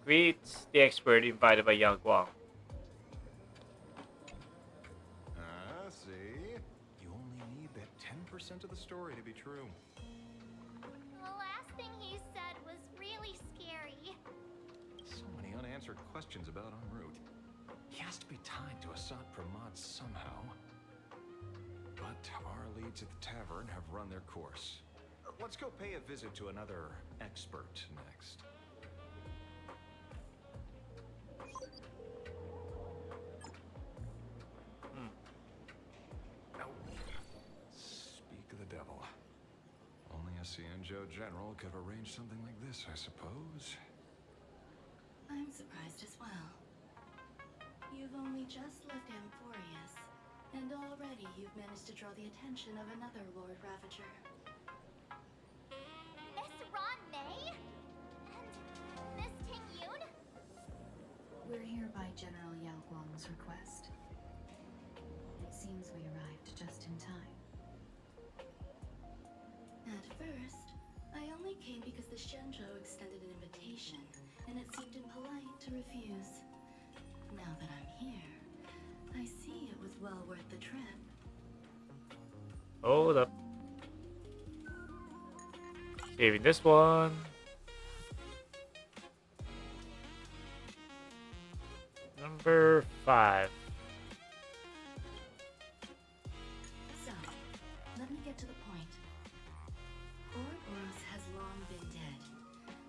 Greets the expert invited by Yang Guang. See? You only need that 10% of the story to be true. The last thing he said was really scary. So many unanswered questions about en route. He has to be tied to Assad Pramod somehow. But our leads at the tavern have run their course. Let's go pay a visit to another expert next. Speak of the devil. Only a Cienjo general could have arranged something like this, I suppose. I'm surprised as well. You've only just left Amphorius, and already you've managed to draw the attention of another Lord Ravager. Miss Ron May? And Miss Ting Yoon? We're here by General Yao Guang's request. It seems we arrived just in time. At first, I only came because the Shenzhou extended an invitation, and it seemed impolite to refuse. Now that I'm here, I see it was well worth the trip. Hold up. Saving this one. Number 5. So, let me get to the point. Ouroboros has long been dead.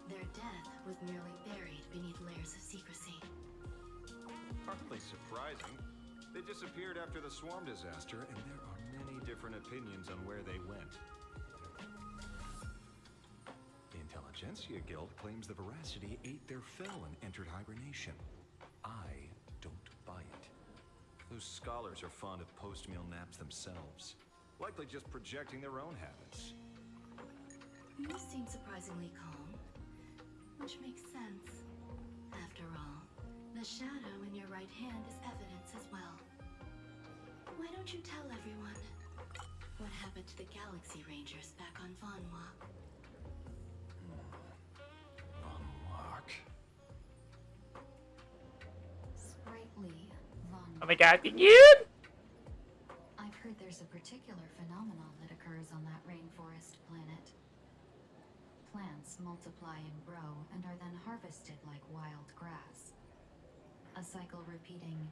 Their death was merely buried beneath layers of secrecy. Hardly surprising. They disappeared after the swarm disaster, and there are many different opinions on where they went. The Intelligentsia Guild claims the Veracity ate their fill and entered hibernation. I don't buy it. Those scholars are fond of post-meal naps themselves, likely just projecting their own habits. You seem surprisingly calm, which makes sense. After all, the shadow in your right hand is evidence as well. Why don't you tell everyone what happened to the Galaxy Rangers back on Von Walk? Von Walk? Sprightly Von. Oh my god, Ting Yoon! I've heard there's a particular phenomenon that occurs on that rainforest planet. Plants multiply and grow and are then harvested like wild grass. A cycle repeating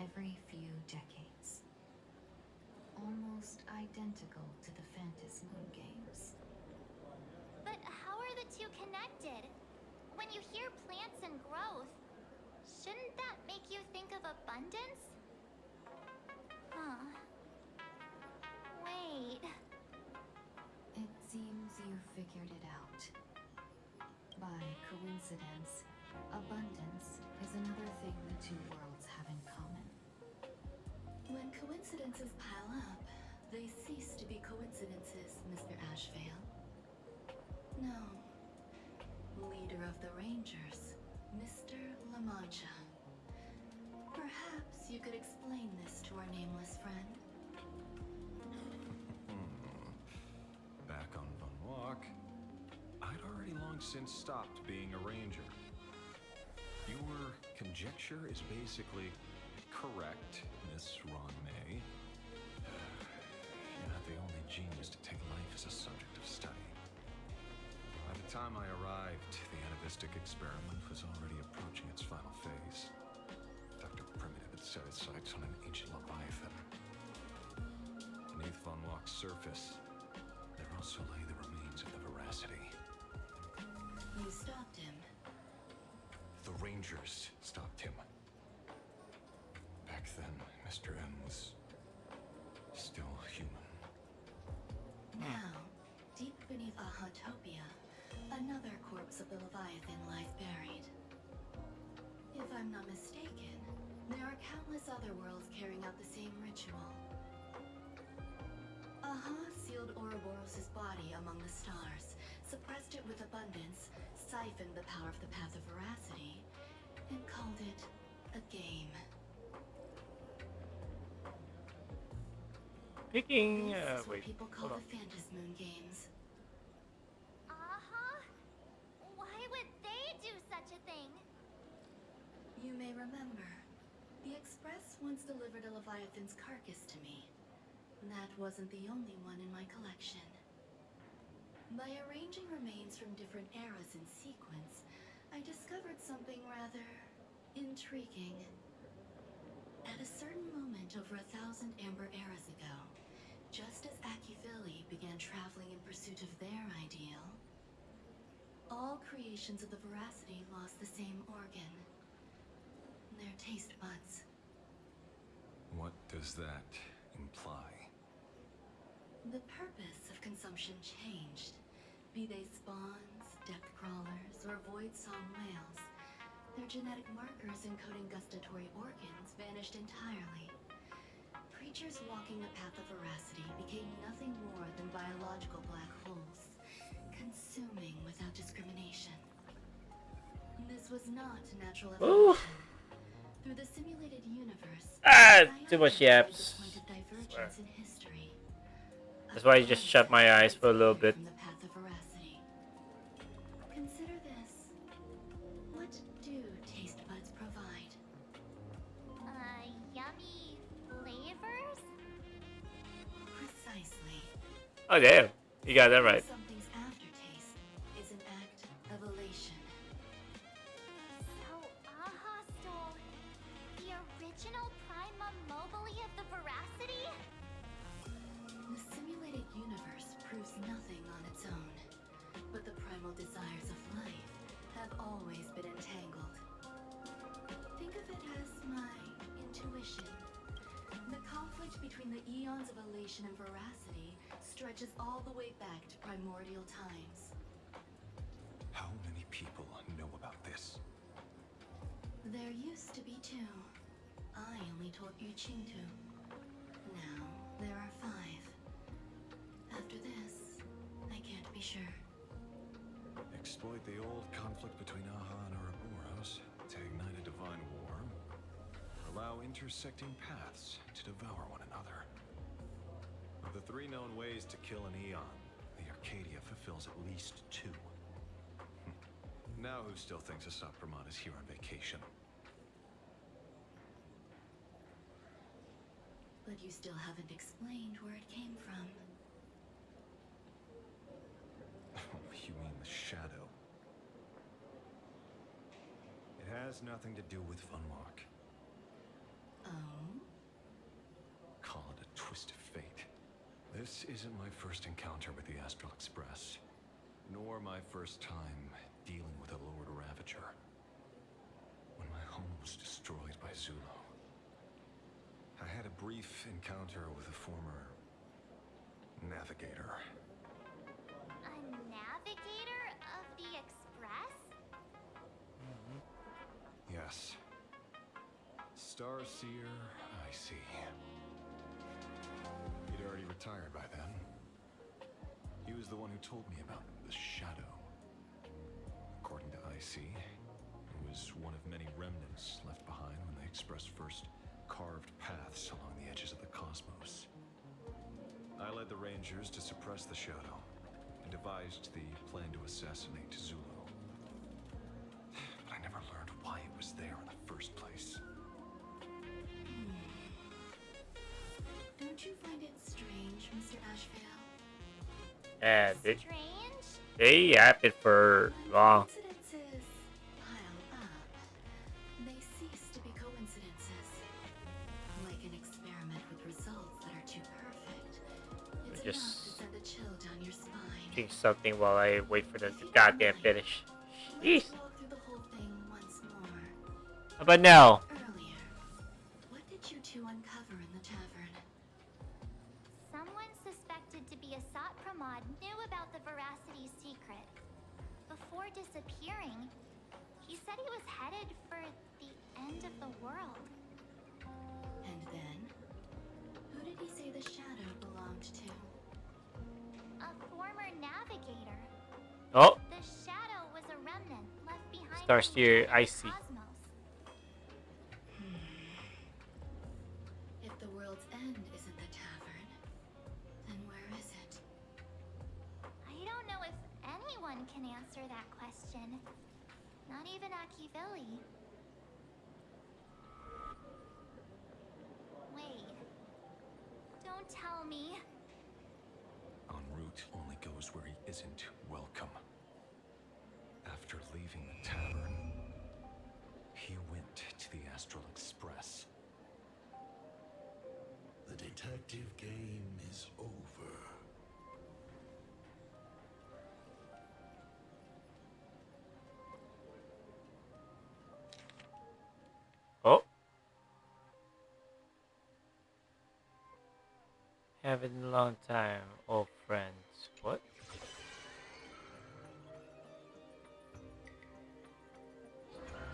every few decades. Almost identical to the Phantas Moon games. But how are the two connected? When you hear plants and growth, shouldn't that make you think of abundance? Huh. Wait. It seems you figured it out. By coincidence, abundance is another thing the two worlds have in common. When coincidences pile up, they cease to be coincidences, Mr. Ashvale. No. Leader of the Rangers, Mr. La Mancha. Perhaps you could explain this to our nameless friend. Back on Von Walk, I'd already long since stopped being a ranger. Your conjecture is basically correct, Miss Ron May. You're not the only genius to take life as a subject of study. By the time I arrived, the atavistic experiment was already approaching its final phase. Dr. Primitive had set his sights on an ancient leviathan. Beneath Von Walk's surface, there also lay the remains of the Veracity. You stopped him. The Rangers stopped him. Back then, Mr. M was still human. Now, deep beneath Ahatopia, another corpse of the Leviathan lies buried. If I'm not mistaken, there are countless other worlds carrying out the same ritual. Aha sealed Ouroboros' body among the stars, suppressed it with abundance, siphoned the power of the Path of Veracity, and called it a game. Picking. This is what Wait. people call Hold on. the Phantasmoon games. Uh-huh. Why would they do such a thing? You may remember, the Express once delivered a Leviathan's carcass to me. That wasn't the only one in my collection. By arranging remains from different eras in sequence, I discovered something rather intriguing. At a certain moment over 1,000 Amber eras ago, just as Akivili began traveling in pursuit of their ideal, all creations of the Veracity lost the same organ. Their taste buds. What does that imply? The purpose of consumption changed. Be they spawns, depth crawlers, or void song whales, their genetic markers encoding gustatory organs vanished entirely. Creatures walking the path of veracity became nothing more than biological black holes, consuming without discrimination. This was not natural Ooh. evolution. Through the simulated universe, Too much yaps. point of divergence in history. That's why I just shut my eyes for a little bit. From the path of veracity. Consider this. What do taste buds provide? Yummy flavors? Precisely. Oh damn, you got that right. Something's aftertaste is an act of elation. So, Aha stole the original Prima Mobile of the Veracity? The simulated universe proves nothing on its own, but the primal desires of life have always been entangled. Think of it as my intuition. The conflict between the eons of elation and veracity stretches all the way back to primordial times. How many people know about this? There used to be 2. I only told Yu Qingtu. Now there are 5. After this, I can't be sure. Exploit the old conflict between Aha and Ouroboros to ignite a divine war. Allow intersecting paths to devour one another. Of the 3 known ways to kill an Eon, the Arcadia fulfills at least 2. Now who still thinks Asapramon is here on vacation? But you still haven't explained where it came from. You mean the shadow? It has nothing to do with Funmark. Oh? Call it a twist of fate. This isn't my first encounter with the Astral Express, nor my first time dealing with a Lord Ravager. When my home was destroyed by Zulo, I had a brief encounter with a former navigator. A navigator of the Express? Yes. Starseer, I see. He'd already retired by then. He was the one who told me about the shadow. According to IC, it was one of many remnants left behind when the Express first carved paths along the edges of the cosmos. I led the Rangers to suppress the shadow and devised the plan to assassinate Zulo. But I never learned why it was there in the first place. Don't you find it strange, Mr. Ashvale? Yeah, Strange? they yapped it for long. Coincidences pile up. They cease to be coincidences. Like an experiment with results that are too perfect. It's enough to Just send a chill down your spine. doing something while I wait for them to goddamn finish. Yeesh. Let's walk through the whole thing once more. How about now? Earlier, what did you two uncover in the tavern? Someone suspected to be a Sot Pramod knew about the Veracity secret. Before disappearing, he said he was headed for the end of the world. And then? Who did he say the shadow belonged to? A former navigator. Oh, The shadow was a remnant left behind Starsteer, in I the see. cosmos. If the world's end isn't the tavern, then where is it? I don't know if anyone can answer that question. Not even Akivilli. Wait. Don't tell me. En route only goes where he isn't welcome. After leaving the tavern, he went to the Astral Express. The detective game is over. Oh. Haven't in a long time, old friends. What?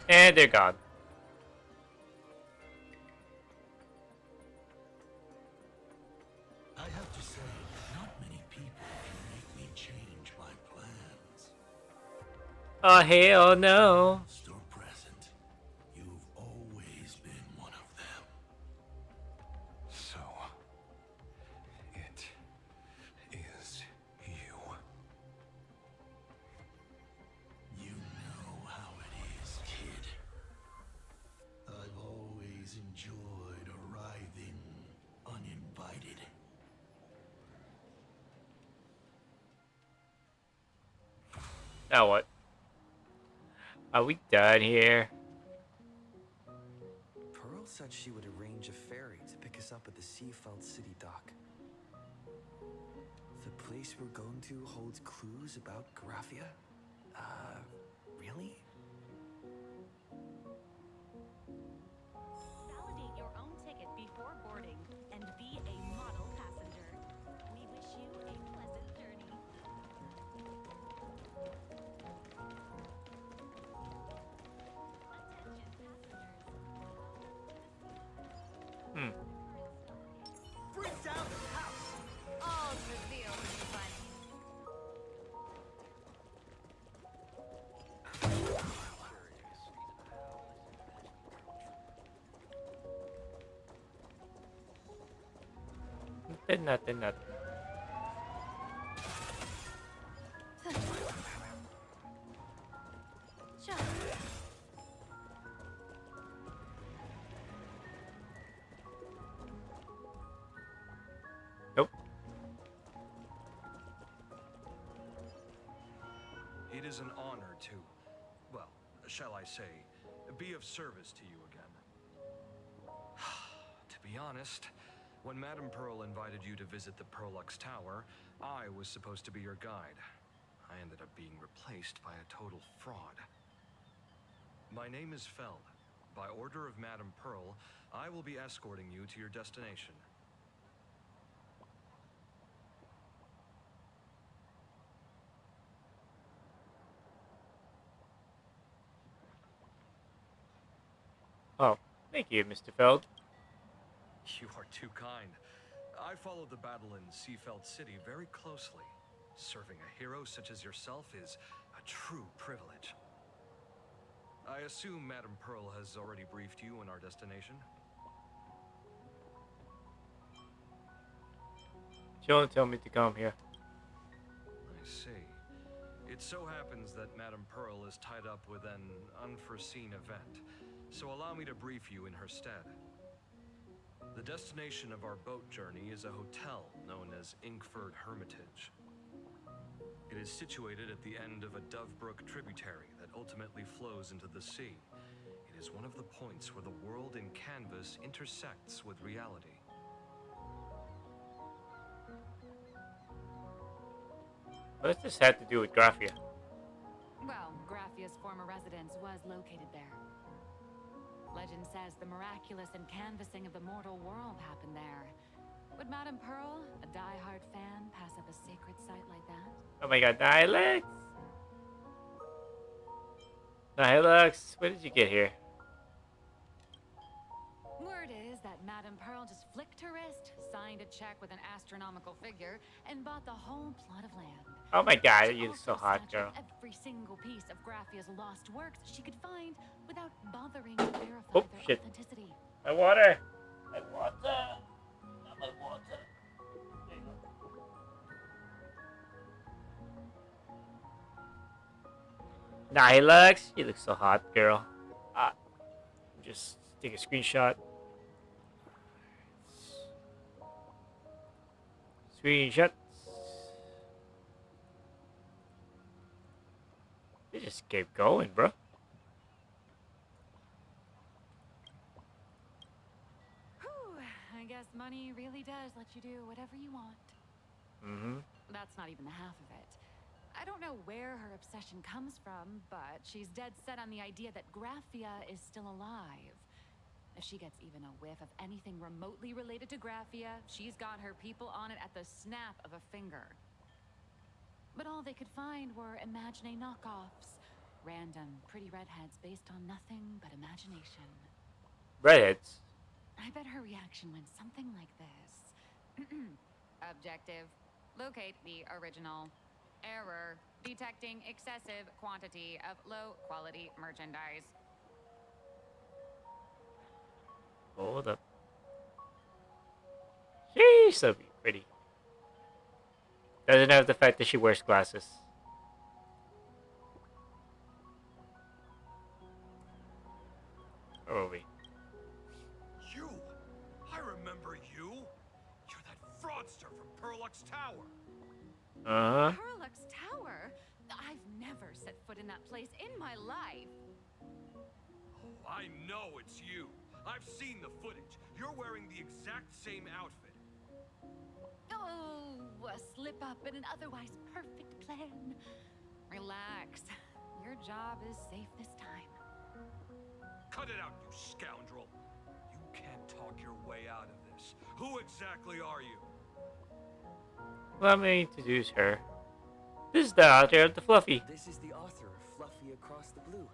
And they're gone. I have to say, not many people can make me change my plans. Oh, hell no. Past or present, you've always been one of them. So, it is you. You know how it is, kid. I've always enjoyed arriving uninvited. Now what? Are we done here? Pearl said she would arrange a ferry to pick us up at the Seafeld City dock. The place we're going to holds clues about Graphia? Really? Validate your own ticket before boarding and be a model passenger. We wish you a pleasant journey. Hmm. Bring down the house! All's revealed in fun. Nothing. Nope. It is an honor to, well, shall I say, be of service to you again. To be honest, when Madame Pearl invited you to visit the Perlux Tower, I was supposed to be your guide. I ended up being replaced by a total fraud. My name is Feld. By order of Madame Pearl, I will be escorting you to your destination. Oh, thank you, Mr. Feld. You are too kind. I followed the battle in Seafeld City very closely. Serving a hero such as yourself is a true privilege. I assume Madame Pearl has already briefed you on our destination? She only told me to come here. I see. It so happens that Madame Pearl is tied up with an unforeseen event, so allow me to brief you in her stead. The destination of our boat journey is a hotel known as Inkford Hermitage. It is situated at the end of a Dovebrook tributary that ultimately flows into the sea. It is one of the points where the world in canvas intersects with reality. What does this have to do with Graphia? Well, Graphia's former residence was located there. Legend says the miraculous and canvassing of the mortal world happened there. Would Madame Pearl, a die-hard fan, pass up a sacred site like that? Oh my god, Nihilux! Nihilux, when did you get here? Word is that Madame Pearl just flicked her wrist, signed a check with an astronomical figure, and bought the whole plot of land. Oh my god, She you look so also hot, snatched girl. up every single piece of Graphia's lost works she could find without bothering to verify Oh, their shit. authenticity. My water! My water! Not my water. There you go. Nihilux, you look so hot, girl. Just take a screenshot. Screenshot. They just keep going, bro. Whew, I guess money really does let you do whatever you want. Mm-hmm. That's not even the half of it. I don't know where her obsession comes from, but she's dead set on the idea that Graphia is still alive. If she gets even a whiff of anything remotely related to Graphia, she's got her people on it at the snap of a finger. But all they could find were Imagine knockoffs. Random, pretty redheads based on nothing but imagination. Redheads? I bet her reaction went something like this. Objective. Locate the original. Error. Detecting excessive quantity of low-quality merchandise. Hold up. She's so pretty. Doesn't have the fact that she wears glasses. Where are we? You? I remember you. You're that fraudster from Perlux Tower. Uh-huh. Perlux Tower? I've never set foot in that place in my life. Oh, I know it's you. I've seen the footage. You're wearing the exact same outfit. Oh, a slip up in an otherwise perfect plan. Relax. Your job is safe this time. Cut it out, you scoundrel. You can't talk your way out of this. Who exactly are you? Let me introduce her. This is the author of the Fluffy. This is the author of Fluffy Across the Blue.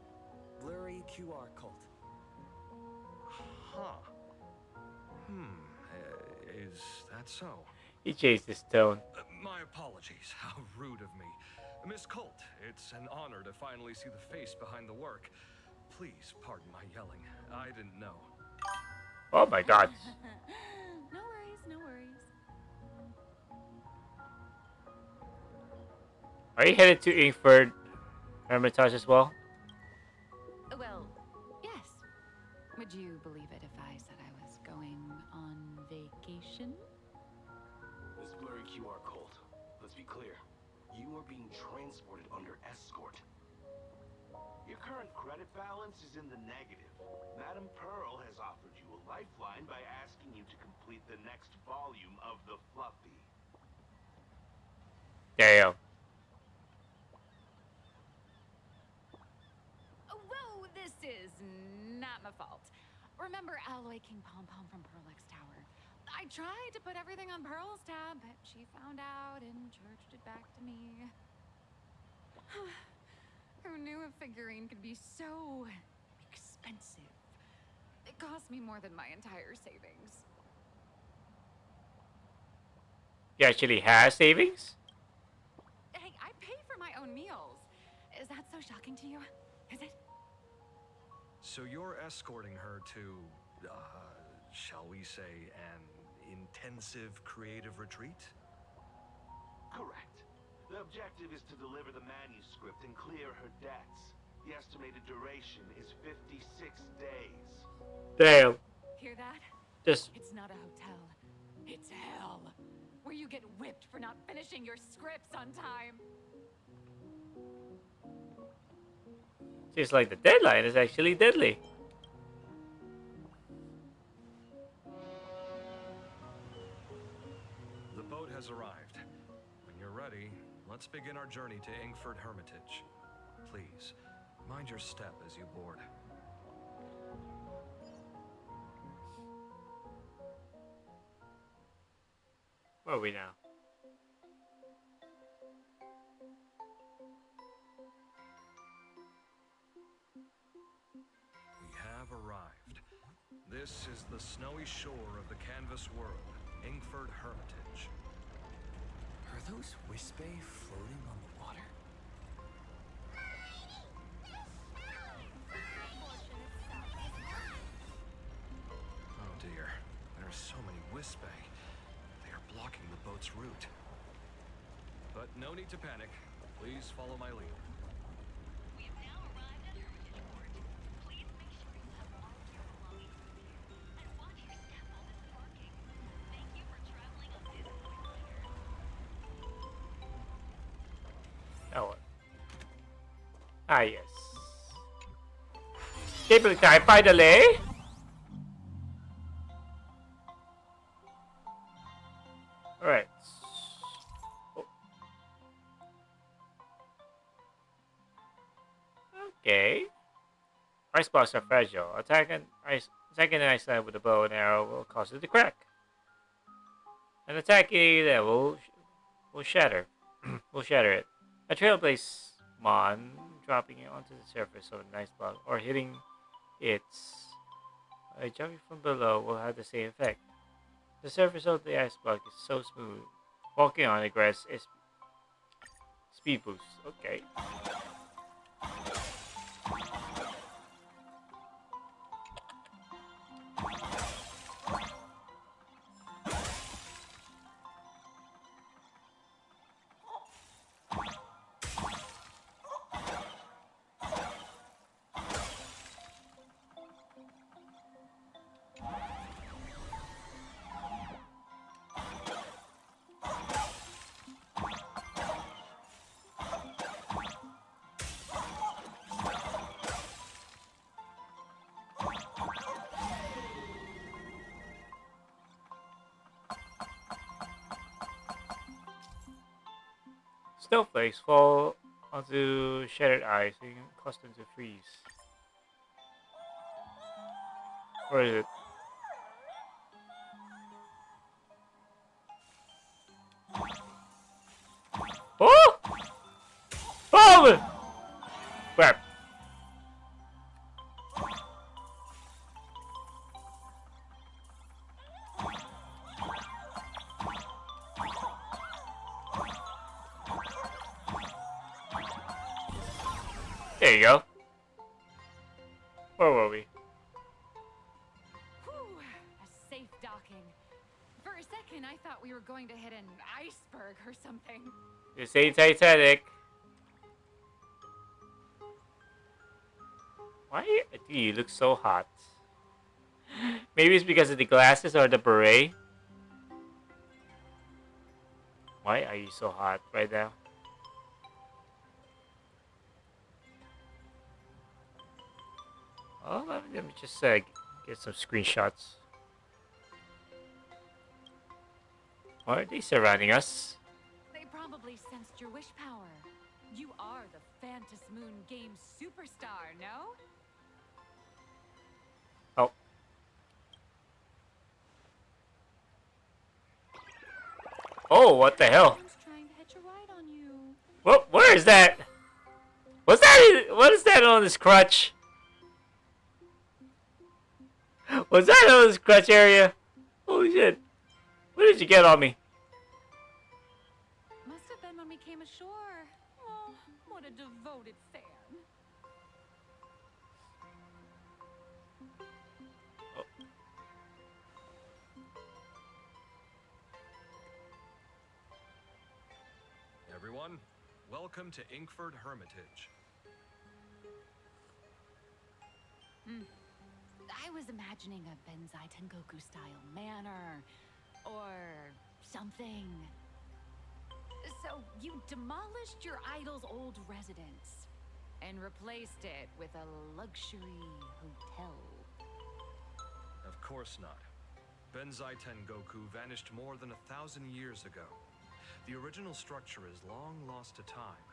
Blurry QR cult. Huh. Is that so? He changed his tone. My apologies. How rude of me. Miss Colt, it's an honor to finally see the face behind the work. Please pardon my yelling. I didn't know. Oh my god. No worries, no worries. Are you headed to Ingford Hermitage as well? Well, yes. Would you believe it if I said I was going on vacation? Miss Blurry QR Colt, let's be clear. You are being transported under escort. Your current credit balance is in the negative. Madame Pearl has offered you a lifeline by asking you to complete the next volume of the Fluffy. Damn. Whoa, this is not my fault. Remember Alloy King Pom Pom from Perlux Tower? I tried to put everything on Pearl's tab, but she found out and charged it back to me. Who knew a figurine could be so expensive? It cost me more than my entire savings. You actually have savings? Hey, I pay for my own meals. Is that so shocking to you? Is it? So you're escorting her to, shall we say, an intensive creative retreat? Correct. The objective is to deliver the manuscript and clear her debts. The estimated duration is 56 days. Damn. Hear that? Just It's not a hotel. It's hell. Where you get whipped for not finishing your scripts on time. seems like the deadline is actually deadly. The boat has arrived. When you're ready, let's begin our journey to Ingford Hermitage. please. Mind your step as you board. Where are we now? We have arrived. This is the snowy shore of the canvas world, Ingford Hermitage. Are those Wispay floating on the water? Oh dear, there are so many Wispay. They are blocking the boat's route. But no need to panic. Please follow my lead. We have now arrived at Hermitage Port. Please make sure you have all of your belongings with you. And watch your step while disembarking. Thank you for traveling on this liner. Oh. Ah, yes. Cable time, finally! Alright. Oh. Okay. Ice blocks are fragile. Attacking an ice line with a bow and arrow will cause it to crack. And attacking that will shatter. will shatter it. A trailblaze mon dropping it onto the surface of an ice block or hitting it jumping from below will have the same effect. The surface of the ice block is so smooth. Walking on the grass is speed boost. Okay. Snowflakes fall onto shattered ice and cause them to freeze. Where is it? Oh! Oh! Crap. There you go. Where were we? Whew, a safe docking. For a second, I thought we were going to hit an iceberg or something. This ain't Titanic. Why do you look so hot? Maybe it's because of the glasses or the beret. Why are you so hot right now? Oh, let me just get some screenshots. Why are they surrounding us? They probably sensed your wish power. You are the Phantas Moon game superstar, no? Oh. Oh, what the hell? Trying to hitch a ride on you. What? Where is that? What's that? What is that on this crutch? Was that on this crutch area? Holy shit! What did you get on me? Must have been when we came ashore. Oh, what a devoted fan. Everyone, welcome to Ingford Hermitage. I was imagining a Benzai Tengoku style manor or something. So you demolished your idol's old residence and replaced it with a luxury hotel. Of course not. Benzai Tengoku vanished more than 1,000 years ago. The original structure is long lost to time.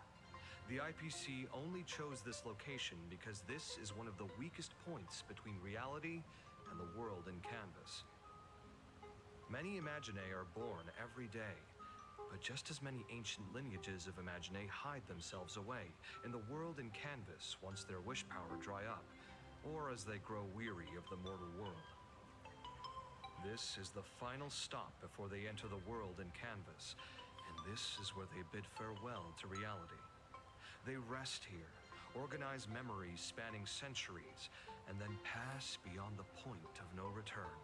The IPC only chose this location because this is one of the weakest points between reality and the world in Canvas. Many Imaginae are born every day, but just as many ancient lineages of Imaginae hide themselves away in the world in Canvas once their wish power dry up, or as they grow weary of the mortal world. This is the final stop before they enter the world in Canvas, and this is where they bid farewell to reality. They rest here, organize memories spanning centuries, and then pass beyond the point of no return.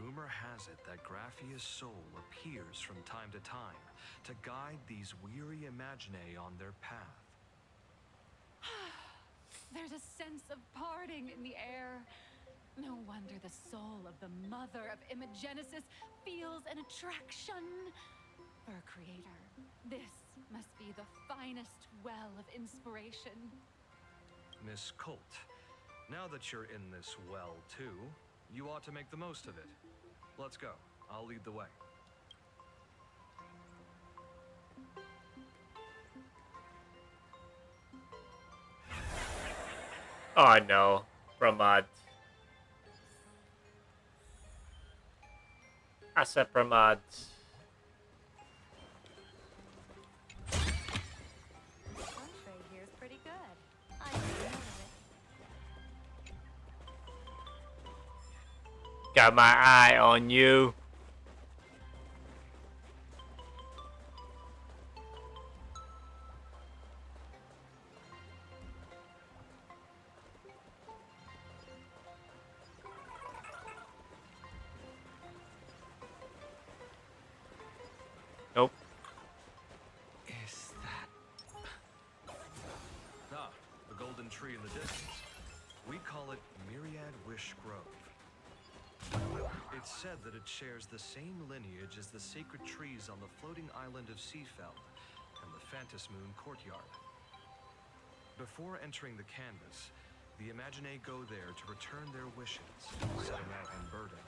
Rumor has it that Graphia's soul appears from time to time to guide these weary Imaginae on their path. There's a sense of parting in the air. No wonder the soul of the mother of Imagenesis feels an attraction for a creator. This must be the finest well of inspiration. Miss Colt, now that you're in this well too, you ought to make the most of it. Let's go. I'll lead the way. Oh no, Pramad. Asa Pramad. Entree here's pretty good. I made note of it. Got my eye on you. Nope. Is that... Ah, the golden tree in the distance. We call it Myriad Wish Grove. It's said that it shares the same lineage as the sacred trees on the floating island of Seafell and the Phantas Moon courtyard. Before entering the canvas, the Imaginae go there to return their wishes, setting out on birding.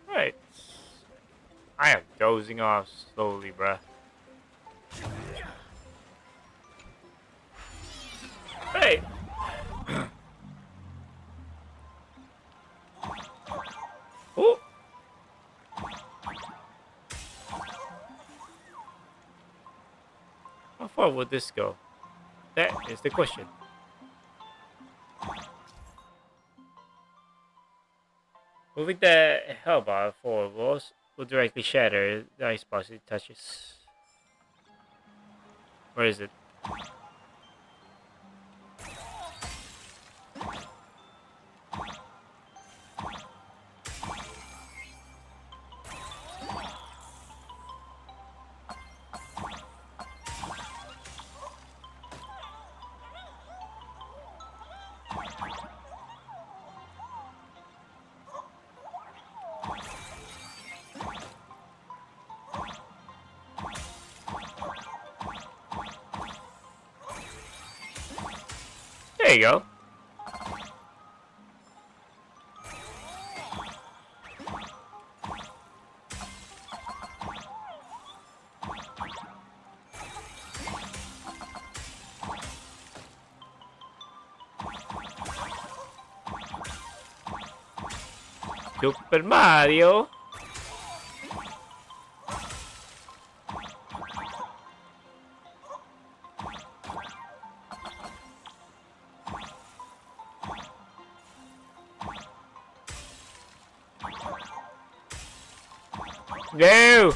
Right. I am dozing off slowly, bruh. Hey! Oh! How far would this go? That is the question. Moving the hellbar forward will directly shatter the icebox it touches. Where is it? There you go. Super Mario. No!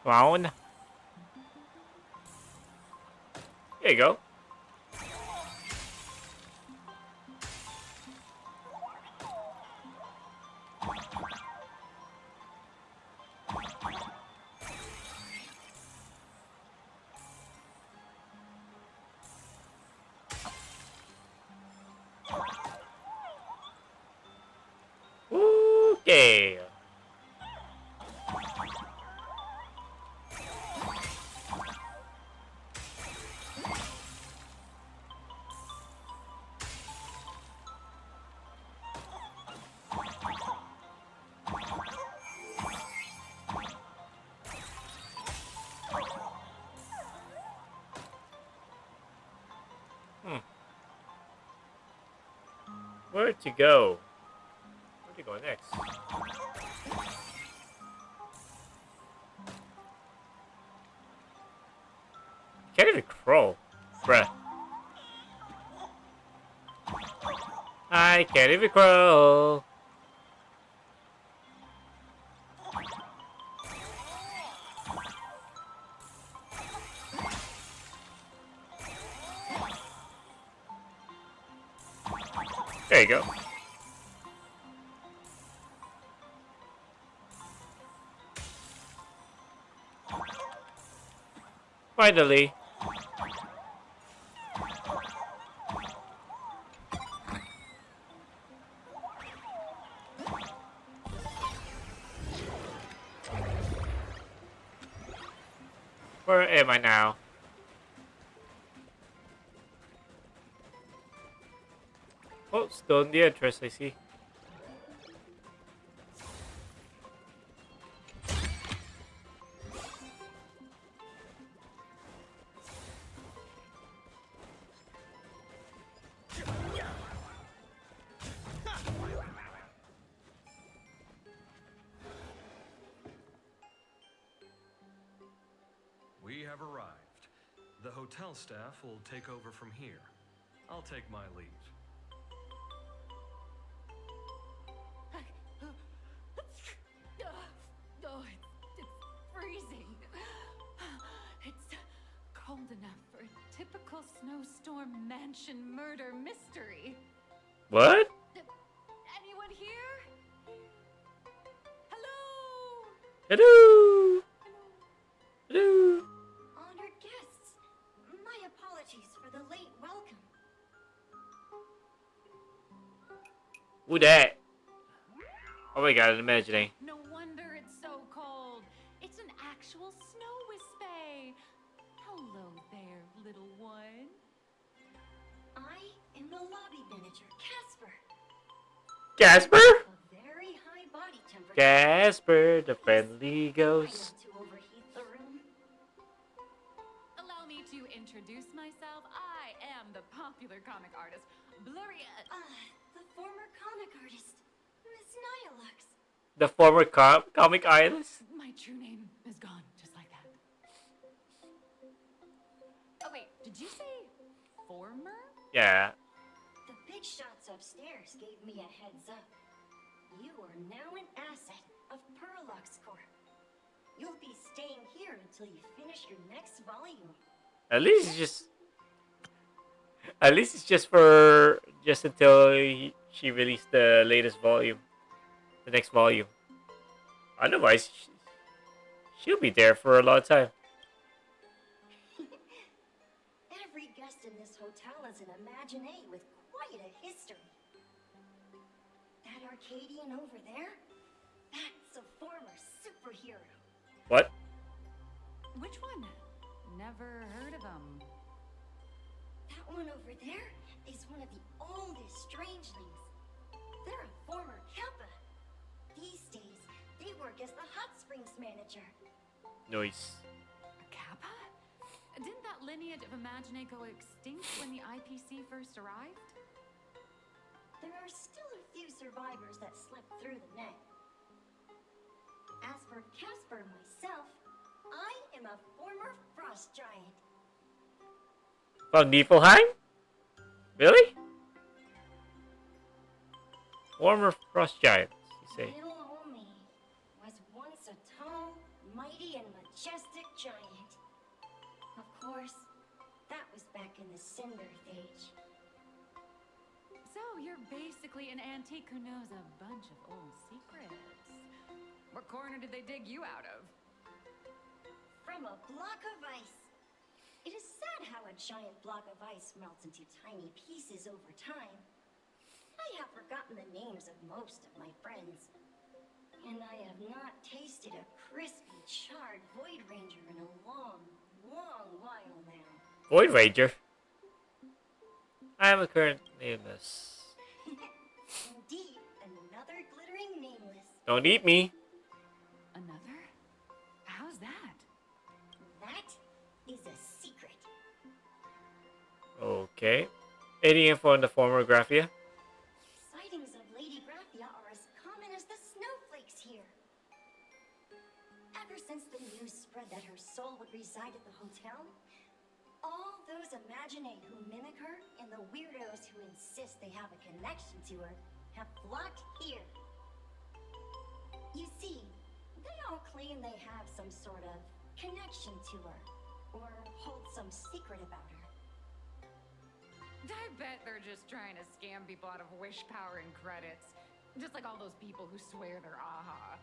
Come on. There you go. Okay. Where to go? Where to go next? Can't even crawl. Bruh. I can't even crawl. There you go. Finally. Where am I now? Oh, still in the entrance, I see. We have arrived. The hotel staff will take over from here. I'll take my leave. Oh, it's freezing. It's cold enough for a typical snowstorm mansion murder mystery. What? Anyone here? Hello? Hello? Hello? Honored guests, my apologies for the late welcome. Who that? Oh my god, I'm imagining. No wonder it's so cold. It's an actual snow wispy. Hello there, little one. I am the lobby manager, Casper. Casper? A very high body temperature. Casper, the friendly ghost. To overheat the room. Allow me to introduce myself. I am the popular comic artist, Blurry. The former comic artist, Miss Nihilux. The former comic artist? My true name is gone, just like that. Oh wait, did you say former? Yeah. The big shots upstairs gave me a heads up. You are now an asset of Perlux Corp. You'll be staying here until you finish your next volume. At least it's just. At least it's just for until she released the latest volume, the next volume. Otherwise, she'll be there for a long time. Every guest in this hotel is an Imaginee with quite a history. That Arcadian over there? That's a former superhero. What? Which one? Never heard of him. That one over there is one of the oldest strangelings. They're a former Kappa. These days, they work as the hot springs manager. Noise. A Kappa? Didn't that lineage of Imaginee go extinct when the IPC first arrived? There are still a few survivors that slipped through the net. As for Casper myself, I am a former frost giant. From Niflheim? Really? Former frost giant, you say? Little old me was once a tall, mighty, and majestic giant. Of course, that was back in the Cinder Age. So you're basically an antique who knows a bunch of old secrets. What corner did they dig you out of? From a block of ice. It is sad how a giant block of ice melts into tiny pieces over time. I have forgotten the names of most of my friends. tasted a crispy, charred Void Ranger in a long, long while now. Void Ranger. I am a current nameless. Indeed, another glittering nameless. Don't eat me. Another? How's that? That is a secret. Okay. Any info on the former Graphia? Sightings of Lady Graphia are as common as the snowflakes here. Ever since the news spread that her soul would reside at the hotel, all those Imaginate who mimic her and the weirdos who insist they have a connection to her have flocked here. You see, they all claim they have some sort of connection to her, or hold some secret about her. I bet they're just trying to scam people out of wish power and credits. Just like all those people who swear they're AHA.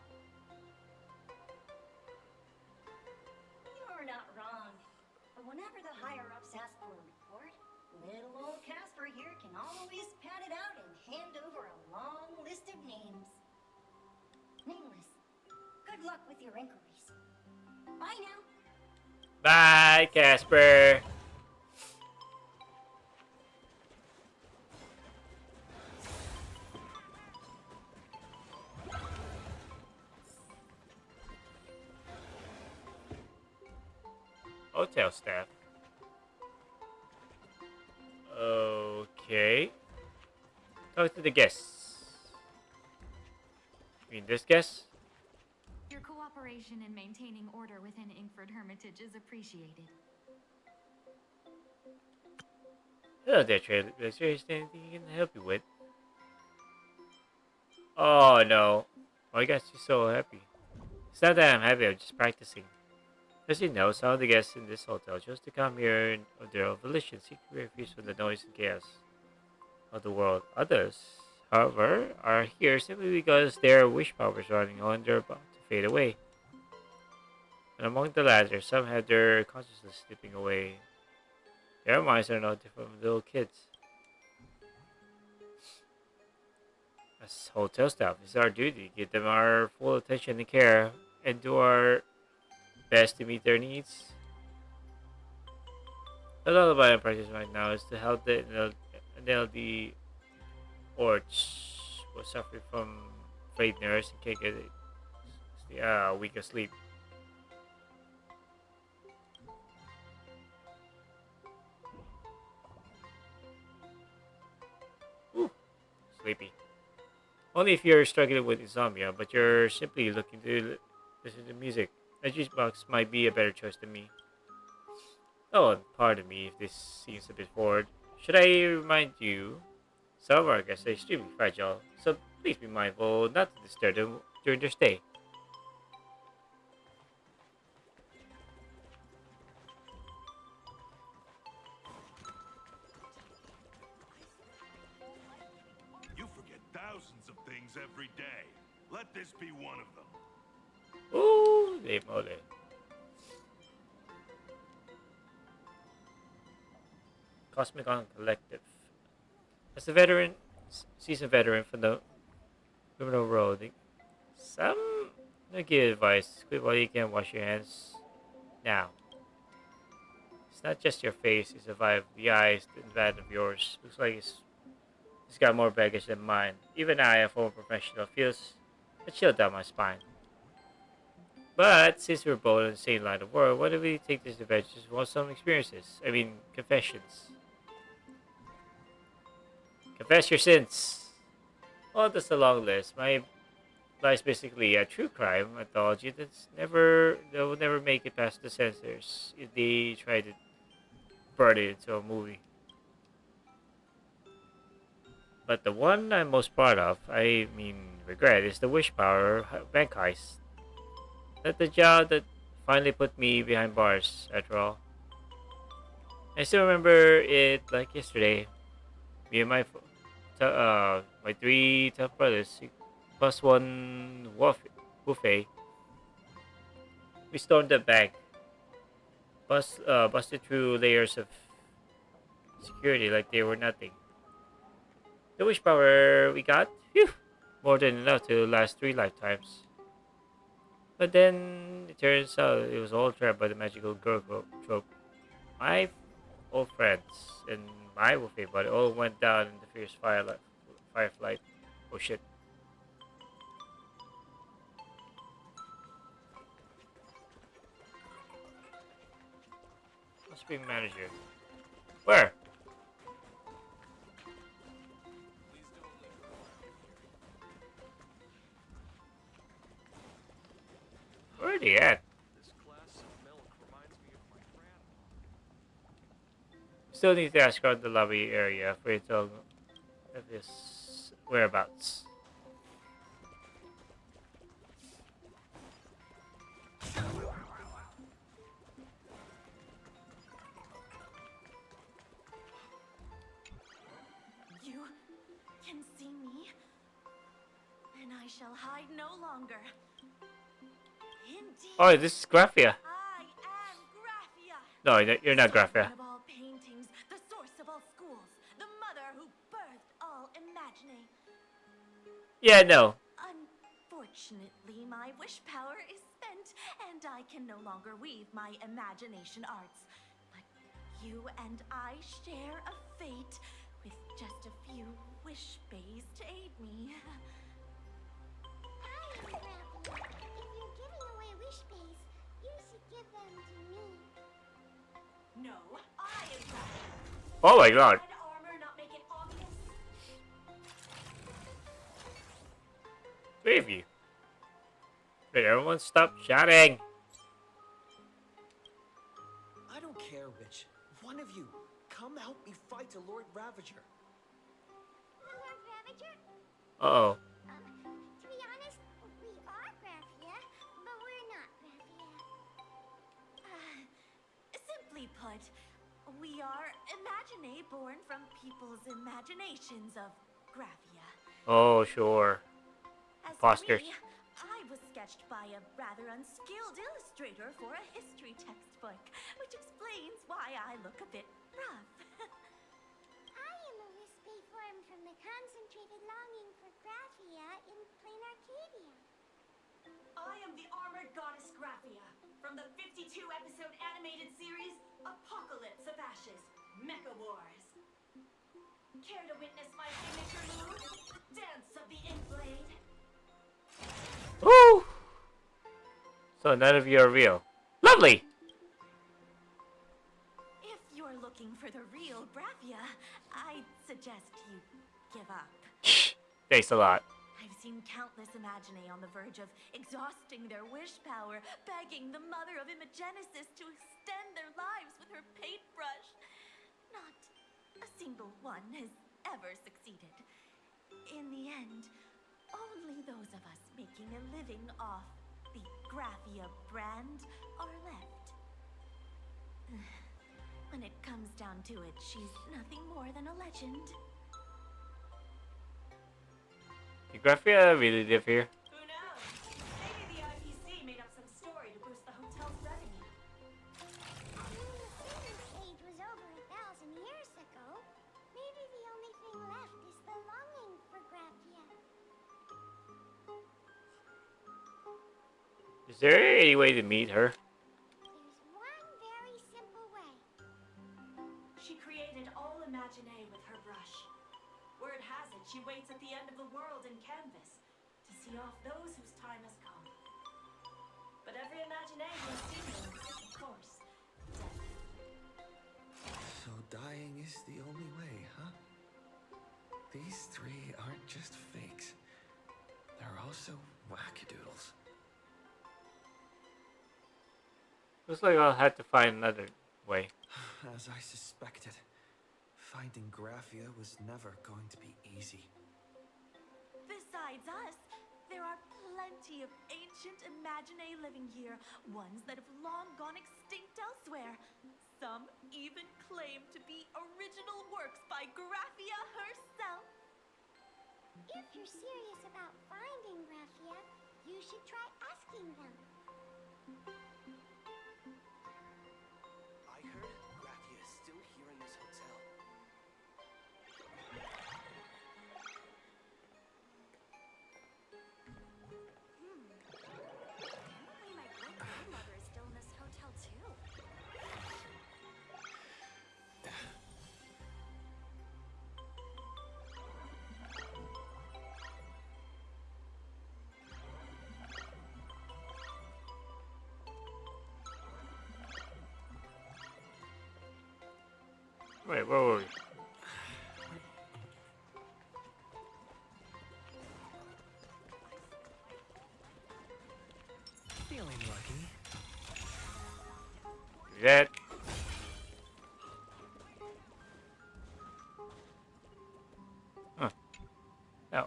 You're not wrong. But whenever the higher-ups ask for a report, little old Casper here can always pad it out and hand over a long list of names. Nameless, good luck with your inquiries. Bye now. Bye, Casper. Hotel staff. Okay. Talk to the guests. You mean this guest? Your cooperation in maintaining order within Inkford Hermitage is appreciated. Hello there, Trailer. Is there anything I can help you with? Oh no. Why got you so happy? It's not that I'm happy, I'm just practicing. As you know, some of the guests in this hotel chose to come here of their own volition, seeking refuge from the noise and chaos of the world. Others, however, are here simply because their wish powers running on and they're about to fade away. And among the latter, some have their consciousness slipping away. Their minds are no different from little kids. As hotel staff, it's our duty to give them our full attention and care and do our best to meet their needs. The lullaby I'm practicing right now is to help the NLD Orch was suffering from frayed nerves and can't get a week of sleep. Ooh, sleepy. Only if you're struggling with insomnia, but you're simply looking to listen to music. A juice box might be a better choice than me. Oh, and pardon me if this seems a bit forward. Should I remind you, some of our guests are extremely fragile, so please be mindful not to disturb them during their stay. You forget thousands of things every day. Let this be one of them. Ooh, they mole. Cosmic On Collective. As a veteran, seasoned veteran from the criminal world, some give advice. Quit while you can wash your hands now. It's not just your face, it's the vibe, the eyes, the that of yours. Looks like it's got more baggage than mine. Even I, a former professional, feels a chill down my spine. But since we're both on the same line of work, why don't we take this adventure for some experiences? I mean, confessions. Confess your sins. Well, that's a long list. My life is basically a true crime anthology that will never make it past the censors if they try to burn it into a movie. But the one I'm most proud of, I mean regret, is the Wish Power bank heist. That's the job that finally put me behind bars, after all. I still remember it like yesterday. Me and my three tough brothers, plus one Wuffei, we stormed the bank, busted through layers of security like they were nothing. The wish power we got, phew, more than enough to last 3 lifetimes. But then it turns out it was all trapped by the magical girl trope. My old friends and my wolfie body all went down in the fierce fireflight. Oh shit. Must be manager. Where? Where are they at? This glass of milk reminds me of my grandma. Still need to ask around the lobby area for you to tell of his whereabouts. You can see me, and I shall hide no longer. Indeed. Oh, this is Graphia. I am Graphia. No, you're not Graphia. Sovereign of all paintings, the source of all schools, the mother who birthed all imagining. Yeah, no. Unfortunately, my wish power is spent, and I can no longer weave my imagination arts. But you and I share a fate, with just a few wish bays to aid me. I am Graphia. If you're giving away wish bays, you should give them to me. No, I am Graphia. Oh my god. Red armor not make it obvious? Three of you. Wait, everyone stop shouting. I don't care, Witch. One of you, come help me fight the Lord Ravager. Lord Ravager? Uh-oh. To be honest, we are Graphia, but we're not Graphia. Simply put, we are Imaginae born from people's imaginations of Graphia. Oh, sure. As Imposters. for me, I was sketched by a rather unskilled illustrator for a history textbook, which explains why I look a bit rough. I am a wispy formed from the concentrated longing for Graphia in plain Arcadia. I am the armored goddess Graphia from the 52-episode animated series Apocalypse of Ashes, Mecha Wars. Care to witness my signature move? Dance of the Inkblade. Woo! So none of you are real. Lovely! If you're looking for the real Graphia, I'd suggest you give up. Thanks a lot. I've seen countless Imaginae on the verge of exhausting their wish power, begging the mother of Imagenesis to extend their lives with her paintbrush. Not a single one has ever succeeded. In the end, only those of us making a living off the Graphia brand are left. When it comes down to it, she's nothing more than a legend. Did Graphia really live here? Who knows? Maybe the IPC made up some story to boost the hotel's revenue. I mean, the Silver Age was over 1,000 years ago. Maybe the only thing left is the longing for Graphia. Is there any way to meet her? There's one very simple way. She created all Imaginae with her brush. Word has it, she waits at the end of the world in canvas to see off those whose time has come. But every Imaginae who has seen her is, of course, dead. So dying is the only way, huh? These three aren't just fakes. They're also wackadoodles. Looks like I'll have to find another way. As I suspected, finding Graphia was never going to be easy. Besides us, there are plenty of ancient Imaginae living here, ones that have long gone extinct elsewhere. Some even claim to be original works by Graphia herself. If you're serious about finding Graphia, you should try asking them. I heard Graphia is still here in this hotel. Wait, where were we? Feeling lucky. That. Huh. No.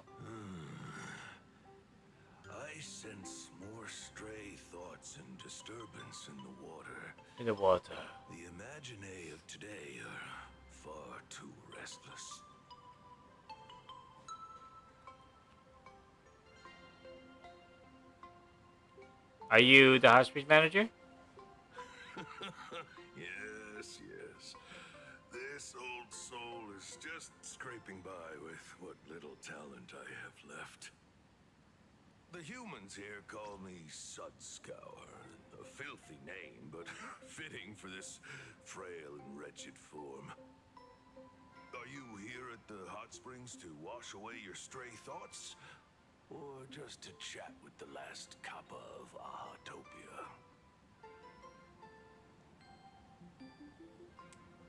I sense more stray thoughts and disturbance in the water. In the water. The Imaginae of today are far too restless. Are you the hospice manager? Yes, yes. This old soul is just scraping by with what little talent I have left. The humans here call me Sudscour, a filthy name, but fitting for this frail and wretched form. Are you here at the hot springs to wash away your stray thoughts? Or just to chat with the last kappa of Ahatopia?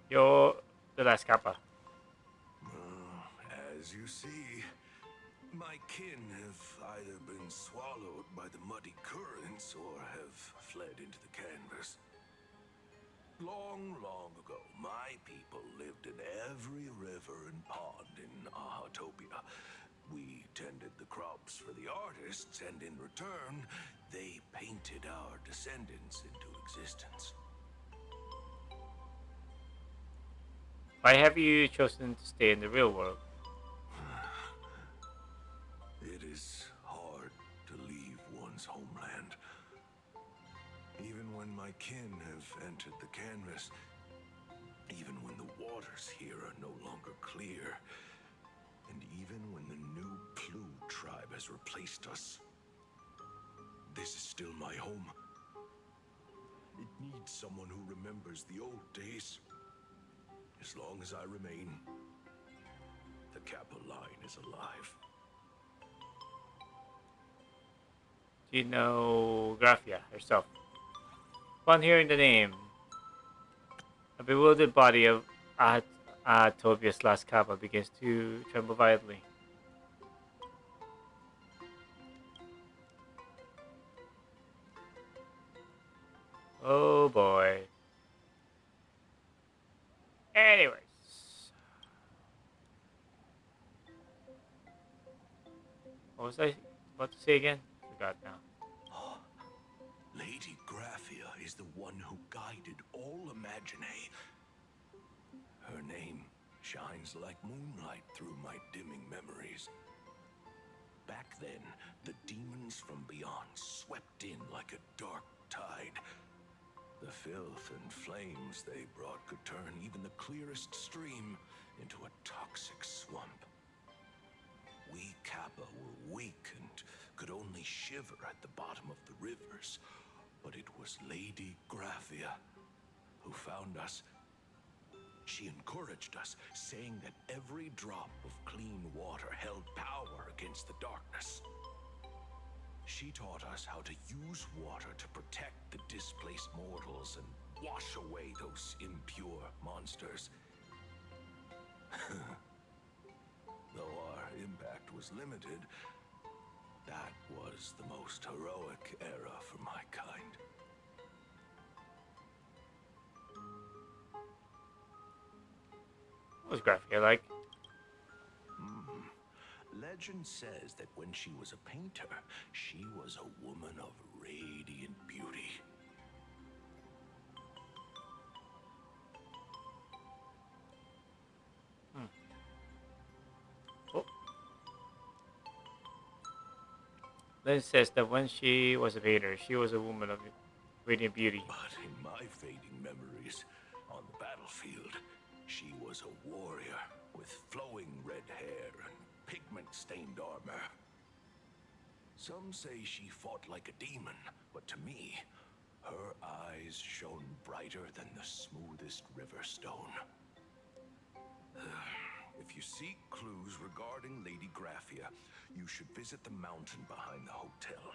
You're the last kappa. As you see, my kin have either been swallowed by the muddy currents or have fled into the canvas. Long, long ago, my people lived in every river and pond in Ahatopia. We tended the crops for the artists, and in return, they painted our descendants into existence. Why have you chosen to stay in the real world? It is hard to leave one's homeland. Even when my kin have entered the canvas, even when the waters here are no longer clear, and even when the new Plu tribe has replaced us, this is still my home. It needs someone who remembers the old days. As long as I remain, the Kappa line is alive. Do you know Graphia herself? Upon hearing the name, a bewildered body of Tobias last kappa begins to tremble violently. Oh boy. Anyways. What was I about to say again? Forgot now. Lady Graphia is the one who guided all Imaginae. Her name shines like moonlight through my dimming memories. Back then, the demons from beyond swept in like a dark tide. The filth and flames they brought could turn even the clearest stream into a toxic swamp. We Kappa were weak and could only shiver at the bottom of the rivers, but it was Lady Graphia who found us. She encouraged us, saying that every drop of clean water held power against the darkness. She taught us how to use water to protect the displaced mortals and wash away those impure monsters. Though our impact was limited, that was the most heroic era for my kind. What was Graphia like? Legend says that when she was a painter, she was a woman of radiant beauty. Oh. Legend says that when she was a painter, she was a woman of radiant beauty. But in my fading memories, on the battlefield, she was a warrior with flowing red hair and pigment-stained armor. Some say she fought like a demon, but to me, her eyes shone brighter than the smoothest river stone. If you seek clues regarding Lady Graphia, you should visit the mountain behind the hotel.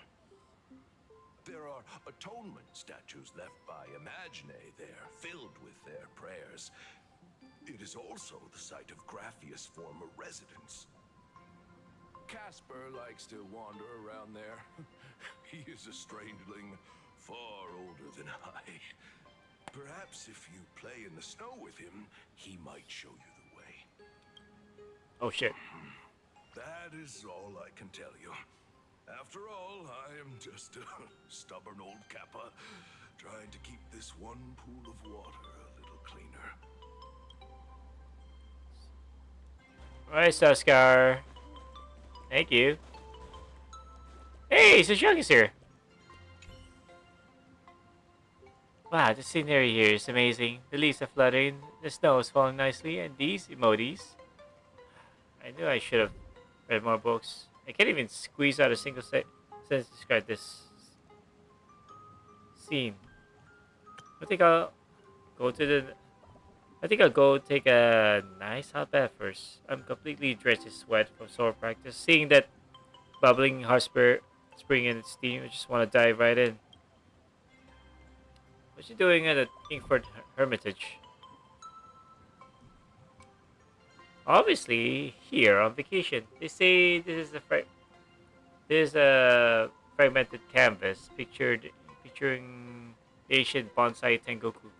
There are atonement statues left by Imaginae there, filled with their prayers. It is also the site of Graffia's former residence. Casper likes to wander around there. He is a strangeling far older than I. Perhaps if you play in the snow with him, he might show you the way. Oh shit. That is all I can tell you. After all, I am just a stubborn old Kappa, trying to keep this one pool of water a little cleaner. Alright, Saskar. Thank you. Hey, Sashang is here. Wow, the scenery here is amazing. The leaves are fluttering, the snow is falling nicely, and these emojis. I knew I should have read more books. I can't even squeeze out a single sentence to describe this scene. I think I'll go to the. I think I'll go take a nice hot bath first. I'm completely drenched in sweat from sore practice. Seeing that bubbling hot spring in its steam, I just want to dive right in. What's she doing at the Inkford Hermitage? Obviously, here on vacation. They say this is a fragmented canvas featuring the ancient bonsai Tengoku.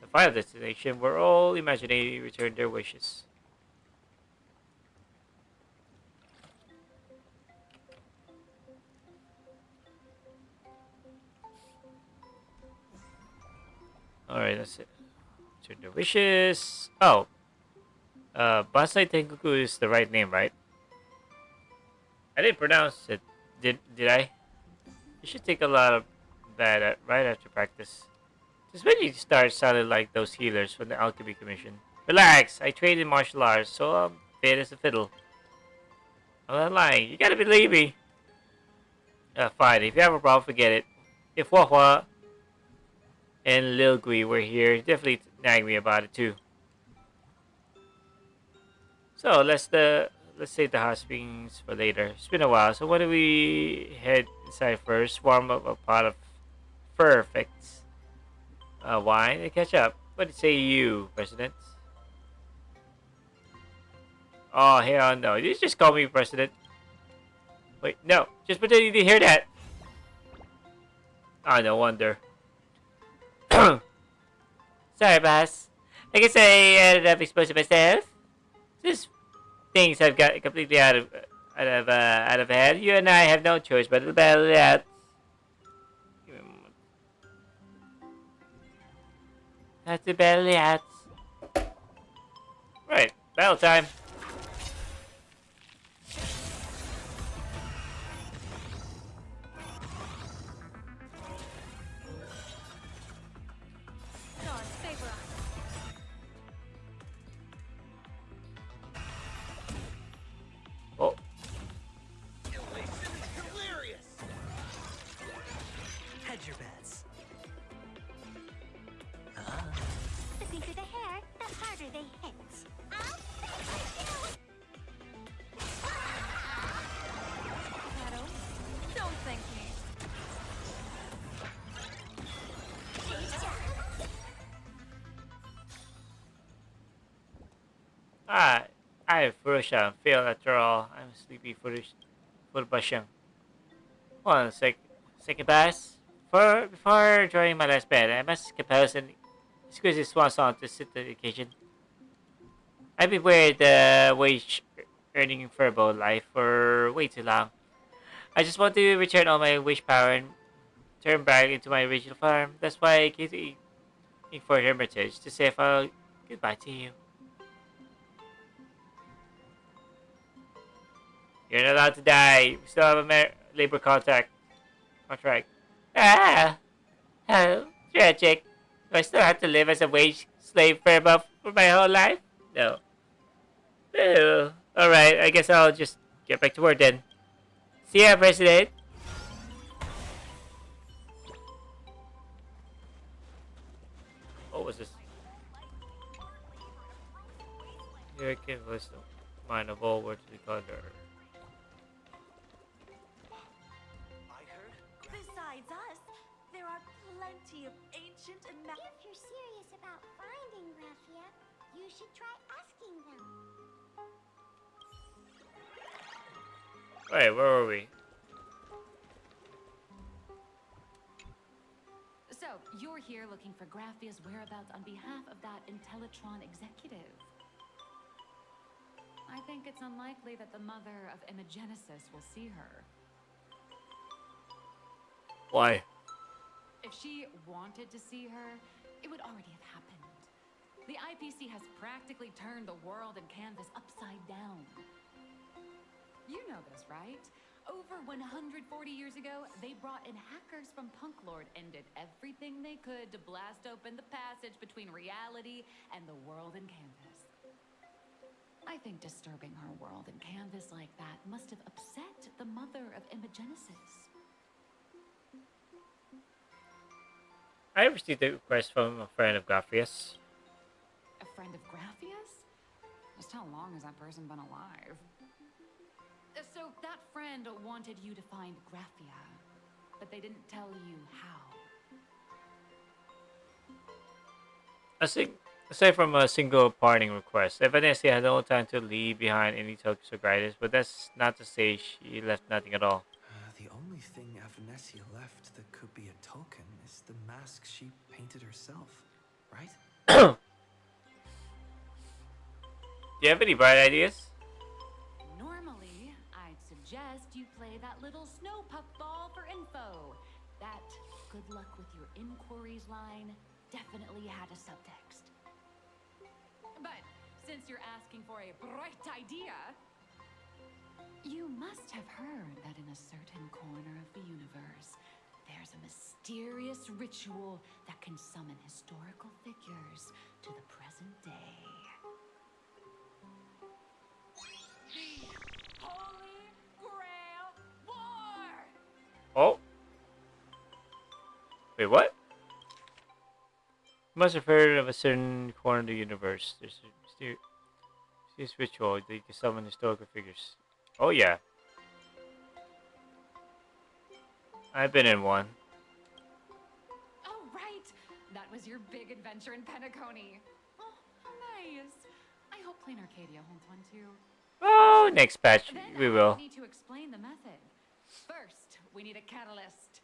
The final destination where all imaginary return their wishes. Alright, that's it. Return their wishes. Oh, bonsai Tengoku is the right name, right? I didn't pronounce it. Did I? You should take a lot of that right after practice. This when you start sounding like those healers from the Alchemy Commission. Relax, I trained in martial arts, so I'm fit as a fiddle. I'm not lying. You gotta believe me. Fine, if you have a problem, forget it. If Wahwa and Lil Gui were here, definitely nag me about it too. So let's save the hot springs for later. It's been a while, so why don't we head inside first? Warm up a pot of perfect wine and catch up. What say you, President? Oh hell no! You just call me President. Wait, no, just pretend you didn't hear that. Oh, no wonder. Sorry, boss. I guess I ended up exposing myself. Just things have got completely out of hand. You and I have no choice but to battle it out. Have to battle it out. Right, battle time. God's favor us. Oh. Hilarious! Hedge your bets. The thicker the hair, the harder they hit. I'll fix Shadow, don't thank me. I am Furusha. Fail after all. I'm sleepy Furbashang. Hold on a second pass. Before joining my last bed, I must compose and squeeze this one song to suit the occasion. I've been with the wage earning furbo life for way too long. I just want to return all my wish power and turn back into my original form. That's why I came to Inkford Hermitage to say a goodbye to you. You're not allowed to die. We still have a labor contract. Ah! How tragic. Do I still have to live as a wage slave for my whole life? No. Ew. Alright, I guess I'll just get back to work then. See ya, President. What was this? Here was the mind of all words to be conquered. Besides us, there are plenty of ancient and If you're serious about finding Graphia, You should try asking them. Wait, where were we? So, you're here looking for Graphia's whereabouts on behalf of that Intellitron executive. I think it's unlikely that the mother of Imagenesis will see her. Why? If she wanted to see her, it would already have happened. The IPC has practically turned the world and canvas upside down. You know this, right? Over 140 years ago, they brought in hackers from Punk Lord and did everything they could to blast open the passage between reality and the world and canvas. I think disturbing her world and canvas like that must have upset the mother of Imagenesis. I received a request from a friend of Graphius. A friend of Graphius? Just how long has that person been alive? So that friend wanted you to find Graphia, but they didn't tell you how. Aside from a single parting request, Evanesia had no time to leave behind any tokens or guidance, but that's not to say she left nothing at all. The only thing Avanessia left that could be a token is the mask she painted herself, right? Do you have any bright ideas? Normally, I'd suggest you play that little snow puck ball for info. That good luck with your inquiries line definitely had a subtext. But since you're asking for a bright idea, you must have heard that in a certain corner of the universe, there's a mysterious ritual that can summon historical figures to the present day. The Holy Grail War! Oh. Wait, what? You must have heard of a certain corner of the universe. There's a mysterious ritual that you can summon historical figures. Oh yeah. I've been in one. Oh, right! That was your big adventure in Penacony. Oh, how nice. I hope Plain Arcadia holds one too. Oh, next patch Then we will. I need to explain the method. First, we need a catalyst.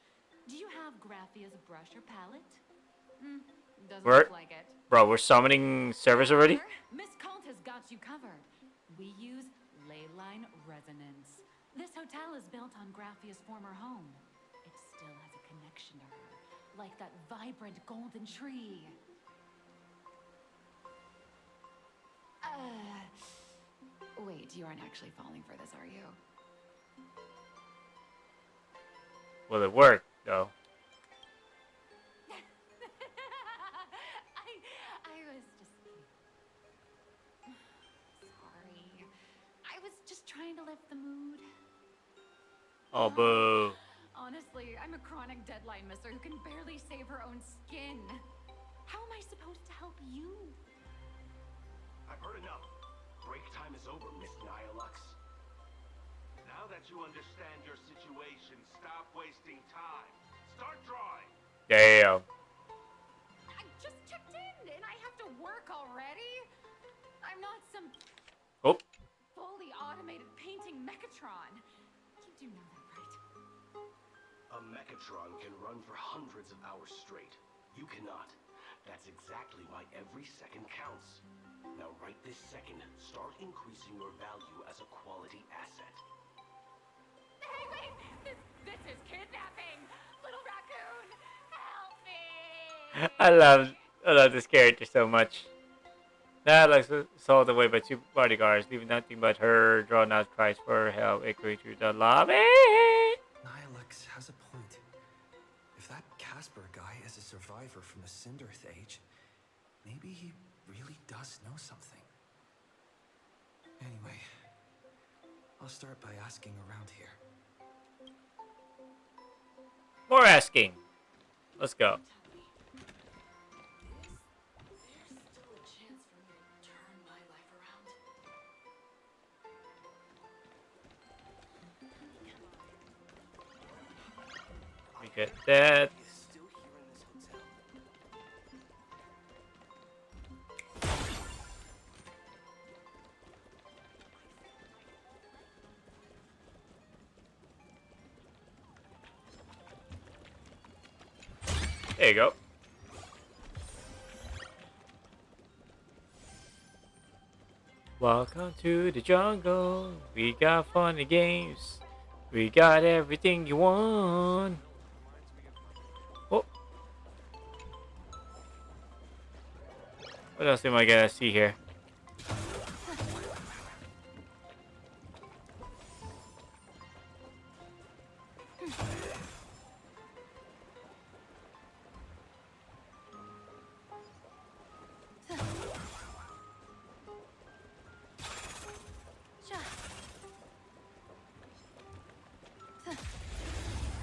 Do you have Graphia's brush or palette? Doesn't We're, look like it. bro, we're summoning servers already? Miss Cult has got you covered. We use leyline resonance. This hotel is built on Graphia's former home. It still has a connection to her, like that vibrant golden tree. Wait, you aren't actually falling for this, are you? Will it work, though? I was just kidding. Sorry. I was just trying to lift the mood. Oh, boo. Honestly, I'm a chronic deadline misser who can barely save her own skin. How am I supposed to help you? I've heard enough. Break time is over, Miss Nihilux. Now that you understand your situation, stop wasting time. Start drawing. Damn. I just checked in and I have to work already? I'm not some Oh. fully automated painting Mechatron. You do know that, right? A Mechatron can run for hundreds of hours straight. You cannot. That's exactly why every second counts. Now right this second, start increasing your value as a quality asset. Hey, wait! This is kidnapping! Little raccoon! Help me! I love this character so much. Now like sold away by two bodyguards, leaving nothing but her drawn out cries for help echoing through the lobby. Nihilux has a point. If that Casper guy is a survivor from the Cinderth Age, maybe he really does know something. Anyway, I'll start by asking around here. More asking. Let's go. We get that. you go. Welcome to the jungle. We got funny games. We got everything you want. Oh. What else am I gonna see here?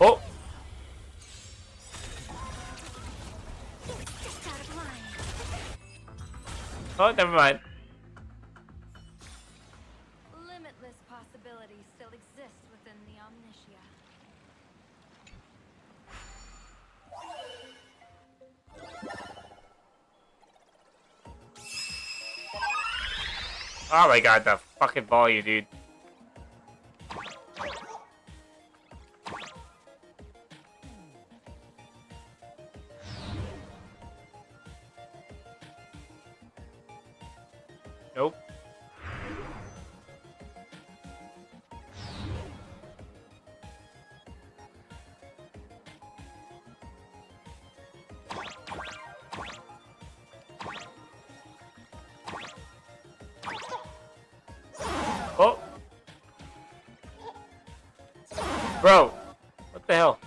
Oh. Oh, never mind. Limitless possibilities still exist within the Omnitia. Oh my god, the fucking volume, dude. Nope. Oh. Bro. What the hell?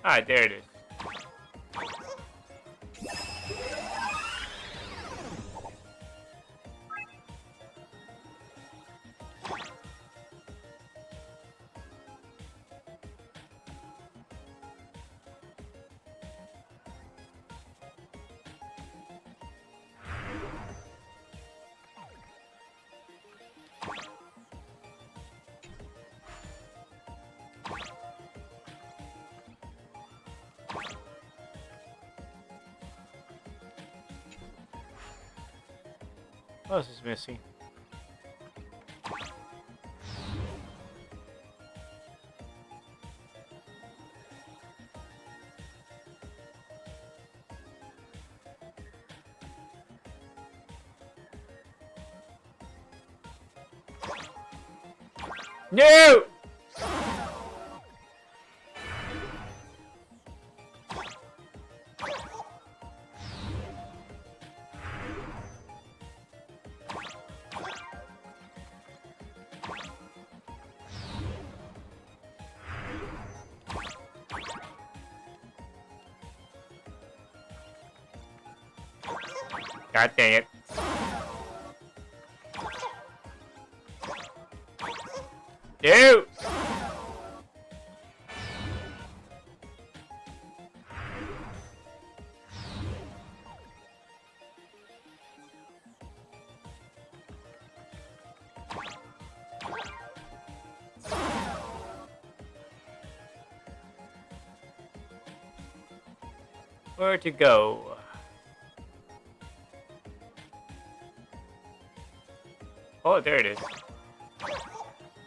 Ah, there it is. What else is missing? No! God dang it. No! Where to go? Oh, there it is.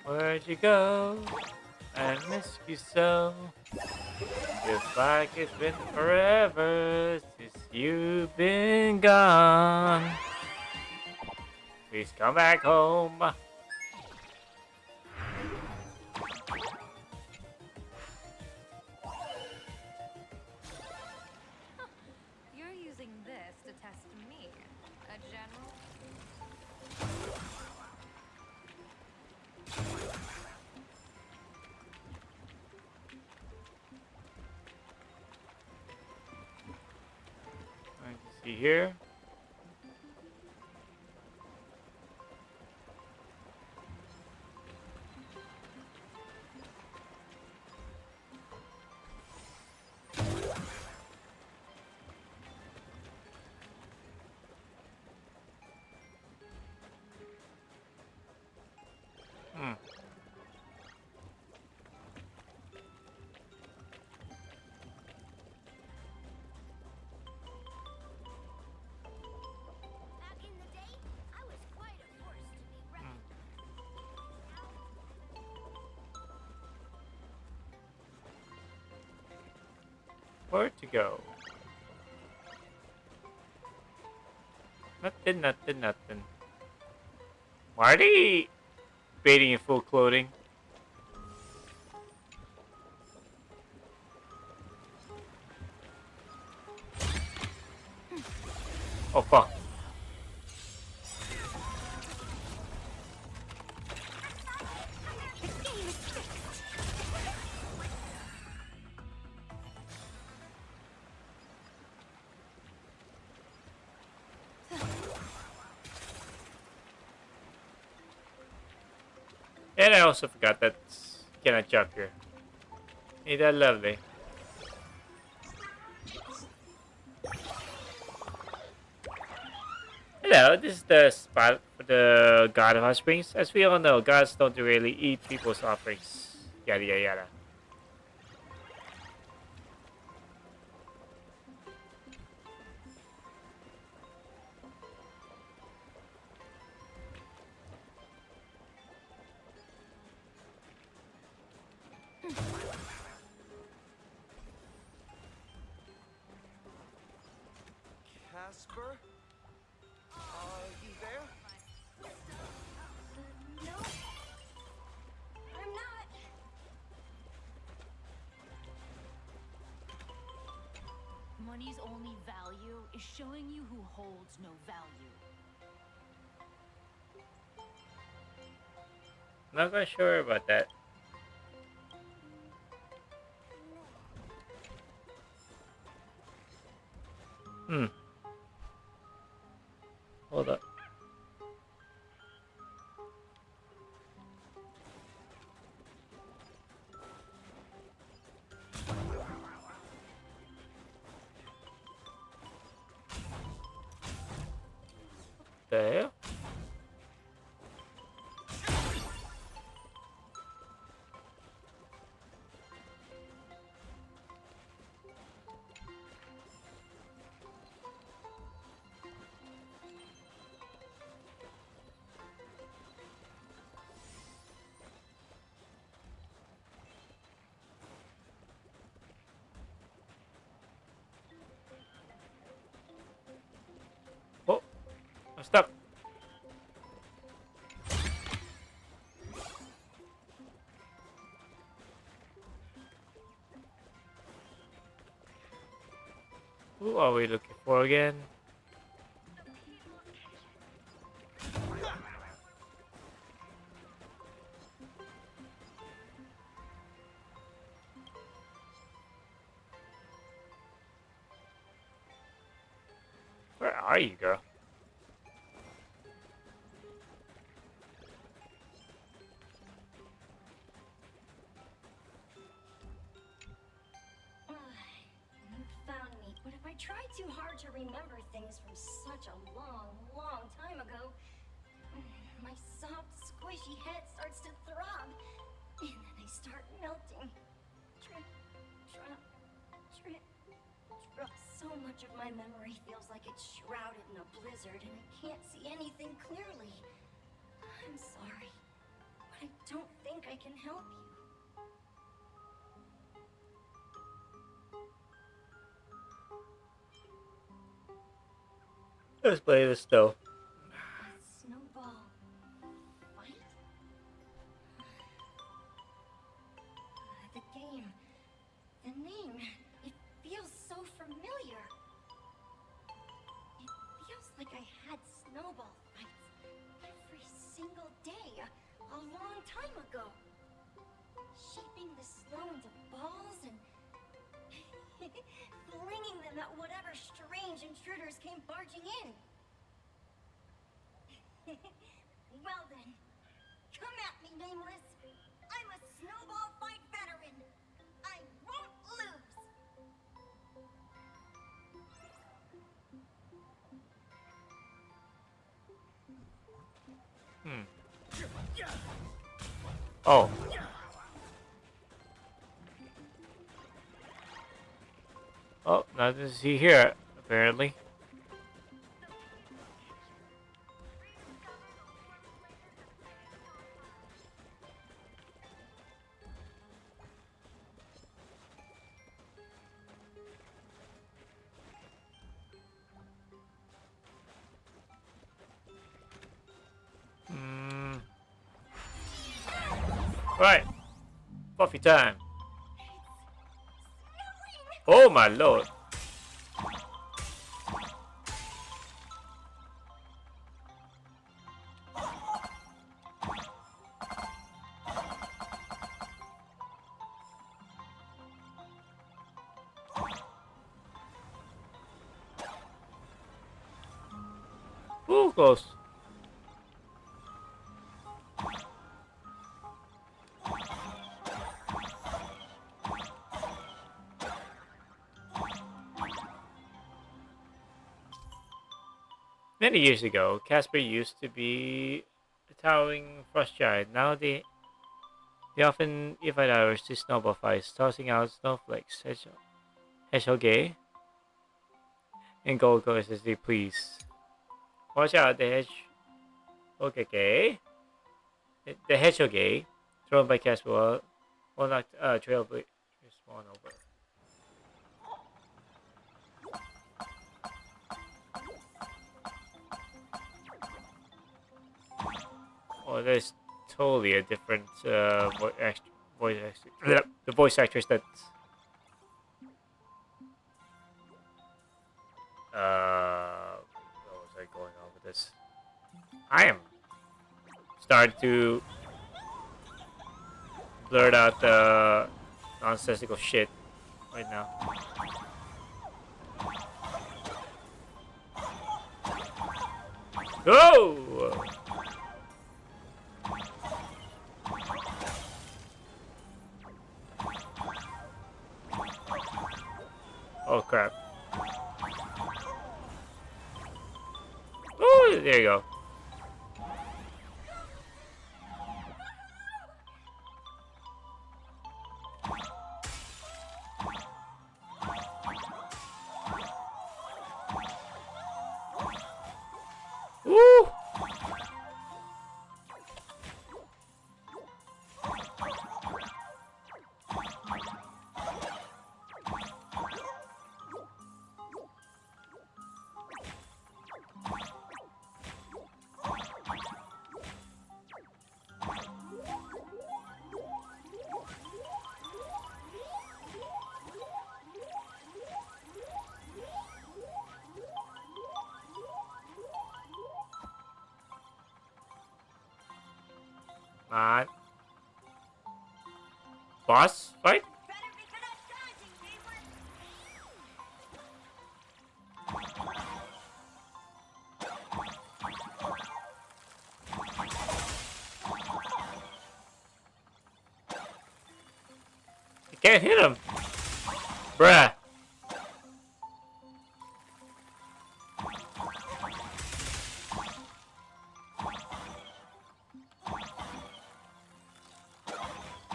Where'd you go? I miss you so. Feels like it's been forever since you've been gone. Please come back home. You're using this to test me, a general? I can see here. Where to go? Nothing, nothing, nothing. Why are they baiting in full clothing? Oh fuck. And I also forgot that you cannot jump here. Ain't that lovely? Hello, this is the spot for the God of Hot Springs. As we all know, gods don't really eat people's offerings. Yada yada yada. Casper? Are you there? No. I'm not. Money's only value is showing you who holds no value. Not quite sure about that. Hmm. Hold up. The hell? Oh, I'm stuck. Who are we looking for again? Where are you, girl? You found me, but if I try too hard to remember things from such a long, long time ago, my soft, squishy head starts to throb, and then I start melting. Drip, drop, drip, drop. So much of my memory feels like it's shrouded in a blizzard, and I can't see anything clearly. I'm sorry, but I don't think I can help you. Let's play this though. Snowball fight? The game. The name. It feels so familiar. It feels like I had snowball fights every single day a long time ago. Shaping the snow into balls and flinging them at whatever strange intruders came barging in. Well then, come at me, Nameless. I'm a snowball fight veteran. I won't lose. Oh. Oh, nothing to see here, apparently. Right. Coffee time. Oh my lord. Ooh, close. Many years ago, Casper used to be a towering frost giant. Now they often invite others to snowball fights, tossing out snowflakes, hedgehog and gold coins as they please. Watch out, the hedgehog thrown by Casper will knock Trailblazer spawn over. Oh, there's totally a different voice actor. The voice actors that where was I going on with this? I am starting to blurt out the nonsensical shit right now. Go! Oh crap. Oh, there you go. Woo! On. Boss fight? You can't hit him. Bruh.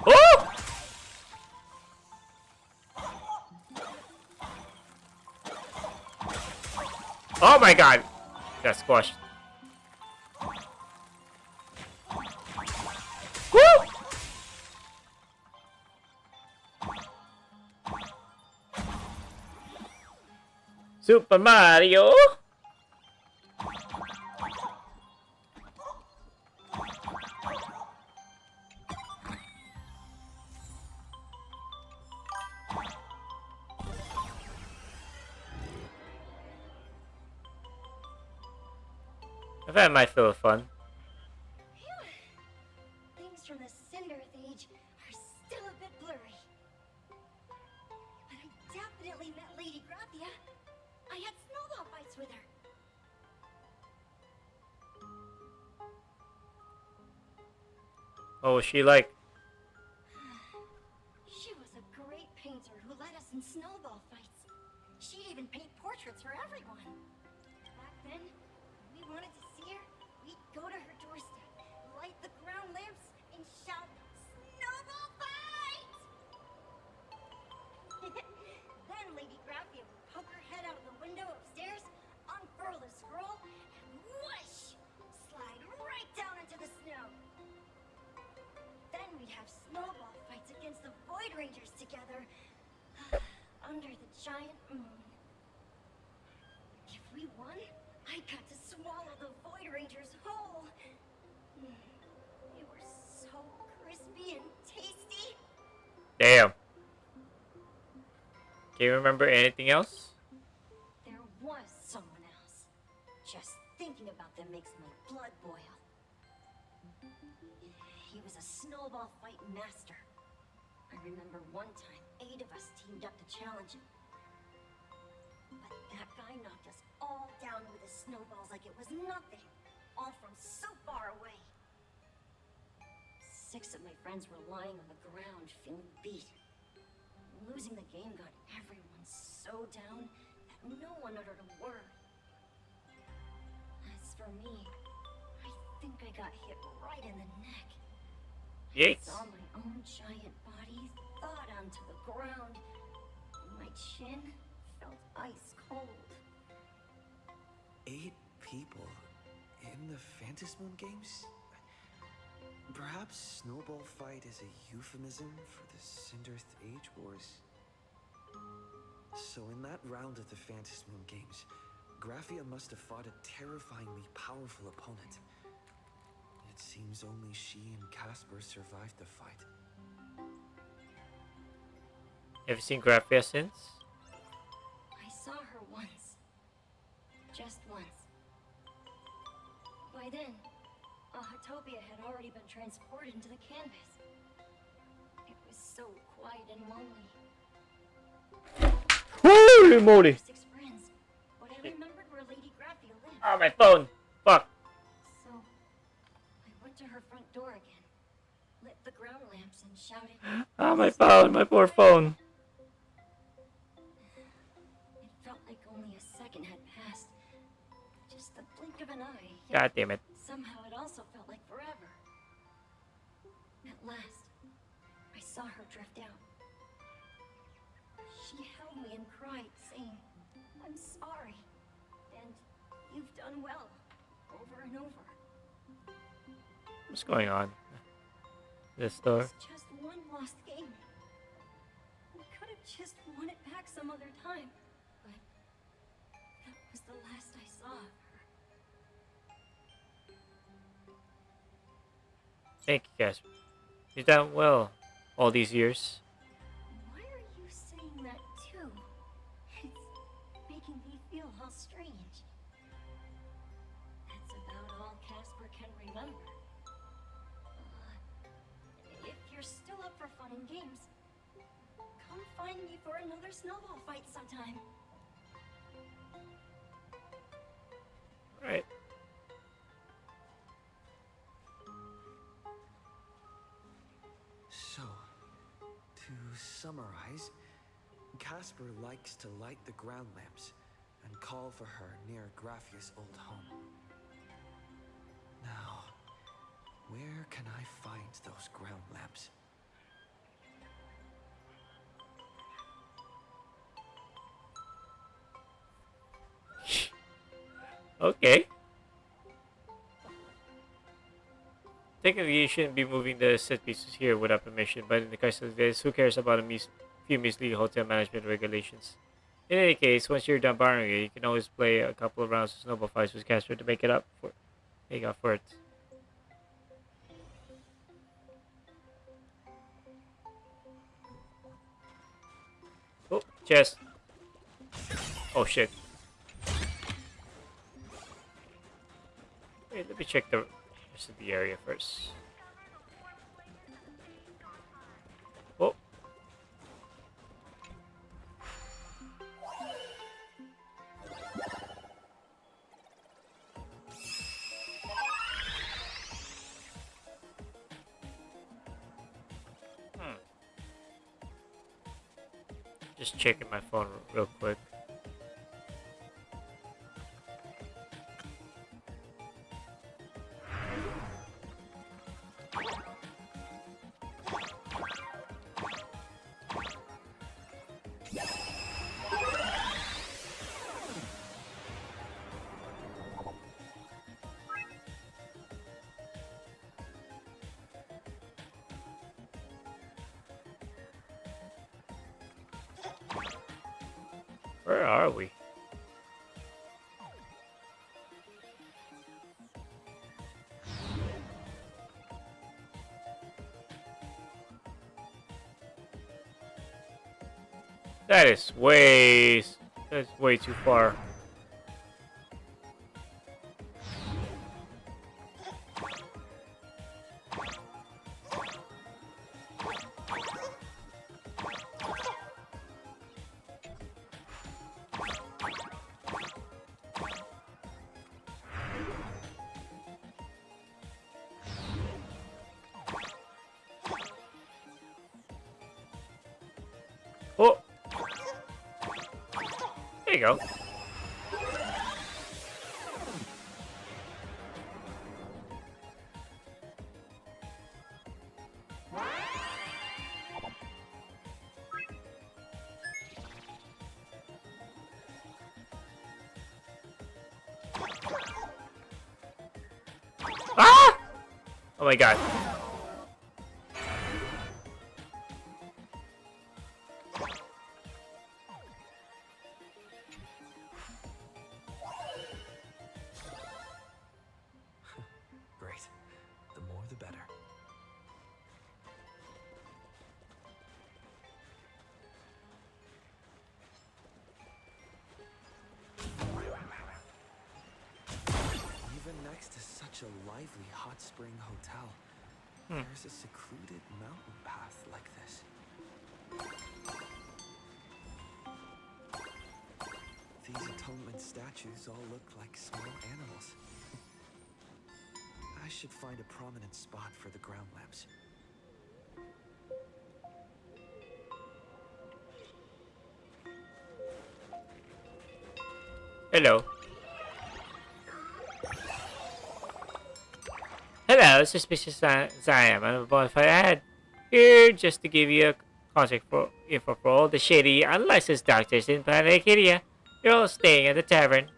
Oh! Oh my god! Got squashed. Woo! Super Mario! I've had my fill of fun. Things from the Cinderth Age are still a bit blurry. But I definitely met Lady Graphia. I had snowball fights with her. What was she like? She was a great painter who led us in snowball fights. She'd even paint portraits for everyone. Back then, when we wanted to see her, we'd go to her doorstep, light the ground lamps, and shout, "Snowball fight!" Then Lady Graphia would poke her head out of the window upstairs, unfurl the scroll, and whoosh! Slide right down into the snow. Then we'd have snowball fights against the Void Rangers together under the giant moon. If we won, I got to swallow the Void Rangers whole. They were so crispy and Damn. Can you remember anything else? There was someone else. Just thinking about them makes my blood boil. He was a snowball fight master. I remember one time 8 of us teamed up to challenge him. But that guy knocked us all down with his snowballs like it was nothing. All from so far away. 6 of my friends were lying on the ground, feeling beat. Losing the game got everyone so down that no one uttered a word. As for me, I think I got hit right in the neck. Yikes. I saw my own giant body thawed onto the ground, and my chin felt ice cold. 8 people in the Phantasmoon games? Perhaps Snowball Fight is a euphemism for the Cinderth Age Wars. So in that round of the Phantasmoon games, Graphia must have fought a terrifyingly powerful opponent. It seems only she and Casper survived the fight. Have you seen Graphia since? I saw her once. Just once. By then, Ahatopia had already been transported into the canvas. It was so quiet and lonely. Holy moly! 6 friends, but I remembered where Lady Graphia lived. Oh, my phone! Fuck! So, I went to her front door again, lit the ground lamps, and shouted, Oh, my phone! My poor phone! It felt like only a second had passed. Just the blink of an eye. God damn it. Somehow it also felt like forever. At last, I saw her drift out. She held me and cried, saying, I'm sorry, and you've done well, over and over. What's going on? This store. It's just one lost game. We could have just won it back some other time, but that was the last I saw of her. Thank you, Casper. You've done well all these years. Why are you saying that too? It's making me feel all strange. That's about all Casper can remember. If you're still up for fun and games, come find me for another snowball fight sometime. Right. So, to summarize, Casper likes to light the ground lamps and call for her near Graphia's old home. Now, where can I find those ground lamps? Okay. Technically, you shouldn't be moving the set pieces here without permission, but in the case of this, who cares about a few misleading hotel management regulations? In any case, once you're done borrowing it, you can always play a couple of rounds of snowball fights with Casper to make up for it. Oh, chest. Oh shit. Wait, let me check the rest of the area first. Oh. Just checking my phone real quick. Where are we? That is that's way too far. Oh, there you go. Ah! Oh my god. Great. The more the better. Even next to such a lively hot spring hotel, there's a secluded mountain path like this. These atonement statues all look like small animals. I should find a prominent spot for the ground lamps. Hello. Hello, suspicious as I am. I'm a bonfire ahead. Here just to give you a contact info for all the shady, unlicensed doctors in Planet Acadia. You're all staying at the tavern.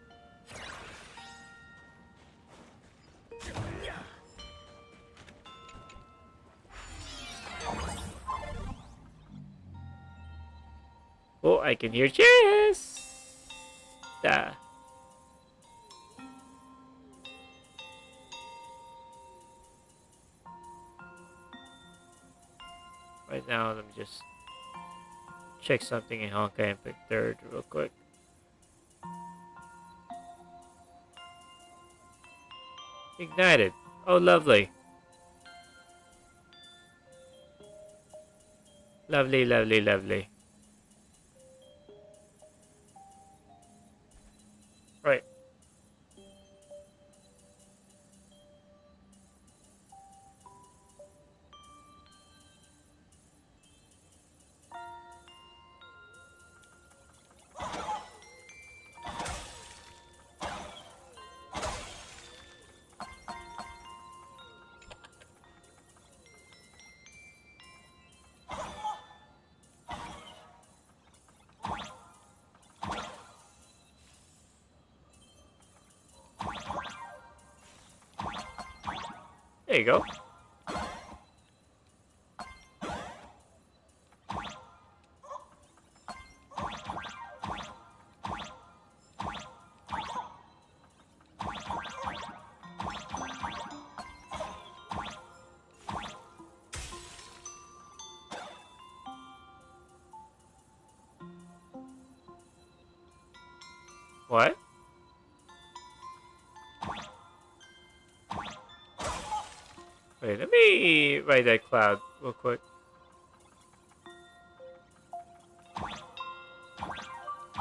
Oh, I can hear cheers. Right now, let me just check something in Honkai and pick third real quick. Ignited. Oh, lovely. Lovely, lovely, lovely. Right. There you go. What? Wait, let me write that cloud real quick.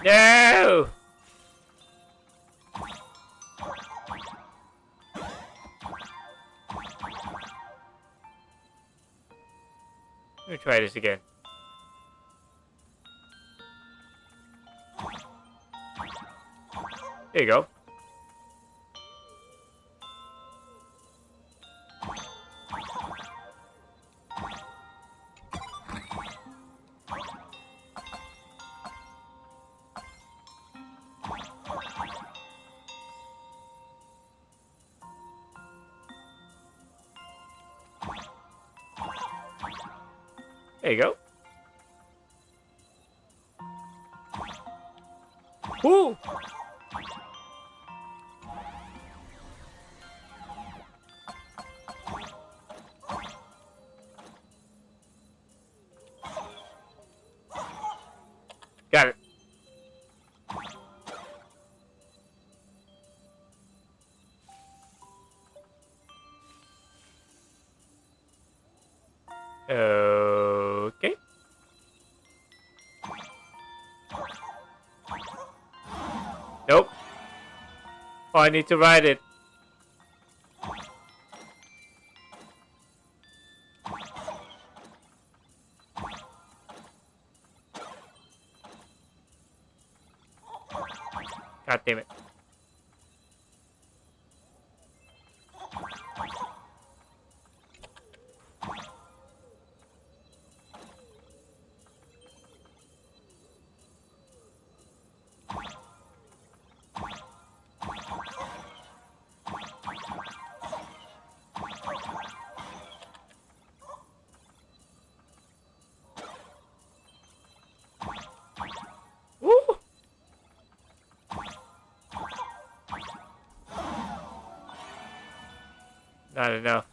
No! Let me try this again. There you go. There you go. Woo! Got it. Okay. Nope. Oh, I need to ride it. God damn it. Woo! Not enough.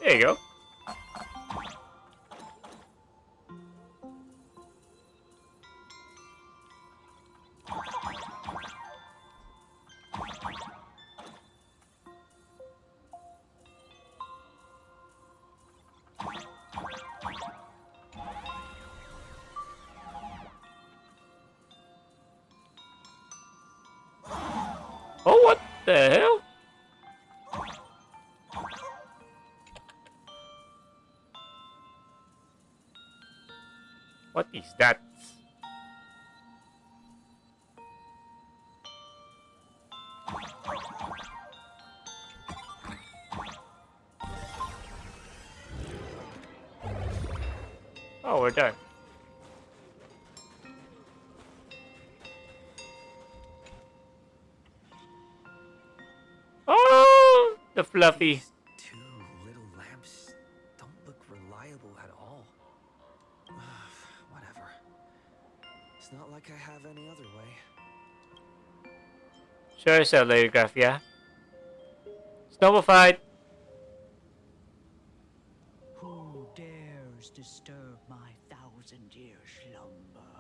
There you go. Oh, what the hell? What is that? Oh, we're done. Oh, the fluffy. These two little lamps don't look reliable at all. Whatever. It's not like I have any other way. Show yourself later, Graphia. Snowball fight. Who dares disturb my 1,000-year slumber?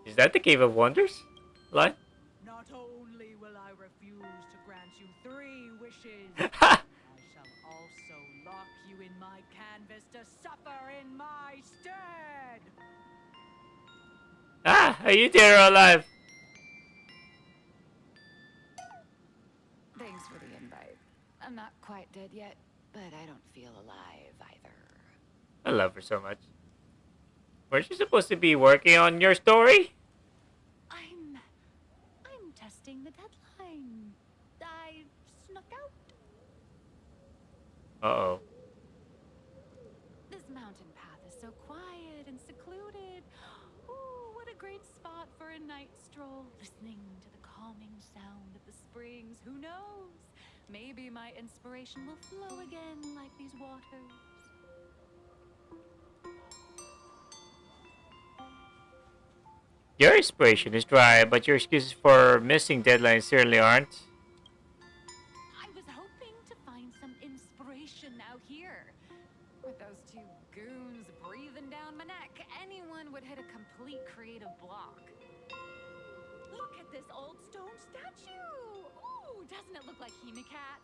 Is that the Cave of Wonders? Line? Not only will I refuse to grant you 3 wishes, I shall also lock you in my canvas to suffer in my stead! Ah, are you dead or alive? Thanks for the invite. I'm not quite dead yet, but I don't feel alive either. I love her so much. Weren't you supposed to be working on your story? I'm testing the deadline. I snuck out. Uh-oh. This mountain path is so quiet and secluded. Ooh, what a great spot for a night stroll. Listening to the calming sound of the springs. Who knows? Maybe my inspiration will flow again like these waters. Your inspiration is dry, but your excuses for missing deadlines certainly aren't. I was hoping to find some inspiration out here. With those 2 goons breathing down my neck, anyone would hit a complete creative block. Look at this old stone statue! Ooh, doesn't it look like Hemicat?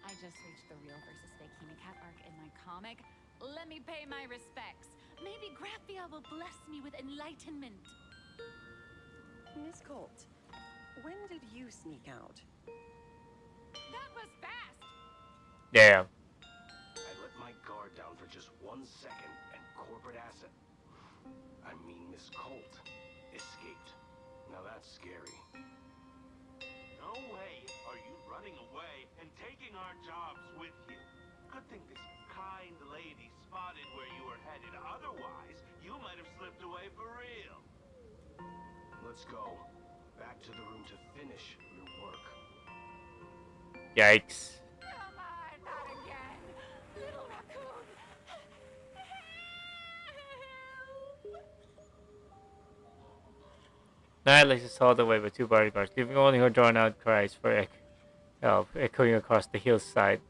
I just reached the real versus fake Hemicat arc in my comic. Let me pay my respects. Maybe Graphia will bless me with enlightenment. Miss Colt, when did you sneak out? That was fast! Damn. I let my guard down for just 1 second, and corporate asset, I mean Miss Colt, escaped. Now that's scary. No way are you running away and taking our jobs with you. Good thing this kind lady spotted where you were headed. Otherwise, you might have slipped away for real. Let's go. Back to the room to finish your work. Yikes. Come on, not again! Little raccoon! Nihilus is hauled away by 2 bodyguards, leaving only her drawn out cries for Ek. Oh, echoing across the hillside.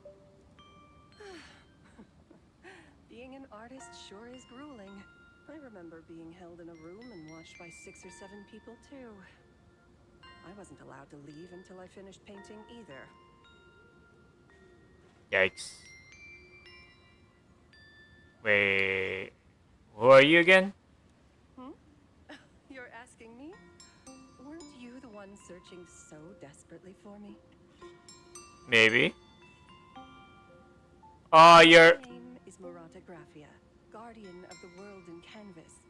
Being an artist sure is grueling. I remember being held in a room and watched by 6 or 7 people too. I wasn't allowed to leave until I finished painting either. Yikes. Wait, who are you again? Hmm? You're asking me? Weren't you the one searching so desperately for me? Maybe. Oh, you're... My name is Murata Graphia, guardian of the world in canvas.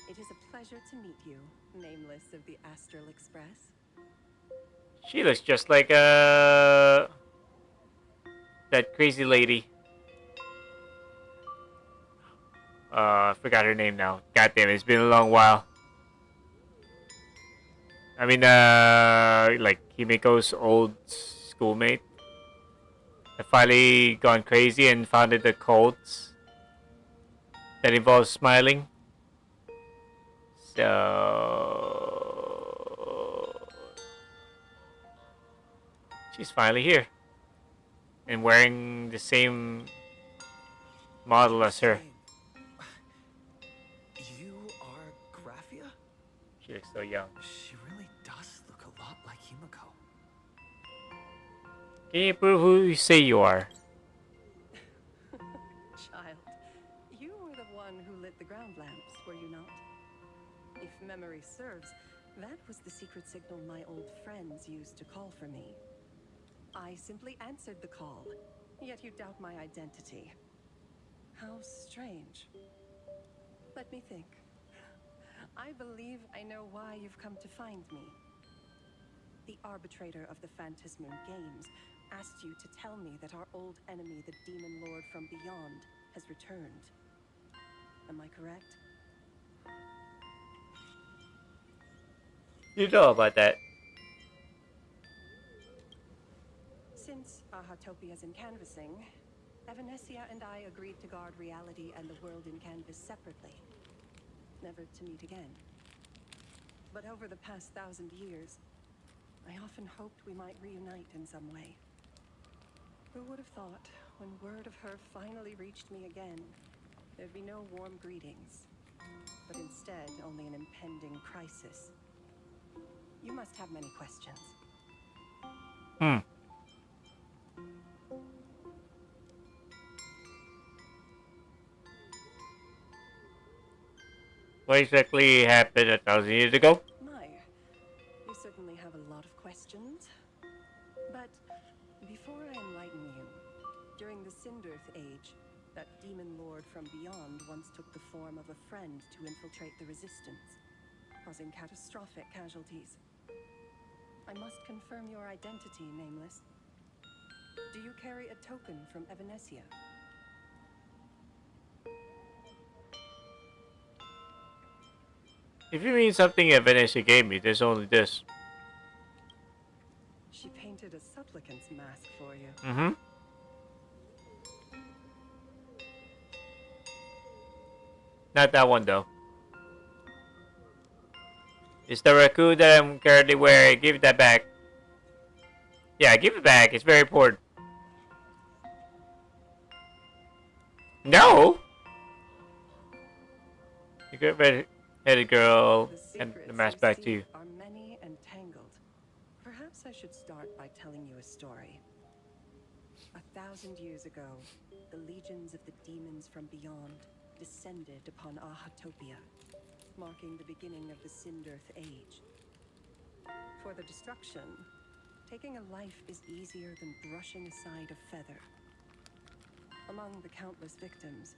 It is a pleasure to meet you, nameless of the Astral Express. She looks just like that crazy lady. I forgot her name now. God damn it, it's been a long while. I mean, like Himiko's old schoolmate. I finally gone crazy and founded a cult that involves smiling. So she's finally here and wearing the same model as her. You are Graphia? She looks so young. She really does look a lot like Himiko. Can you prove who you say you are? Child, you were the one who lit the ground lamps, were you not? If memory serves, that was the secret signal my old friends used to call for me. I simply answered the call, yet you doubt my identity. How strange. Let me think. I believe I know why you've come to find me. The arbitrator of the Phantasmoon Games asked you to tell me that our old enemy, the Demon Lord from Beyond, has returned. Am I correct? You know about that. Since Ahatopia's in canvassing, Evanesia and I agreed to guard reality and the world in canvas separately, never to meet again. But over the past 1,000 years, I often hoped we might reunite in some way. Who would have thought, when word of her finally reached me again, there'd be no warm greetings, but instead only an impending crisis. You must have many questions. What exactly happened 1,000 years ago? My, you certainly have a lot of questions. But before I enlighten you, during the Sindirth Age, that demon lord from beyond once took the form of a friend to infiltrate the resistance, causing catastrophic casualties. I must confirm your identity, Nameless. Do you carry a token from Evanesia? If you mean something Venetia gave me, there's only this. She painted a supplicant's mask for you. Mm-hmm. Not that one though. It's the raccoon that I'm currently wearing. Give that back. Yeah, give it back. It's very important. No! You get red-headed girl and the mask back to you. Are many and tangled. Perhaps I should start by telling you a story. 1,000 years ago, the legions of the demons from beyond descended upon Ahatopia, marking the beginning of the Sindirth Age. For the destruction, taking a life is easier than brushing aside a feather. Among the countless victims,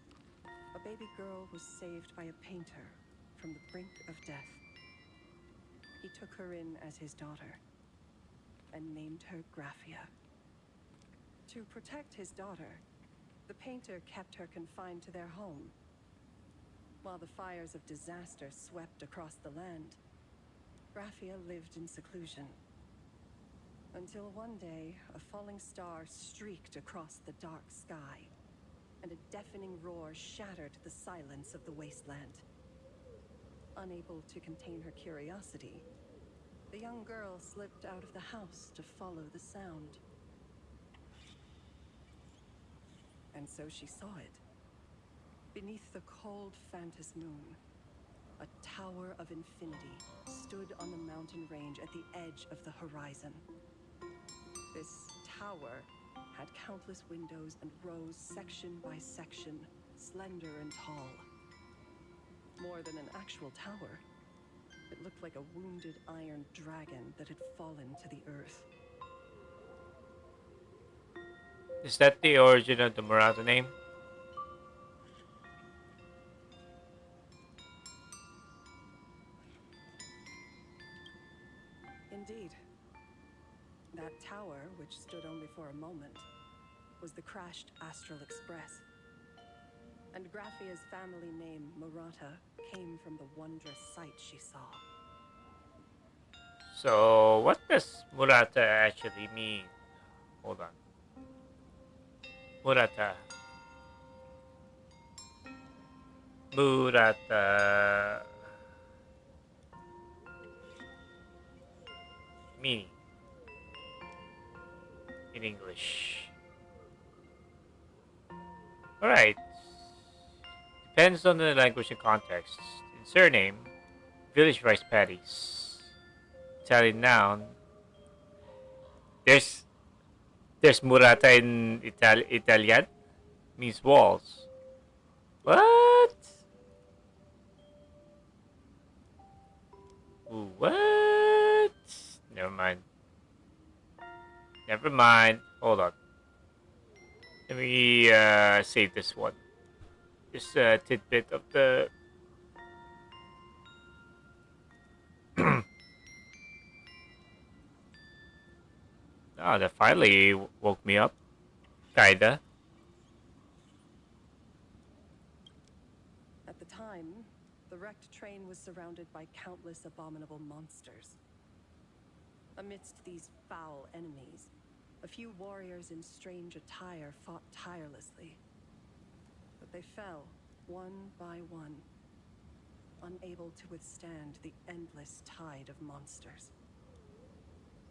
a baby girl was saved by a painter from the brink of death. He took her in as his daughter and named her Graphia. To protect his daughter, the painter kept her confined to their home. While the fires of disaster swept across the land, Graphia lived in seclusion. Until one day, a falling star streaked across the dark sky, and a deafening roar shattered the silence of the wasteland. Unable to contain her curiosity, The young girl slipped out of the house to follow the sound. And so she saw it. Beneath the cold Phantas moon, a tower of infinity stood on the mountain range at the edge of the horizon. This tower had countless windows and rose section by section, slender and tall. More than an actual tower, it looked like a wounded iron dragon that had fallen to the earth. Is that the origin of the Murata name? Indeed. That tower, which stood only for a moment, was the crashed Astral Express. And Graphia's family name, Murata, came from the wondrous sight she saw. So, what does Murata actually mean? Hold on. Murata. Murata. Meaning in English. Alright. Depends on the language and context. In surname, village rice paddies. Italian noun. There's murata in Italian. Means walls. What? Ooh, what? Never mind. Never mind. Hold on. Let me save this one. Just a tidbit of the. Ah, that finally woke me up. Kinda. At the time, the wrecked train was surrounded by countless abominable monsters. Amidst these foul enemies, a few warriors in strange attire fought tirelessly. But they fell, one by one, unable to withstand the endless tide of monsters.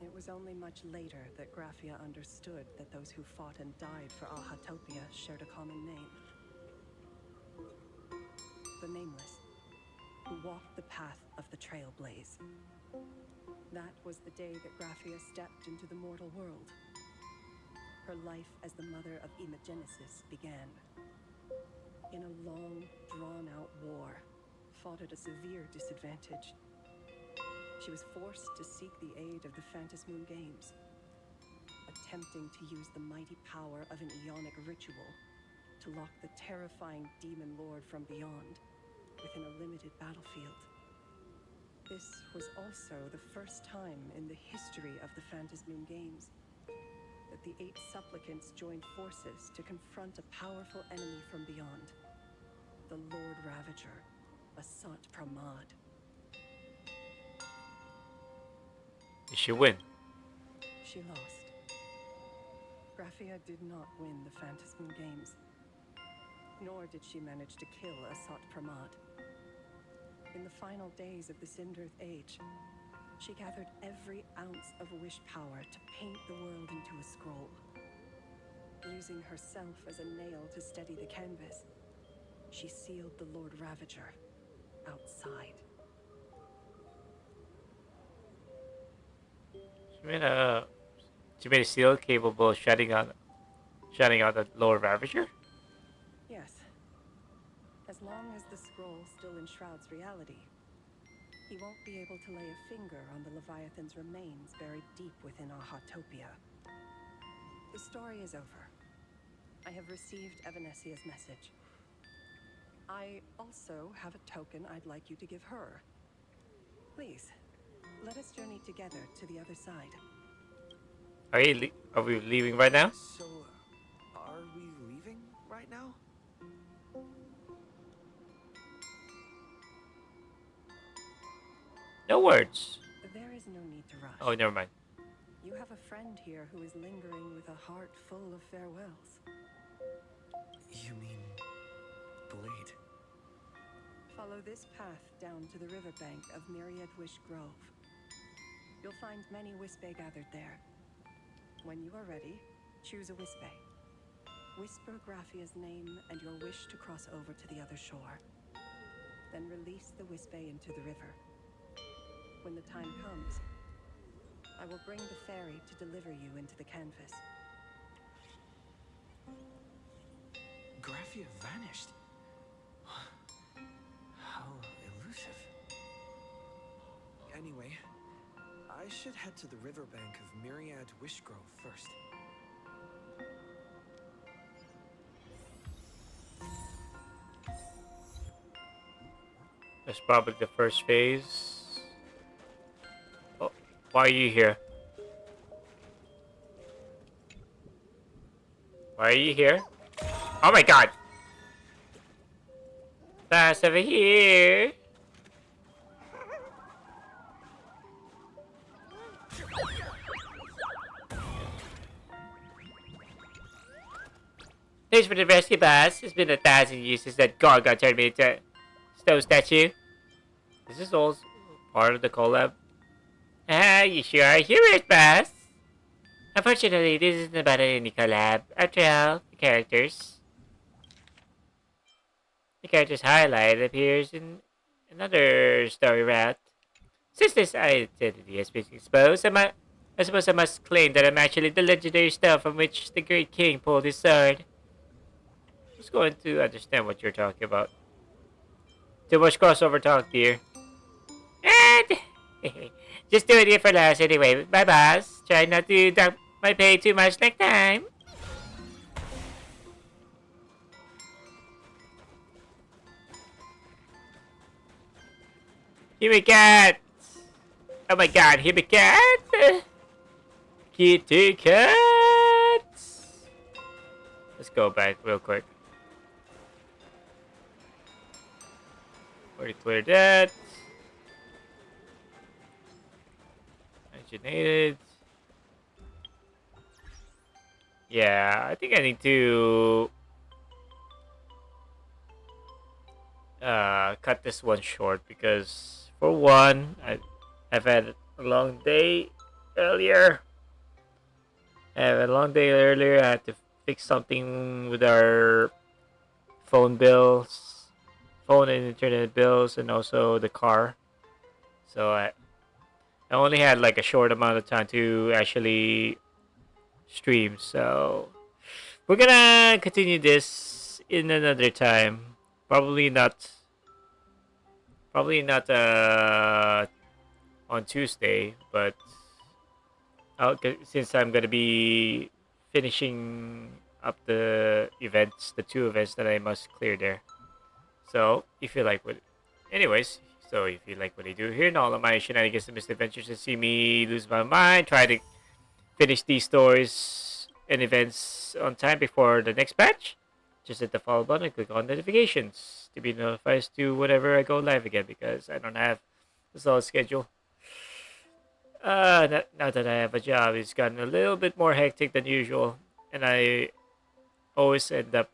It was only much later that Graphia understood that those who fought and died for Ahatopia shared a common name. The Nameless, who walked the path of the Trailblaze. That was the day that Graphia stepped into the mortal world. Her life as the mother of Imogenesis began. In a long, drawn-out war, fought at a severe disadvantage. She was forced to seek the aid of the Phantas Moon Games, attempting to use the mighty power of an Ionic ritual to lock the terrifying demon lord from beyond within a limited battlefield. This was also the first time in the history of the Phantas Moon Games that the 8 supplicants joined forces to confront a powerful enemy from beyond, the Lord Ravager, Asat Pramad. Did she win? She lost. Graphia did not win the Phantas Moon Games, nor did she manage to kill Asat Pramad. In the final days of the Sindirth Age, she gathered every ounce of wish power to paint the world into a scroll. Using herself as a nail to steady the canvas, she sealed the Lord Ravager outside. She made a seal capable of shutting out the Lord Ravager? Yes. As long as the scroll still enshrouds reality, he won't be able to lay a finger on the Leviathan's remains buried deep within Ahatopia. The story is over. I have received Evanesia's message. I also have a token I'd like you to give her. Please, let us journey together to the other side. Are we leaving right now? So, are we leaving right now? No words. There is no need to rush. Oh, never mind. You have a friend here who is lingering with a heart full of farewells. You mean Blade? Follow this path down to the riverbank of Myriad Wish Grove. You'll find many Wispe gathered there. When you are ready, choose a Wispe. Whisper Graphia's name and your wish to cross over to the other shore. Then release the Wispe into the river. When the time comes, I will bring the fairy to deliver you into the canvas. Graphia vanished. How elusive. Anyway, I should head to the riverbank of Myriad Wishgrove first. That's probably the first phase. Oh, why are you here? Why are you here? Oh my god! Pass over here! Thanks for the rescue, boss. It's been 1,000 years since that Gargoyle turned me into a stone statue. This is all part of the collab. Ah, you sure are humorous, boss. Unfortunately, this isn't about any collab. After all, the character's highlight appears in another story route. Since this identity has been exposed, I suppose I must claim that I'm actually the legendary stuff from which the great king pulled his sword. Who's going to understand what you're talking about? Too much crossover talk, dear. And just doing it for last anyway. Bye, boss. Try not to dock my pay too much next time. Here we cat. Oh my god, here we cat. Kitty cat. Let's go back real quick. Already cleared that. Originated. Yeah, I think I need to cut this one short because, for one, I've had a long day earlier. I had to fix something with our phone bills, phone and internet bills, and also the car. So I only had like a short amount of time to actually stream. So we're gonna continue this in another time. Probably not. Probably not on Tuesday, but since I'm gonna be finishing up the events, the two events that I must clear there. So if you like what, anyways, so if you like what I do here and all of my shenanigans and misadventures and see me lose my mind, try to finish these stories and events on time before the next batch, just hit the follow button and click on notifications to be notified as to whenever I go live again because I don't have a solid schedule. Now that I have a job, it's gotten a little bit more hectic than usual, and I always end up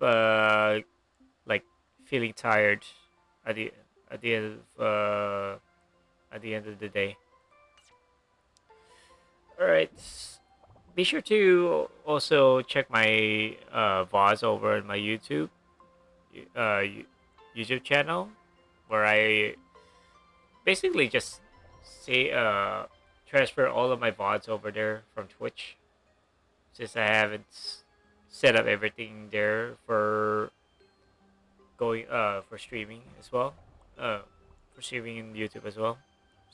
like feeling tired at the at the end of at the end of the day. All right, be sure to also check my VODs over on my uh, YouTube channel, where I basically just say transfer all of my VODs over there from Twitch, since I haven't set up everything there for going for streaming as well, for streaming in YouTube as well.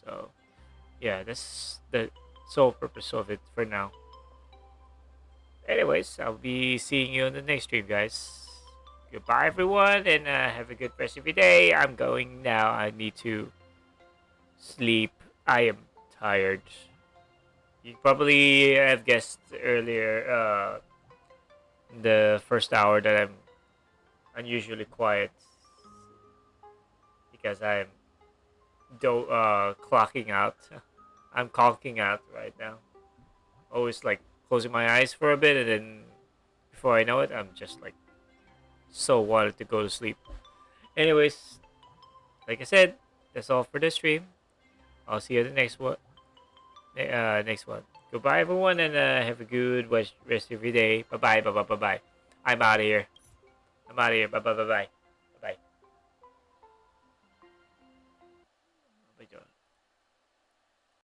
So yeah, that's the sole purpose of it for now. Anyways, I'll be seeing you on the next stream, guys. Goodbye, everyone, and have a good rest of your day. I'm going now. I need to sleep. I am tired. You probably have guessed earlier, the first hour, that I'm unusually quiet because I'm clocking out. I'm conking out right now. Always like closing my eyes for a bit, and then before I know it, I'm just like so wanted to go to sleep. Anyways, like I said, that's all for this stream. I'll see you in the next one. next one. Goodbye, everyone, and have a good rest of your day. Bye bye. Bye bye. Bye bye. I'm out of here. I'm out of here. Bye bye. Bye bye.